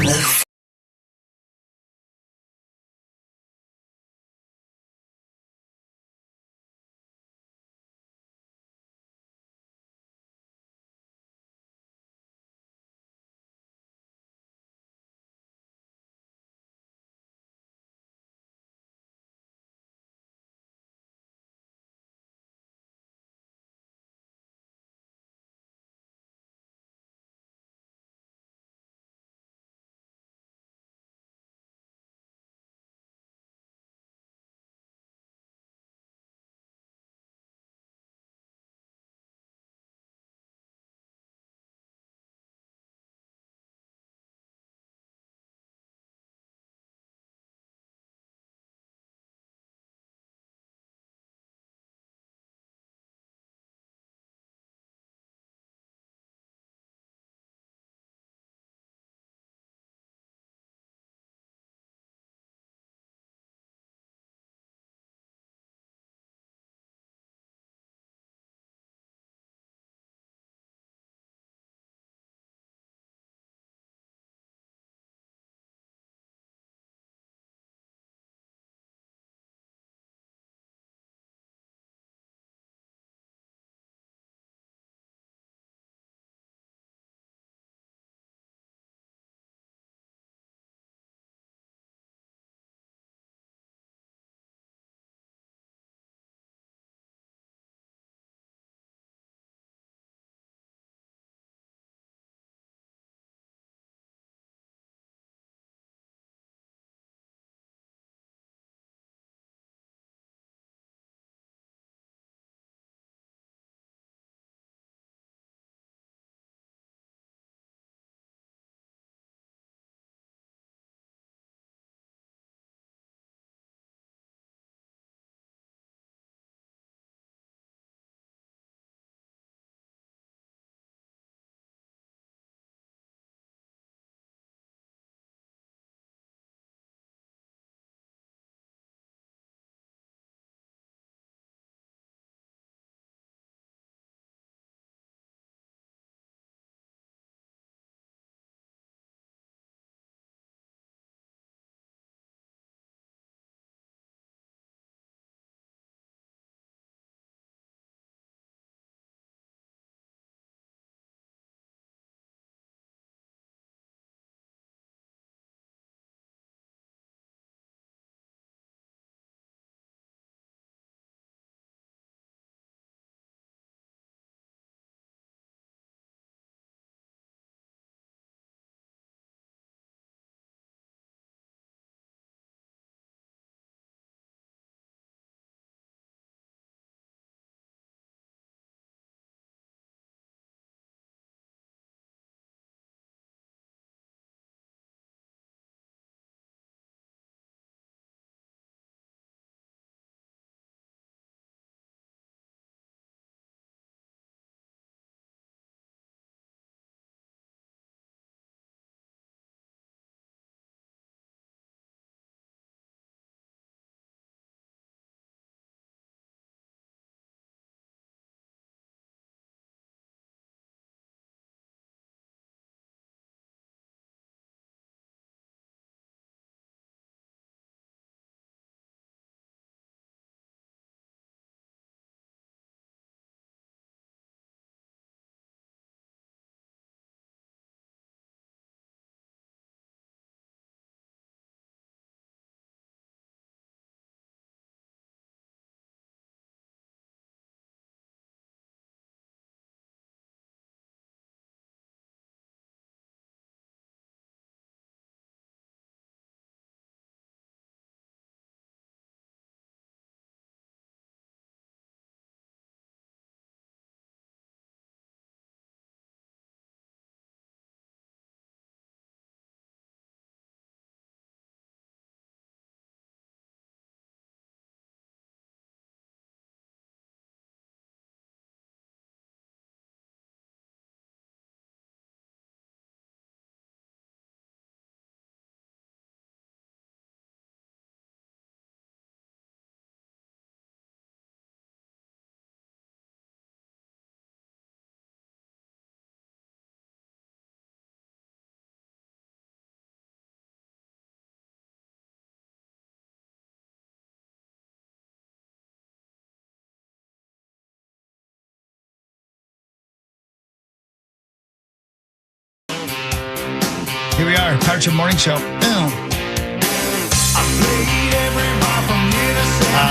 S5: Here we are, Power Trip Morning Show.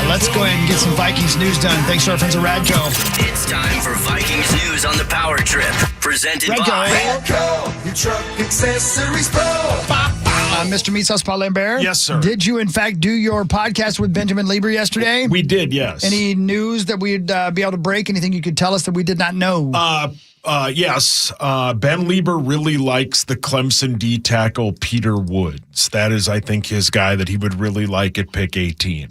S5: Let's go ahead and get some Vikings news done. Thanks to our friends at Radco.
S1: It's time for Vikings news on the Power Trip. Presented
S5: Radco.
S1: by
S13: Radco, your truck accessories pro.
S5: Mr. Meat Sauce Paul Lambert.
S4: Yes, sir.
S5: Did you, in fact, do your podcast with Benjamin Lieber yesterday?
S4: We did, yes.
S5: Any news that we'd be able to break? Anything you could tell us that we did not know?
S4: Yes. Ben Lieber really likes the Clemson D tackle Peter Woods. That is, I think, his guy that he would really like at pick 18.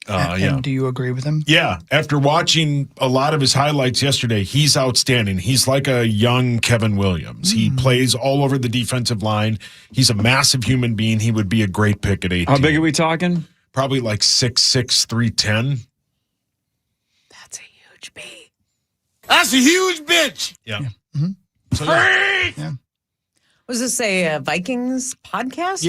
S5: And do you agree with him?
S4: Yeah. After watching a lot of his highlights yesterday, he's outstanding. He's like a young Kevin Williams. He plays all over the defensive line. He's a massive human being. He would be a great pick at 18.
S2: How big are we talking?
S4: Probably like 6'6", 310.
S12: That's a huge beat.
S13: That's a huge bitch.
S4: Yeah.
S5: Mm-hmm.
S4: So,
S12: Was this a Vikings podcast?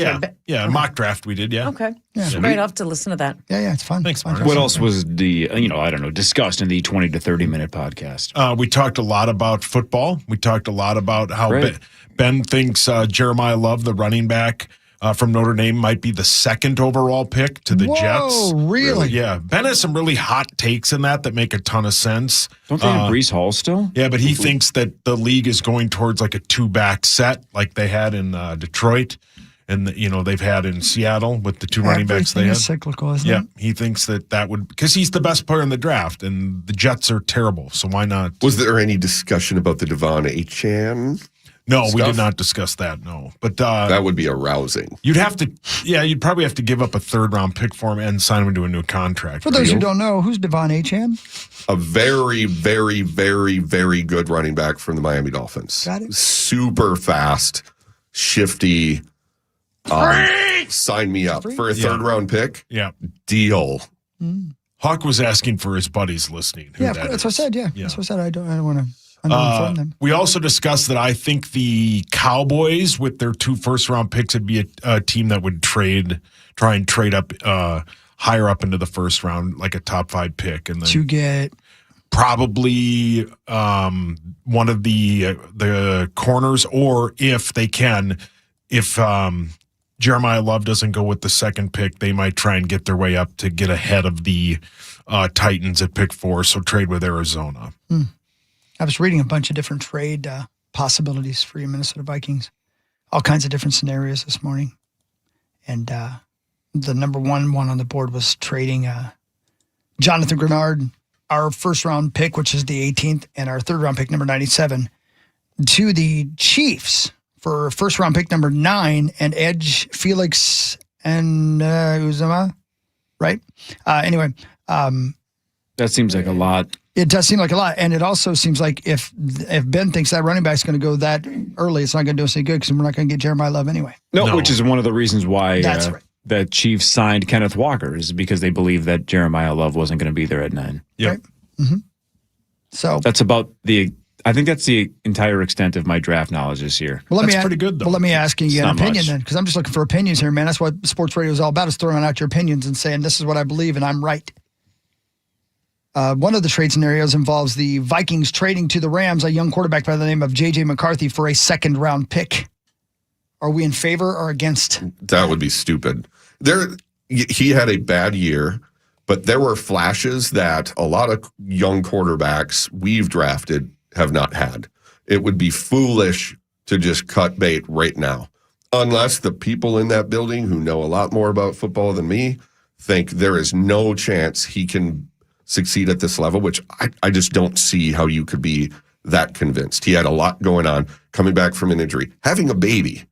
S4: Yeah, mock draft we did, yeah.
S12: Okay.
S5: Yeah.
S12: Great. I'll have to listen to that.
S5: Yeah, it's fun.
S4: Thanks,
S5: Fun.
S4: Mark.
S2: What else was discussed in the 20 to 30 minute podcast?
S4: We talked a lot about football. We talked a lot about how
S2: Right.
S4: Ben thinks Jeremiah Love, the running back from Notre Dame, might be the second overall pick to the Jets.
S5: Oh, really?
S4: Yeah. Ben has some really hot takes in that make a ton of sense.
S2: Don't they have Breece Hall still?
S4: Yeah, but he thinks that the league is going towards like a two-back set like they had in Detroit and, they've had in Seattle with the two running backs they
S5: Everything
S4: had.
S5: is cyclical, isn't
S4: Yeah,
S5: it?
S4: he thinks that would – because he's the best player in the draft, and the Jets are terrible, so why not?
S3: Was there any discussion about the Devon Achane?
S4: No, we
S3: stuff?
S4: did not discuss that, no. But
S3: That would be arousing.
S4: you'd probably have to give up a third-round pick for him and sign him into a new contract.
S5: For those who don't know, who's Devon Achane?
S3: A very, very, very, very good running back from the Miami Dolphins.
S5: Got it.
S3: Super fast, shifty. Sign me up for a third-round pick.
S4: Yeah.
S3: Deal.
S4: Hawk was asking for his buddies listening. who
S5: Yeah,
S4: that
S5: that's what I
S4: is.
S5: said. Yeah,
S4: Yeah.
S5: that's what I said. I don't want to underinform them.
S4: We also discussed that I think the Cowboys, with their 2 first-round picks, would be a team that would try and trade up higher up into the first round, like a top 5 pick, and then
S5: To get
S4: probably one of the corners, or if they can, if Jeremiah Love doesn't go with the second pick, they might try and get their way up to get ahead of the Titans at pick 4, so trade with Arizona.
S5: I was reading a bunch of different trade possibilities for your Minnesota Vikings, all kinds of different scenarios this morning, and the number one on the board was trading Jonathan Grenard, our first-round pick, which is the 18th, and our third-round pick, number 97, to the Chiefs for first-round pick number 9 and edge Felix and Uzama, right? Anyway.
S2: That seems like a lot.
S5: It does seem like a lot, and it also seems like if Ben thinks that running back's going to go that early, it's not going to do us any good because we're not going to get Jeremiah Love anyway.
S2: No, which is one of the reasons why
S5: That's right.
S2: the Chiefs signed Kenneth Walker, is because they believed that Jeremiah Love wasn't going to be there at 9.
S4: Yep.
S5: Right? Mm-hmm. So
S2: that's about I think that's the entire extent of my draft knowledge this year.
S5: Well,
S4: That's pretty good, though.
S5: Well, let me ask you
S2: It's
S5: an
S2: not
S5: opinion
S2: much.
S5: then, because I'm just looking for opinions here, man. That's what sports radio is all about, is throwing out your opinions and saying, this is what I believe and I'm right. One of the trade scenarios involves the Vikings trading to the Rams a young quarterback by the name of J.J. McCarthy for a second-round pick. Are we in favor or against?
S3: That would be stupid. He had a bad year, but there were flashes that a lot of young quarterbacks we've drafted have not had. It would be foolish to just cut bait right now, unless the people in that building who know a lot more about football than me think there is no chance he can succeed at this level, which I just don't see how you could be that convinced. He had a lot going on, coming back from an injury, having a baby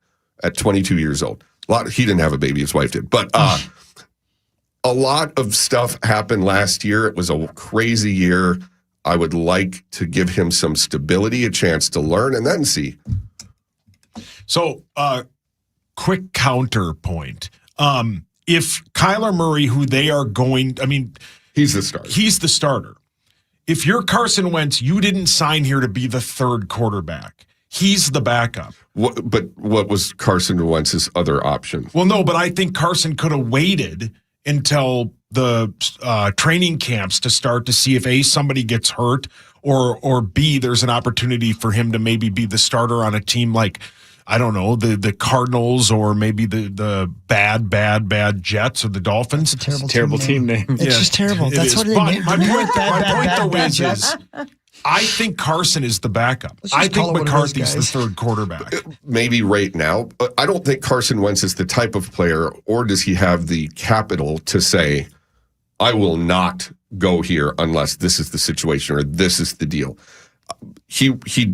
S3: at 22 years old. He didn't have a baby, his wife did. But a lot of stuff happened last year. It was a crazy year. I would like to give him some stability, a chance to learn, and then see.
S4: So, quick counterpoint. If Kyler Murray, who they are going,
S3: he's the starter.
S4: He's the starter. If you're Carson Wentz, you didn't sign here to be the third quarterback. He's the backup.
S3: But what was Carson Wentz's other option?
S4: Well, no, but I think Carson could have waited until the training camps to start to see if A, somebody gets hurt, or B, there's an opportunity for him to maybe be the starter on a team like I don't know, the Cardinals or maybe the bad Jets or the Dolphins.
S5: It's a
S2: Terrible team name.
S5: It's just terrible.
S4: It
S5: That's
S4: is.
S5: what they
S4: But
S5: named.
S4: my point though
S5: bad
S4: is
S5: Jets.
S4: I think Carson is the backup.
S5: Let's just
S4: I
S5: call
S4: think
S5: it what it is,
S4: McCarthy's the
S5: guys.
S4: third quarterback.
S3: Maybe right now, but I don't think Carson Wentz is the type of player, or does he have the capital to say, I will not go here unless this is the situation or this is the deal. He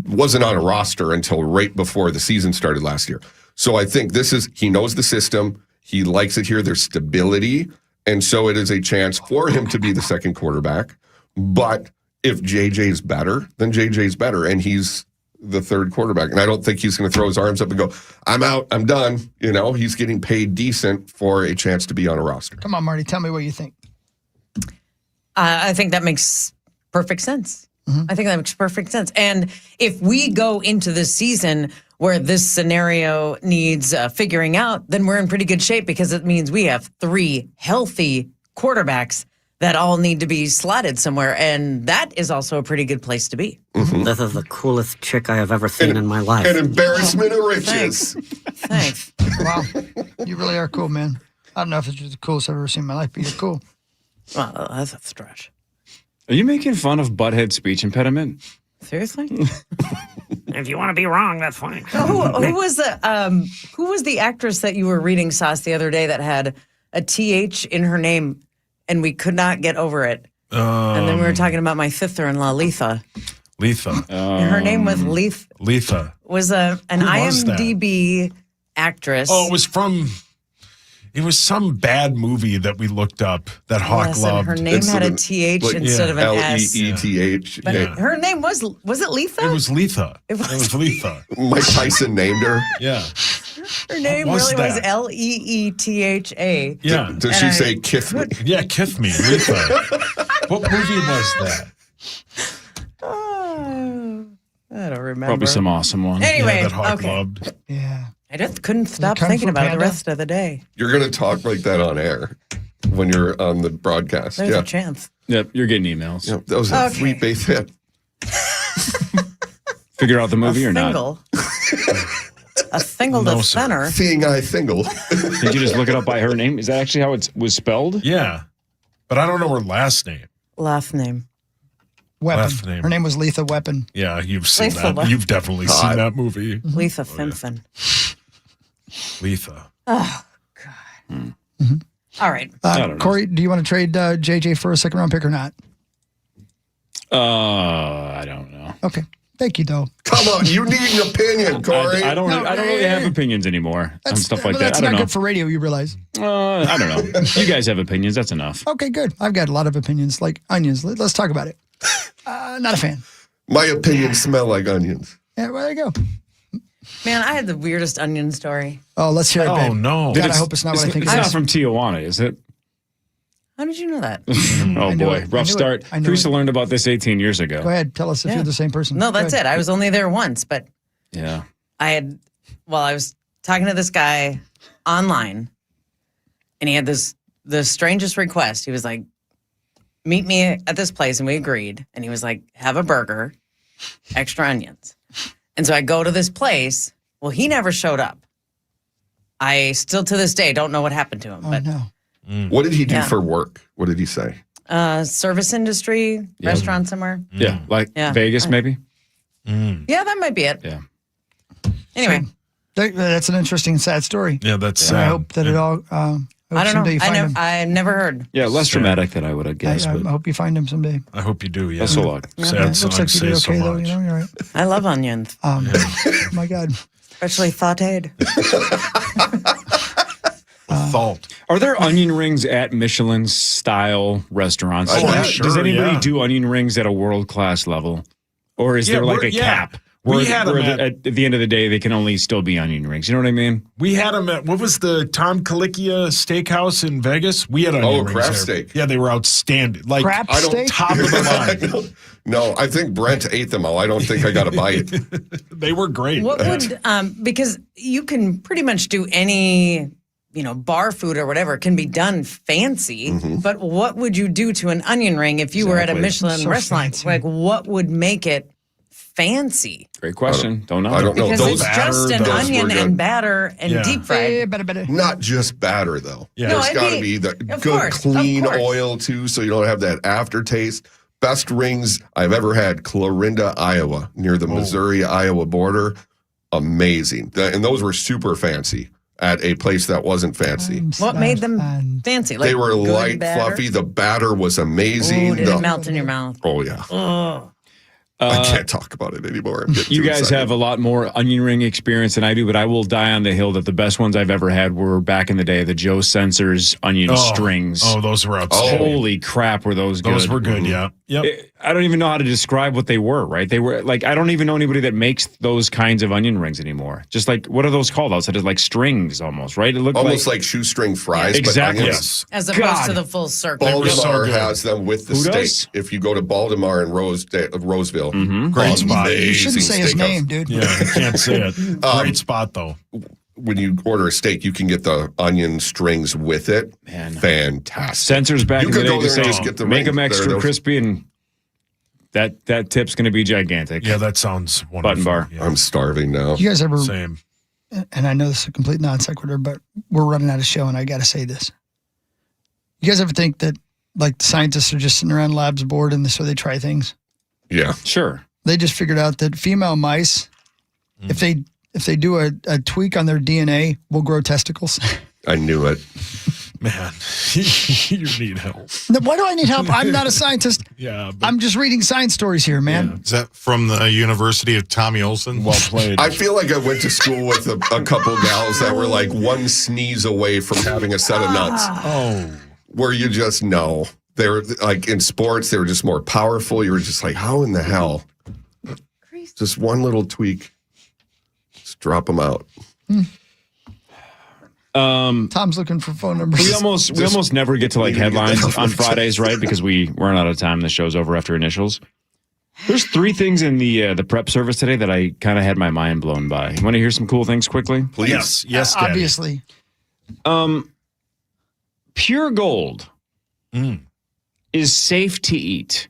S3: wasn't on a roster until right before the season started last year. So I think he knows the system. He likes it here. There's stability. And so it is a chance for him to be the second quarterback. But if JJ's better, then JJ's better. And he's the third quarterback. And I don't think he's going to throw his arms up and go, I'm out, I'm done. He's getting paid decent for a chance to be on a roster.
S5: Come on, Marty. Tell me what you think.
S12: I think that makes perfect sense. I think that makes perfect sense. And if we go into this season where this scenario needs figuring out, then we're in pretty good shape because it means we have 3 healthy quarterbacks that all need to be slotted somewhere. And that is also a pretty good place to be.
S14: This is the coolest chick I have ever seen in my life.
S3: An embarrassment of riches.
S12: Thanks.
S5: Wow. You really are cool, man. I don't know if it's the coolest I've ever seen in my life, but you're cool.
S12: Well, that's a stretch.
S2: Are you making fun of butthead speech impediment?
S12: Seriously?
S14: If you want to be wrong, that's fine.
S12: Who was the actress that you were reading, Sauce, the other day that had a TH in her name and we could not get over it? And then we were talking about my sister-in-law, Letha. Her name was
S4: Letha.
S12: Was an IMDb actress.
S4: Oh, it was some bad movie that we looked up that Hawk loved.
S12: Her name had a TH instead of an S.
S3: L-E-E-T-H.
S12: But her name was it Letha?
S4: It was Letha.
S12: It was
S4: Letha.
S3: Mike Tyson named her.
S4: Yeah.
S12: Her name
S4: was
S12: really was
S4: that?
S12: Leetha.
S4: Yeah.
S3: Does she say "kith me"?
S4: Yeah, Kith Me, Letha. What movie was that?
S12: Oh, I don't remember.
S2: Probably some awesome one.
S12: Anyway,
S4: that Hawk
S12: okay.
S4: loved.
S5: Yeah.
S12: I just couldn't stop
S5: Kung
S12: thinking
S5: Fu
S12: about it the
S5: Panda?
S12: rest of the day.
S3: You're going to talk like that on air when you're on the broadcast.
S12: There's
S3: yeah.
S12: a chance.
S2: Yep, you're getting emails.
S3: Yeah, that was a
S12: Okay.
S3: sweet base hit.
S2: Figure out the movie or not?
S12: A single
S4: No,
S12: to
S4: sir.
S12: center.
S3: Seeing eye single.
S2: Did you just look it up by her name? Is that actually how it was spelled?
S4: Yeah. But I don't know her last name.
S12: Last name.
S5: Weapon.
S4: Last name.
S5: Her name was Letha Weapon.
S4: Yeah, you've seen
S12: Letha.
S4: that. You've definitely seen that movie.
S12: Letha Finfin.
S4: Letha.
S12: Oh, God. All right.
S2: I don't know.
S5: Corey, do you want to trade JJ for a second round pick or not?
S2: I don't know.
S5: Okay. Thank you, though.
S3: Come on, you need an opinion, Corey.
S2: I don't really have opinions anymore on stuff like that.
S5: That's
S2: I don't
S5: not
S2: know.
S5: good for radio, you realize.
S2: I don't know. You guys have opinions. That's enough.
S5: Okay, good. I've got a lot of opinions, like onions. Let's talk about it. Not a fan.
S3: My opinions smell like onions.
S5: Yeah, well, there you go.
S12: Man, I had the weirdest onion story.
S5: Oh, let's hear it, babe.
S4: Oh, no.
S5: God, I hope it's not what I think
S2: It's
S5: it
S2: not
S5: is.
S2: from Tijuana, is it?
S12: How did you know that?
S2: Oh,
S5: knew
S2: boy.
S5: it. I
S2: Rough
S5: knew it.
S2: start.
S5: I knew
S2: Teresa
S5: it.
S2: learned about this 18 years ago.
S5: Go ahead. Tell us if
S12: Yeah.
S5: you're the same person.
S12: No, that's it. I was only there once, but
S2: Yeah.
S12: I was talking to this guy online and he had the strangest request. He was like, meet me at this place. And we agreed. And he was like, have a burger, extra onions. And so I go to this place. Well, he never showed up. I still to this day don't know what happened to him.
S5: Oh,
S12: But
S5: no.
S3: What did he do
S12: Yeah.
S3: for work? What did he say?
S12: service industry, restaurant somewhere.
S2: Yeah, like
S12: Yeah.
S2: Vegas, maybe.
S12: Yeah, that might be it.
S2: Yeah.
S12: Anyway,
S5: That's an interesting, sad story.
S4: Yeah, that's
S5: I hope that it all.
S12: I don't
S5: someday
S12: know.
S5: you find him.
S12: I never heard.
S2: Yeah, less dramatic than I would have
S5: I
S2: guessed. but
S5: hope you find him someday.
S4: I hope you do. Yeah.
S2: best of luck.
S5: Yeah,
S4: Sad
S5: it looks like you
S4: song,
S5: did
S4: say
S5: okay
S4: so
S5: though.
S4: much.
S5: You know, you're right.
S12: I love onions,
S5: Oh my God.
S12: especially sauteed.
S4: Salt.
S2: Are there onion rings at Michelin style restaurants?
S3: Oh,
S4: yeah,
S2: Does
S4: sure,
S2: anybody
S4: yeah.
S2: do onion rings at a world class level, or is there like a cap?
S4: We
S2: Where,
S4: had
S2: where
S4: them
S2: at the end of the day, they can only still be onion rings. You know what I mean?
S4: We had them at, what was the Tom Colicchia Steakhouse in Vegas? We had onion rings
S3: Kraft
S4: there.
S3: steak.
S4: Yeah, they were outstanding. Like,
S5: Crap
S3: I don't-
S5: steak?
S4: top of the line.
S3: No, I think Brent ate them all. I don't think I got a bite.
S4: They were great.
S12: What would because you can pretty much do any bar food or whatever can be done fancy, but what would you do to an onion ring if you were at a
S2: Exactly.
S12: Michelin
S5: So
S12: restaurant?
S5: fancy.
S12: Like what would make it fancy?
S2: Great question. Don't know.
S3: I don't know.
S12: Because
S3: Those
S12: it's just an
S3: those were
S12: onion
S3: good.
S12: and batter and deep fried.
S3: Not just batter, though.
S4: Yeah.
S3: There's
S12: No,
S3: got to
S12: it'd
S3: be
S12: be-
S3: the
S12: of
S3: good,
S12: course, of
S3: clean
S12: course.
S3: oil, too, so you don't have that aftertaste. Best rings I've ever had, Clarinda, Iowa, near the Missouri-Iowa border. Amazing. And those were super fancy at a place that wasn't fancy.
S12: What made them fancy?
S3: They were
S12: good
S3: light,
S12: batter?
S3: fluffy. The batter was amazing.
S12: Ooh, did
S3: The-
S12: it melt in your mouth?
S3: Oh, yeah.
S12: Oh.
S3: I can't talk about it anymore. I'm getting
S2: You
S3: too
S2: guys
S3: excited.
S2: have a lot more onion ring experience than I do, but I will die on the hill that the best ones I've ever had were back in the day, the Joe Sensors onion strings.
S4: Oh, those were outstanding.
S2: Holy crap, were those good.
S4: Those were good, yeah. Yep.
S2: I don't even know how to describe what they were, right? They were like, I don't even know anybody that makes those kinds of onion rings anymore. Just like, what are those called? Outside, like strings almost, right? It looked
S3: Almost like shoestring fries,
S2: Exactly.
S3: but onions.
S12: As opposed to the full circle.
S3: Baltimore has them with the
S2: Who
S3: steak.
S2: does?
S3: If you go to Baltimore and Roseville,
S4: Great spot.
S3: amazing
S5: You shouldn't say his
S3: steakhouse.
S5: name, dude.
S4: Yeah, I can't say it. Great spot, though.
S3: When you order a steak, you can get the onion strings with it.
S2: Man.
S3: Fantastic.
S2: Sensors back
S3: You
S2: in the
S3: could
S2: day
S3: go
S2: to
S3: there and
S2: say,
S3: just get the
S2: make
S3: ring.
S2: them extra
S3: They're-
S2: crispy, and that tip's going to be gigantic.
S4: Yeah, that sounds wonderful.
S2: Button bar.
S4: Yeah.
S3: I'm starving now.
S5: You guys ever,
S4: Same.
S5: and I know this is a complete non sequitur, but we're running out of show, and I got to say this. You guys ever think that, like, scientists are just sitting around labs bored, and so they try things?
S3: Yeah.
S2: Sure.
S5: They just figured out that female mice, if they do a tweak on their DNA, will grow testicles.
S3: I knew it.
S4: Man, you need help.
S5: Now, why do I need help? I'm not a scientist.
S4: Yeah. But
S5: I'm just reading science stories here, man.
S10: Is that from the University of Tommy Olson?
S4: well played.
S3: I feel like I went to school with a couple gals that were like one sneeze away from having a set of nuts.
S4: Oh.
S3: Where you just know. They were like in sports, they were just more powerful. You were just like, how in the hell? Just one little tweak. Just drop them out.
S5: Tom's looking for phone numbers.
S2: We almost never get to like headlines on Fridays, right? Because we run out of time. The show's over after initials. There's 3 things in the prep service today that I kind of had my mind blown by. You want to hear some cool things quickly?
S3: Please.
S4: Yes, Daddy.
S5: Obviously.
S2: Pure gold is safe to eat.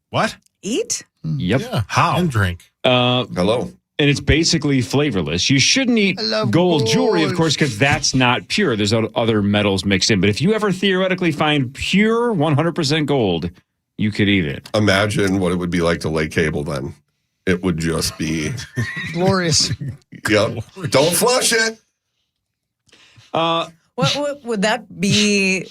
S4: What?
S12: Eat?
S2: Yep.
S10: Yeah.
S4: How?
S10: And drink.
S3: Hello.
S2: And it's basically flavorless. You shouldn't eat
S5: I love
S2: gold jewelry, of
S5: gold.
S2: course, because that's not pure. There's other metals mixed in. But if you ever theoretically find pure 100% gold, you could eat it.
S3: Imagine what it would be like to lay cable then. It would just be,
S5: Glorious.
S3: yep. Don't flush it.
S12: What would that be?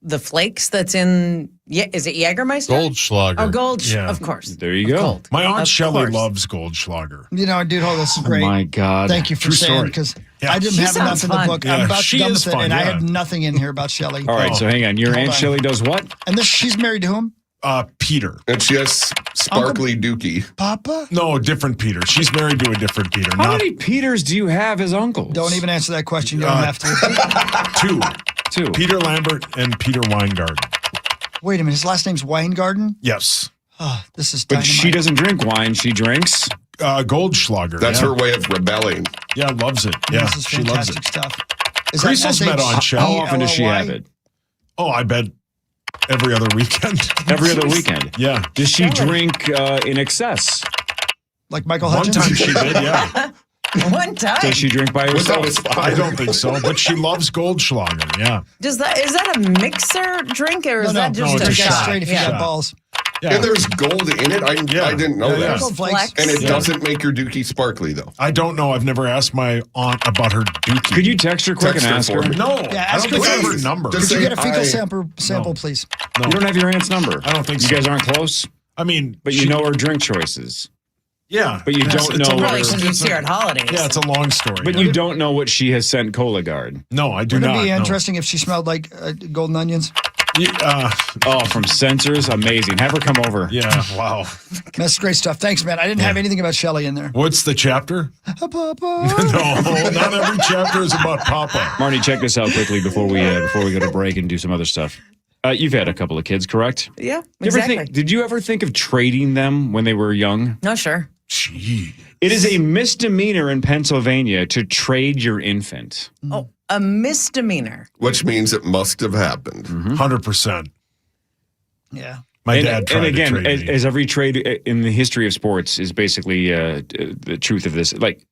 S12: The flakes that's in? Yeah, is it Jägermeister?
S10: Goldschlager.
S12: Oh, gold.
S4: Yeah.
S12: Of course.
S2: There you go.
S12: Gold.
S4: My Aunt
S12: Of
S4: Shelley
S12: course.
S4: loves Goldschlager.
S5: You know, dude, this is great.
S2: Oh, my God.
S5: Thank you for
S4: True
S5: saying,
S4: story.
S5: because
S4: Yeah.
S5: I didn't
S12: She
S5: have enough
S12: sounds
S5: in the
S12: fun.
S5: book.
S4: Yeah,
S5: I'm about
S4: she
S5: to dump
S4: is
S5: with it,
S4: fun,
S5: and I
S4: yeah.
S5: had nothing in here about Shelley.
S2: All right, so hang on. Your
S5: Hold
S2: Aunt
S5: on.
S2: Shelley does what?
S5: And she's married to whom?
S4: Peter.
S3: And she has sparkly dookie.
S5: Papa?
S4: No, different Peter. She's married to a different Peter.
S2: How
S4: Not
S2: many Peters do you have as uncles?
S5: Don't even answer that question. You don't have to.
S4: two. Peter Lambert and Peter Weingarten.
S5: Wait a minute. His last name's Weingarten?
S4: Yes.
S5: Oh, this is
S2: But
S5: dynamite.
S2: she doesn't drink wine. She drinks.
S4: Goldschlager.
S3: That's
S4: yeah.
S3: her way of rebelling.
S4: Yeah, loves it. Yeah,
S5: This is
S4: she loves
S5: fantastic
S4: it.
S5: stuff. Is
S4: Creasel's met on Shelley.
S2: How often does she have it?
S4: Oh, I bet every other weekend.
S2: Every other weekend.
S4: Yeah.
S2: Does she drink in excess?
S5: Like Michael
S4: One
S5: Hutchins?
S4: time she did, yeah.
S12: One time.
S2: Does she drink by herself?
S4: I don't think so, but she loves Goldschlager. Yeah.
S12: Is that a mixer drink or is that just
S4: it's
S12: a
S4: a
S12: shot?
S5: Straight if you
S12: Yeah.
S5: got balls.
S4: Yeah.
S3: And there's gold in it. I didn't know
S4: Yeah,
S3: that.
S5: Gold flakes.
S3: And it
S4: Yeah.
S3: doesn't make your dookie sparkly, though.
S4: I don't know. I've never asked my aunt about her dookie.
S2: Could you text her quick
S3: Text
S2: and
S3: her
S2: ask
S3: for
S2: her?
S3: me.
S4: No.
S5: Yeah,
S4: I
S5: ask
S4: don't think
S5: her
S4: I have her
S3: please.
S4: number.
S3: Just
S5: Could you
S3: say
S5: get a fecal
S3: hi.
S5: sample, please?
S2: You don't have your aunt's number.
S4: I don't think
S2: you
S4: so.
S2: guys aren't close,
S4: I mean,
S2: but you know her drink choices.
S4: Yeah.
S2: But you don't know
S12: Probably
S2: her.
S12: because you see her at holidays.
S4: Yeah, it's a long story.
S2: But
S4: yeah.
S2: you don't know what she has sent Cologuard.
S4: No, I do
S5: Wouldn't
S4: not.
S5: it be
S4: no.
S5: interesting if she smelled like golden onions?
S2: Oh, from Sensors, amazing. Have her come over.
S4: Yeah, wow.
S5: That's great stuff. Thanks, man. I didn't have anything about Shelley in there.
S4: What's the chapter?
S5: Papa.
S4: No, not every chapter is about Papa.
S2: Marty, check this out quickly before we go to break and do some other stuff. You've had a couple of kids, correct?
S12: Yeah,
S2: Exactly. Did you ever think of trading them when they were young?
S12: No, sure.
S4: Gee.
S2: It is a misdemeanor in Pennsylvania to trade your infant.
S12: Oh, a misdemeanor.
S3: Which means it must have happened.
S4: 100%.
S5: Yeah.
S4: My dad tried
S2: and again,
S4: to trade me.
S2: as every trade in the history of sports is basically the truth of this. Like,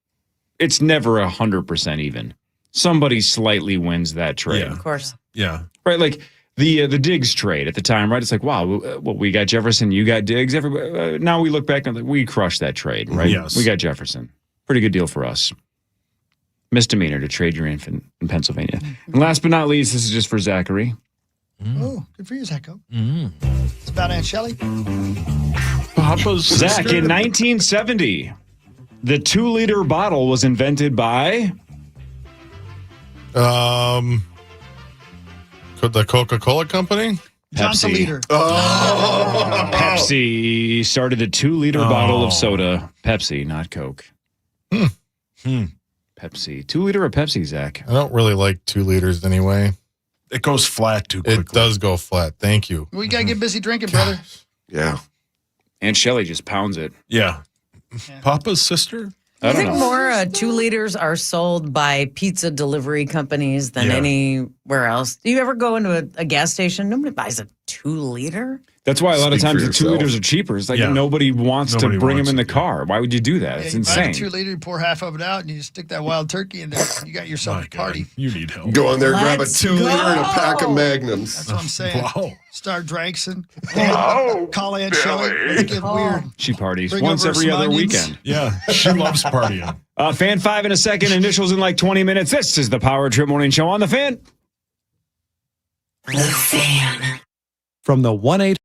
S2: it's never 100% even. Somebody slightly wins that trade.
S4: Yeah.
S12: Of course.
S4: Yeah.
S2: Right, like the Diggs trade at the time, right? It's like, wow, we got Jefferson, you got Diggs. Everybody, now we look back and like, we crushed that trade, right?
S4: Yes.
S2: We got Jefferson. Pretty good deal for us. Misdemeanor to trade your infant in Pennsylvania. And last but not least, this is just for Zachary.
S5: Oh, good for you, Zacho. It's about Aunt Shelley.
S4: Papa's
S2: Zach,
S4: sister?
S2: in 1970, the 2-liter bottle was invented by
S10: The Coca-Cola Company?
S5: Johnson
S2: Pepsi.
S5: Leader.
S2: Pepsi started the 2-liter bottle of soda. Pepsi, not Coke. Pepsi. 2-liter of Pepsi, Zach.
S10: I don't really like 2 liters anyway.
S4: It goes flat too quickly.
S10: It does go flat. Thank you.
S5: We got to get busy drinking, brother.
S3: Yeah.
S2: And Shelly just pounds it.
S4: Yeah. Papa's sister?
S2: I
S12: I
S2: don't
S12: think
S2: know.
S12: more 2 liters are sold by pizza delivery companies than
S4: Yeah.
S12: anywhere else. Do you ever go into a gas station? Nobody buys a 2-liter.
S2: That's why a lot of
S3: Speak for
S2: times the 2
S3: yourself.
S2: liters are cheaper. It's like
S4: Yeah.
S2: nobody wants
S4: Nobody
S2: to bring
S4: wants
S2: them in
S4: it,
S2: the car. Why would you do that?
S5: Yeah,
S2: It's
S5: you buy the
S2: insane.
S5: 2-liter, you pour half of it out, and you stick that wild turkey in there. You got yourself
S4: My
S5: a party.
S4: God. You need help.
S3: Go in there, grab a
S12: Let's
S3: 2-liter and a pack of
S12: go.
S3: Magnums.
S5: That's what I'm saying.
S4: Wow.
S5: Start drinking. Call Aunt Shelley. Let's get weird.
S2: She parties
S5: Bring
S2: once
S5: over
S2: every
S5: some
S2: other
S5: onions.
S2: weekend.
S4: Yeah. She loves partying.
S2: Fan 5 in a second. Initials in like 20 minutes. This is the Power Trip Morning Show on the Fan.
S8: From the 1-800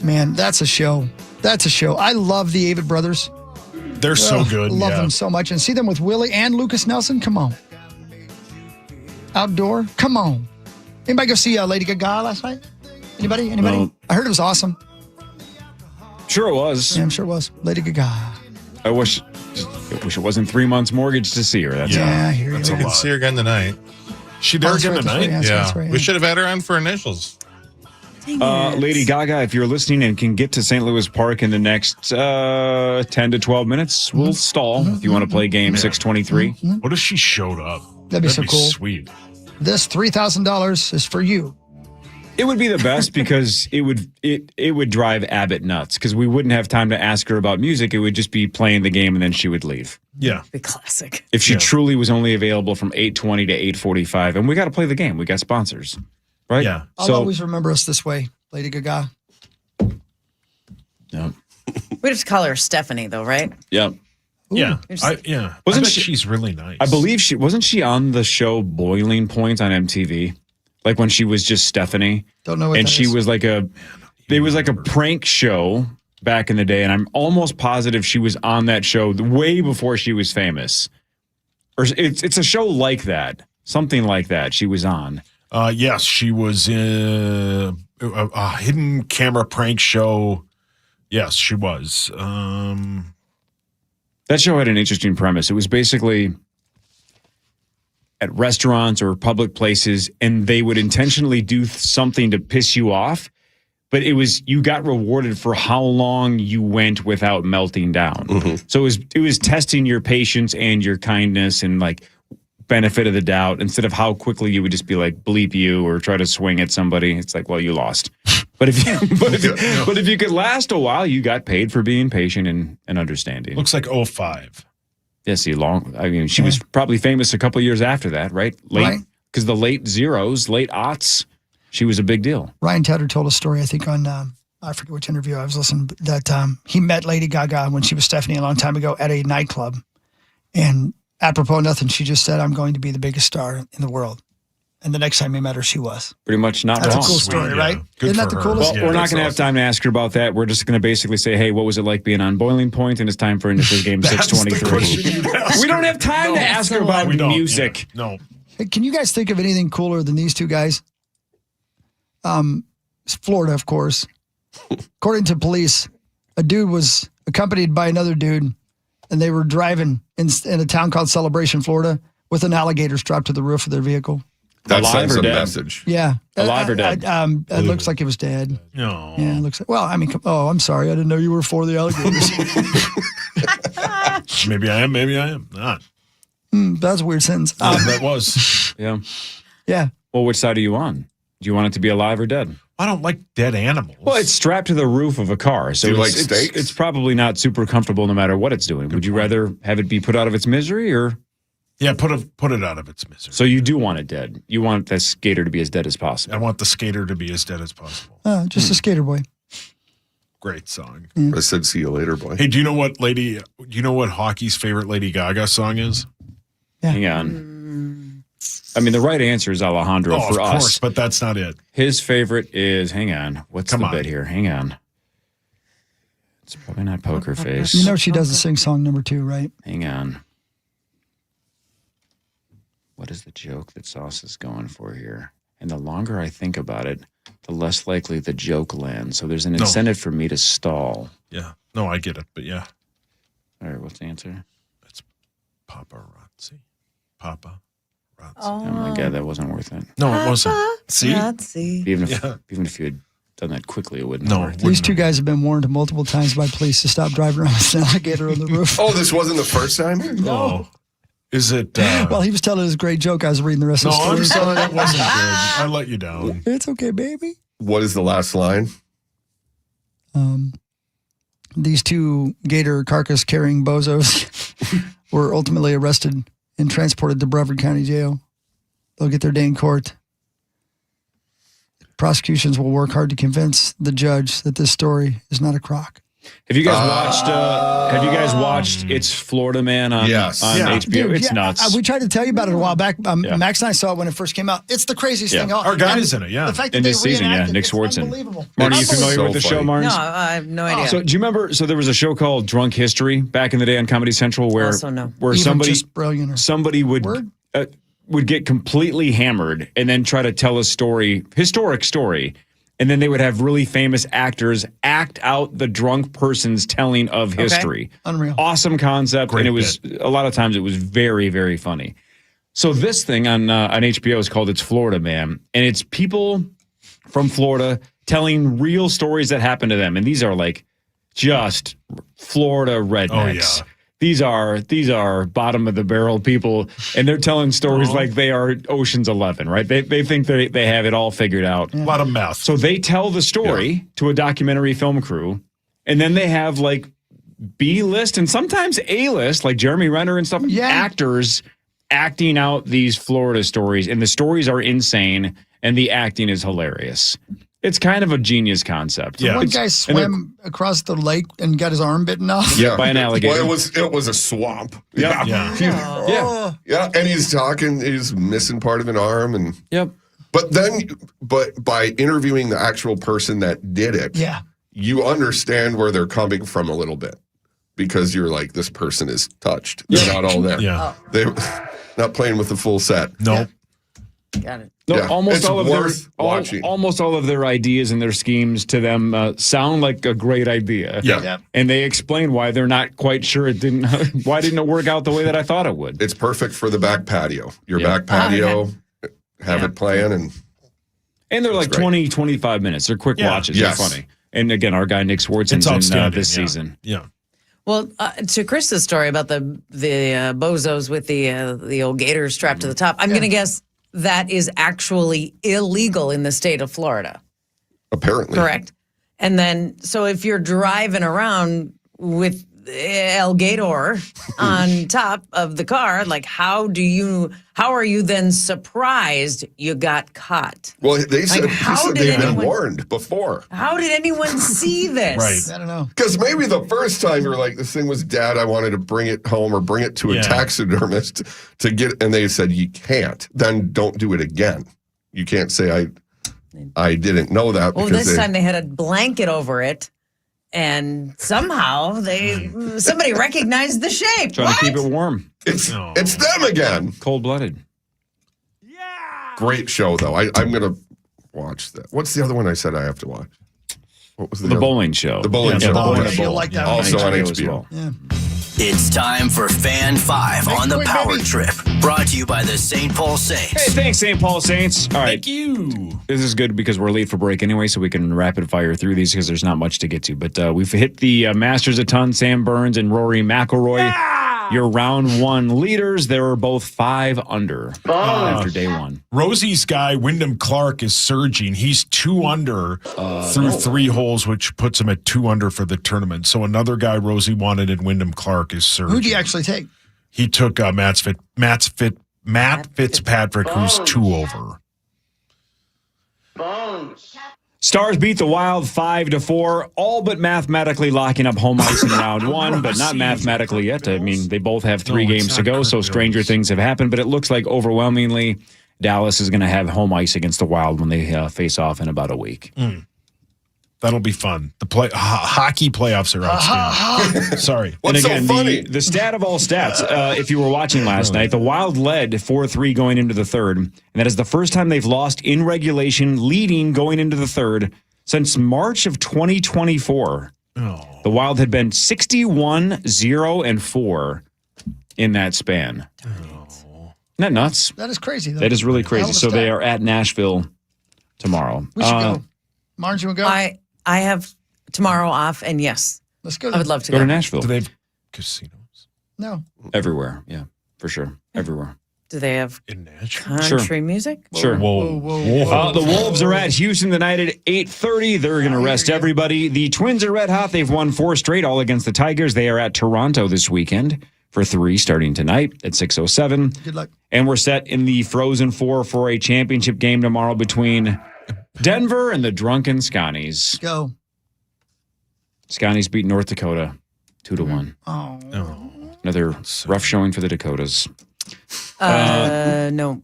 S5: Man, that's a show. That's a show. I love the Avett Brothers.
S4: They're so good.
S5: Love them so much. And see them with Willie and Lucas Nelson? Come on. Outdoor? Come on. Anybody go see Lady Gaga last night? Anybody?
S2: No.
S5: I heard it was awesome.
S2: Sure it was.
S5: Yeah, I'm sure it was. Lady Gaga.
S2: I wish it wasn't 3 months mortgage to see her. That's all.
S5: I hear you.
S10: I can see her again tonight.
S4: She there again tonight?
S5: That's right.
S10: We should have had her on for initials.
S2: Lady Gaga, if you're listening and can get to St. Louis Park in the next 10 to 12 minutes, we'll stall if you want to play game 623.
S4: What if she showed up?
S5: That'd be so cool.
S4: Sweet.
S5: This $3,000 is for you.
S2: It would be the best because it would drive Abbott nuts because we wouldn't have time to ask her about music. It would just be playing the game and then she would leave.
S4: Yeah.
S12: The classic.
S2: If she truly was only available from 8:20 to 8:45, and we got to play the game. We got sponsors, right?
S4: Yeah.
S5: I'll always remember us this way, Lady Gaga.
S2: Yeah.
S12: We just call her Stephanie, though, right?
S2: Yeah.
S4: Yeah.
S2: Wasn't
S4: she's really nice?
S2: I believe wasn't she on the show Boiling Point on MTV? Like when she was just Stephanie.
S5: Don't know what
S2: and
S5: that
S2: she
S5: is.
S2: was like it was like a prank show back in the day, and I'm almost positive she was on that show way before she was famous. Or it's a show like that. Something like that she was on.
S4: Yes, she was in a hidden camera prank show. Yes, she was.
S2: That show had an interesting premise. It was basically at restaurants or public places, and they would intentionally do something to piss you off, but you got rewarded for how long you went without melting down.
S3: Mm-hmm.
S2: So it was testing your patience and your kindness and like benefit of the doubt instead of how quickly you would just be like bleep you or try to swing at somebody. It's like, well, you lost. But if you could last a while, you got paid for being patient and understanding.
S4: Looks like 05.
S2: Yeah, see, she was probably famous a couple of years after that, right? Because the late zeros, late aughts, she was a big deal.
S5: Ryan Tedder told a story, I think, on, I forget which interview I was listening, that he met Lady Gaga when she was Stephanie a long time ago at a nightclub. And apropos nothing, she just said, I'm going to be the biggest star in the world. And the next time he met her, she was.
S2: Pretty much not
S5: That's
S2: wrong.
S5: a cool story, right? Isn't that the coolest?
S2: Well, we're not going to have time to ask her about that. We're just going to basically say, hey, what was it like being on Boiling Point? And it's time for initial game 623. We don't have time to ask her about music.
S4: Yeah. No.
S5: Hey, can you guys think of anything cooler than these two guys? It's Florida, of course. According to police, a dude was accompanied by another dude, and they were driving in a town called Celebration, Florida, with an alligator strapped to the roof of their vehicle.
S3: That
S2: Alive
S3: sends
S2: or
S3: a
S2: dead?
S3: message.
S5: Yeah.
S2: Alive or dead?
S5: It looks like it was dead.
S4: No.
S5: Yeah, it looks like, well, I mean, I'm sorry. I didn't know you were for the alligators.
S4: Maybe I am, maybe I am not.
S5: That's a weird sentence.
S4: That was.
S2: Yeah.
S5: Yeah.
S2: Well, which side are you on? Do you want it to be alive or dead?
S4: I don't like dead animals.
S2: Well, it's strapped to the roof of a car. So
S3: Do you like
S2: it's
S3: steaks?
S2: It's probably not super comfortable no matter what it's doing. Would you rather have it be put out of its misery or?
S4: Yeah, put it out of its misery.
S2: So you do want it dead. You want the skater to be as dead as possible.
S4: I want the skater to be as dead as possible.
S5: Just a skater boy.
S4: Great song.
S3: I said, see you later, boy.
S4: Hey, do you know what hockey's favorite Lady Gaga song is?
S5: Yeah.
S2: Hang on. I mean, the right answer is Alejandro for
S4: of
S2: us.
S4: course, but that's not it.
S2: His favorite is, hang on. What's
S4: Come
S2: the
S4: on.
S2: bit here? Hang on. It's probably not Poker Face.
S5: You know she doesn't sing song number 2, right?
S2: Hang on. What is the joke that Sauce is going for here? And the longer I think about it, the less likely the joke lands. So there's an incentive for me to stall.
S4: Yeah. No, I get it, but yeah.
S2: All right, what's the answer?
S4: It's paparazzi. Paparazzi.
S2: Oh my God, that wasn't worth it.
S4: No, it wasn't. See?
S2: Even if you had done that quickly, it wouldn't have worked.
S5: These two guys have been warned multiple times by police to stop driving around with an alligator on the roof.
S3: Oh, this wasn't the first time?
S4: No. Is it?
S5: Well, he was telling his great joke. I was reading the rest of the story.
S4: I'm sorry. That wasn't good. I let you down.
S5: It's okay, baby.
S3: What is the last line?
S5: These two gator carcass carrying bozos were ultimately arrested and transported to Brevard County Jail. They'll get their day in court. Prosecutions will work hard to convince the judge that this story is not a crock.
S2: Have you guys watched It's Florida Man on HBO?
S5: Dude,
S2: it's nuts.
S5: We tried to tell you about it a while back. Max and I saw it when it first came out. It's the craziest thing.
S4: Our guy is in it,
S5: The fact that
S2: in
S5: they
S2: this season,
S5: reenacted
S2: Nick
S5: it's
S2: Swardson.
S5: unbelievable.
S2: Marty, you
S3: It's
S2: familiar
S3: so
S2: with the show,
S3: funny.
S2: Marnes?
S12: No, I have no idea.
S2: So do you remember? So there was a show called Drunk History back in the day on Comedy Central, where
S12: Also no.
S2: where
S5: Even
S2: somebody
S5: just brilliant.
S2: somebody would get completely hammered and then try to tell a historic story, and then they would have really famous actors act out the drunk person's telling of history.
S5: Unreal.
S2: Awesome concept,
S4: Great
S2: and it was a lot of times it was very, very funny. So this thing on HBO is called It's Florida Man, and it's people from Florida telling real stories that happened to them, and these are like just Florida rednecks.
S4: Oh, yeah.
S2: These are bottom of the barrel people, and they're telling stories like they are Ocean's 11, right? They think they have it all figured out.
S4: A lot of mouth.
S2: So they tell the story to a documentary film crew, and then they have like B-list and sometimes A-list, like Jeremy Renner and stuff, actors acting out these Florida stories, and the stories are insane, and the acting is hilarious. It's kind of a genius concept.
S5: One guy swam across the lake and got his arm bitten off.
S2: Yeah, by an alligator.
S3: Well, it was a swamp.
S2: Yeah.
S3: Yeah, and he's talking. He's missing part of an arm, and but by interviewing the actual person that did it, you understand where they're coming from a little bit, because you're like, this person is touched. They're not all there. They're not playing with the full set.
S4: Nope.
S12: Got it.
S2: No,
S3: Yeah,
S2: almost
S3: it's
S2: all of
S3: worth
S2: their
S3: watching.
S2: almost all of their ideas and their schemes to them sound like a great idea.
S3: Yeah.
S2: And they explain why they're not quite sure why didn't it work out the way that I thought it would.
S3: It's perfect for the back patio. Your back patio, have it playing, and
S2: they're like 20, 25 minutes. They're quick watches.
S3: Yes.
S2: They're funny. And again, our guy Nick Swardson's in this season.
S4: Yeah.
S12: Well, to Chris's story about the bozos with the old gator strapped to the top, I'm going to guess that is actually illegal in the state of Florida.
S3: Apparently.
S12: Correct. And then, so if you're driving around with El Gator on top of the car, like how are you then surprised you got caught?
S3: Well, they said, they've been
S12: anyone-
S3: warned before.
S12: How did anyone see this?
S5: I don't know.
S3: Because maybe the first time you're like, this thing was dead, I wanted to bring it home or bring it to a taxidermist to get, and they said, you can't. Then don't do it again. You can't say, I didn't know that.
S12: Well,
S3: because
S12: this time they had a blanket over it, and somehow somebody recognized the shape.
S2: Trying to keep it warm.
S3: It's them again.
S2: Cold-blooded.
S3: Great show, though. I'm going to watch that. What's the other one I said I have to watch? What was
S2: The bowling show.
S3: The bowling show.
S5: The bowling
S3: Okay.
S5: show. You'll like that one.
S3: Also on
S2: HBO as
S3: HBO.
S2: well.
S5: Yeah.
S1: It's time for Fan 5 on the Power Trip. Brought to you by the St. Paul Saints.
S2: Hey, thanks, St. Paul Saints. All right.
S4: Thank you.
S2: This is good because we're late for break anyway, so we can rapid fire through these because there's not much to get to. But we've hit the Masters a ton. Sam Burns and Rory McIlroy. Your round one leaders. They were both 5 under after day one.
S4: Rosie's guy, Wyndham Clark, is surging. He's 2 under through 3 holes, which puts him at 2 under for the tournament. So another guy Rosie wanted in Wyndham Clark is surging.
S5: Who'd you actually take?
S4: He took Matt Fitzpatrick, who's 2 over.
S2: Stars beat the Wild 5-4, all but mathematically locking up home ice in round one, but not mathematically yet. I mean, they both have 3 games to go, so stranger things have happened. But it looks like overwhelmingly Dallas is going to have home ice against the Wild when they face off in about a week.
S4: That'll be fun. The hockey playoffs are outstanding. Sorry.
S3: What's
S2: and again,
S3: so funny?
S2: the stat of all stats, if you were watching last night, the Wild led 4-3 going into the third, and that is the first time they've lost in regulation, leading going into the third since March of 2024. The Wild had been 61-0-4 in that span. Isn't that nuts?
S5: That is crazy, though.
S2: That is really crazy.
S5: Hell of a
S2: So they
S5: stat.
S2: are at Nashville tomorrow.
S5: We should go. Marge, you want to go?
S12: I have tomorrow off, and yes,
S5: Let's go.
S12: I would love to
S2: Go
S12: go.
S2: to Nashville.
S4: Do they have casinos
S5: No.
S2: Everywhere. Yeah, for sure. Everywhere.
S12: Do they have
S4: in Nashville?
S12: country music?
S2: Sure.
S4: Whoa.
S2: The Wolves are at Houston tonight at 8:30. They're going to rest everybody. The Twins are red hot. They've won 4 straight, all against the Tigers. They are at Toronto this weekend for 3 starting tonight at 6:07.
S5: Good luck.
S2: And we're set in the Frozen Four for a championship game tomorrow between Denver and the Drunken Scotties.
S5: Go.
S2: Scotty's beat North Dakota 2-1.
S5: Oh.
S2: Another rough showing for the Dakotas.
S12: No,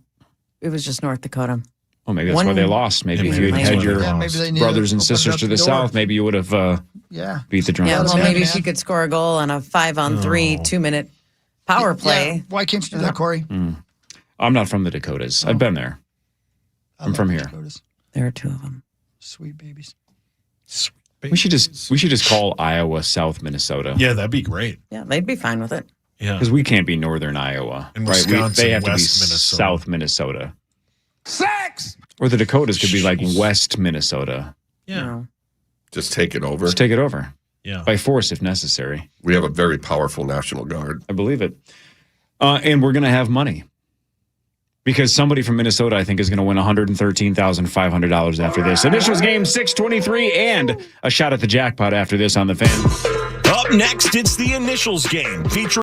S12: it was just North Dakota.
S2: Well, maybe that's why they lost. Maybe if you had had your brothers and sisters to the south, maybe you would have beat the Drums.
S12: Yeah, well, maybe she could score a goal on a 5-on-3 2-minute power play.
S5: Yeah. Why can't you do that, Corey?
S2: I'm not from the Dakotas. I've been there. I'm from here.
S5: Dakotas.
S12: There are 2 of them.
S5: Sweet babies.
S2: We should just call Iowa South Minnesota.
S4: Yeah, that'd be great.
S12: Yeah, they'd be fine with it.
S4: Yeah,
S2: because we can't be northern Iowa,
S4: and
S2: right?
S4: Wisconsin,
S2: They have to be
S4: West Minnesota.
S2: South Minnesota.
S13: Sex!
S2: Or the Dakotas could be like West Minnesota.
S4: Yeah.
S12: No.
S3: Just take it over.
S2: Just take it over.
S4: Yeah.
S2: By force if necessary.
S3: We have a very powerful National Guard.
S2: I believe it. And we're going to have money. Because somebody from Minnesota, I think, is going to win $113,500 after this. Initials game 623 and a shot at the jackpot after this on the Fan.
S9: Up next, it's the Initials game featuring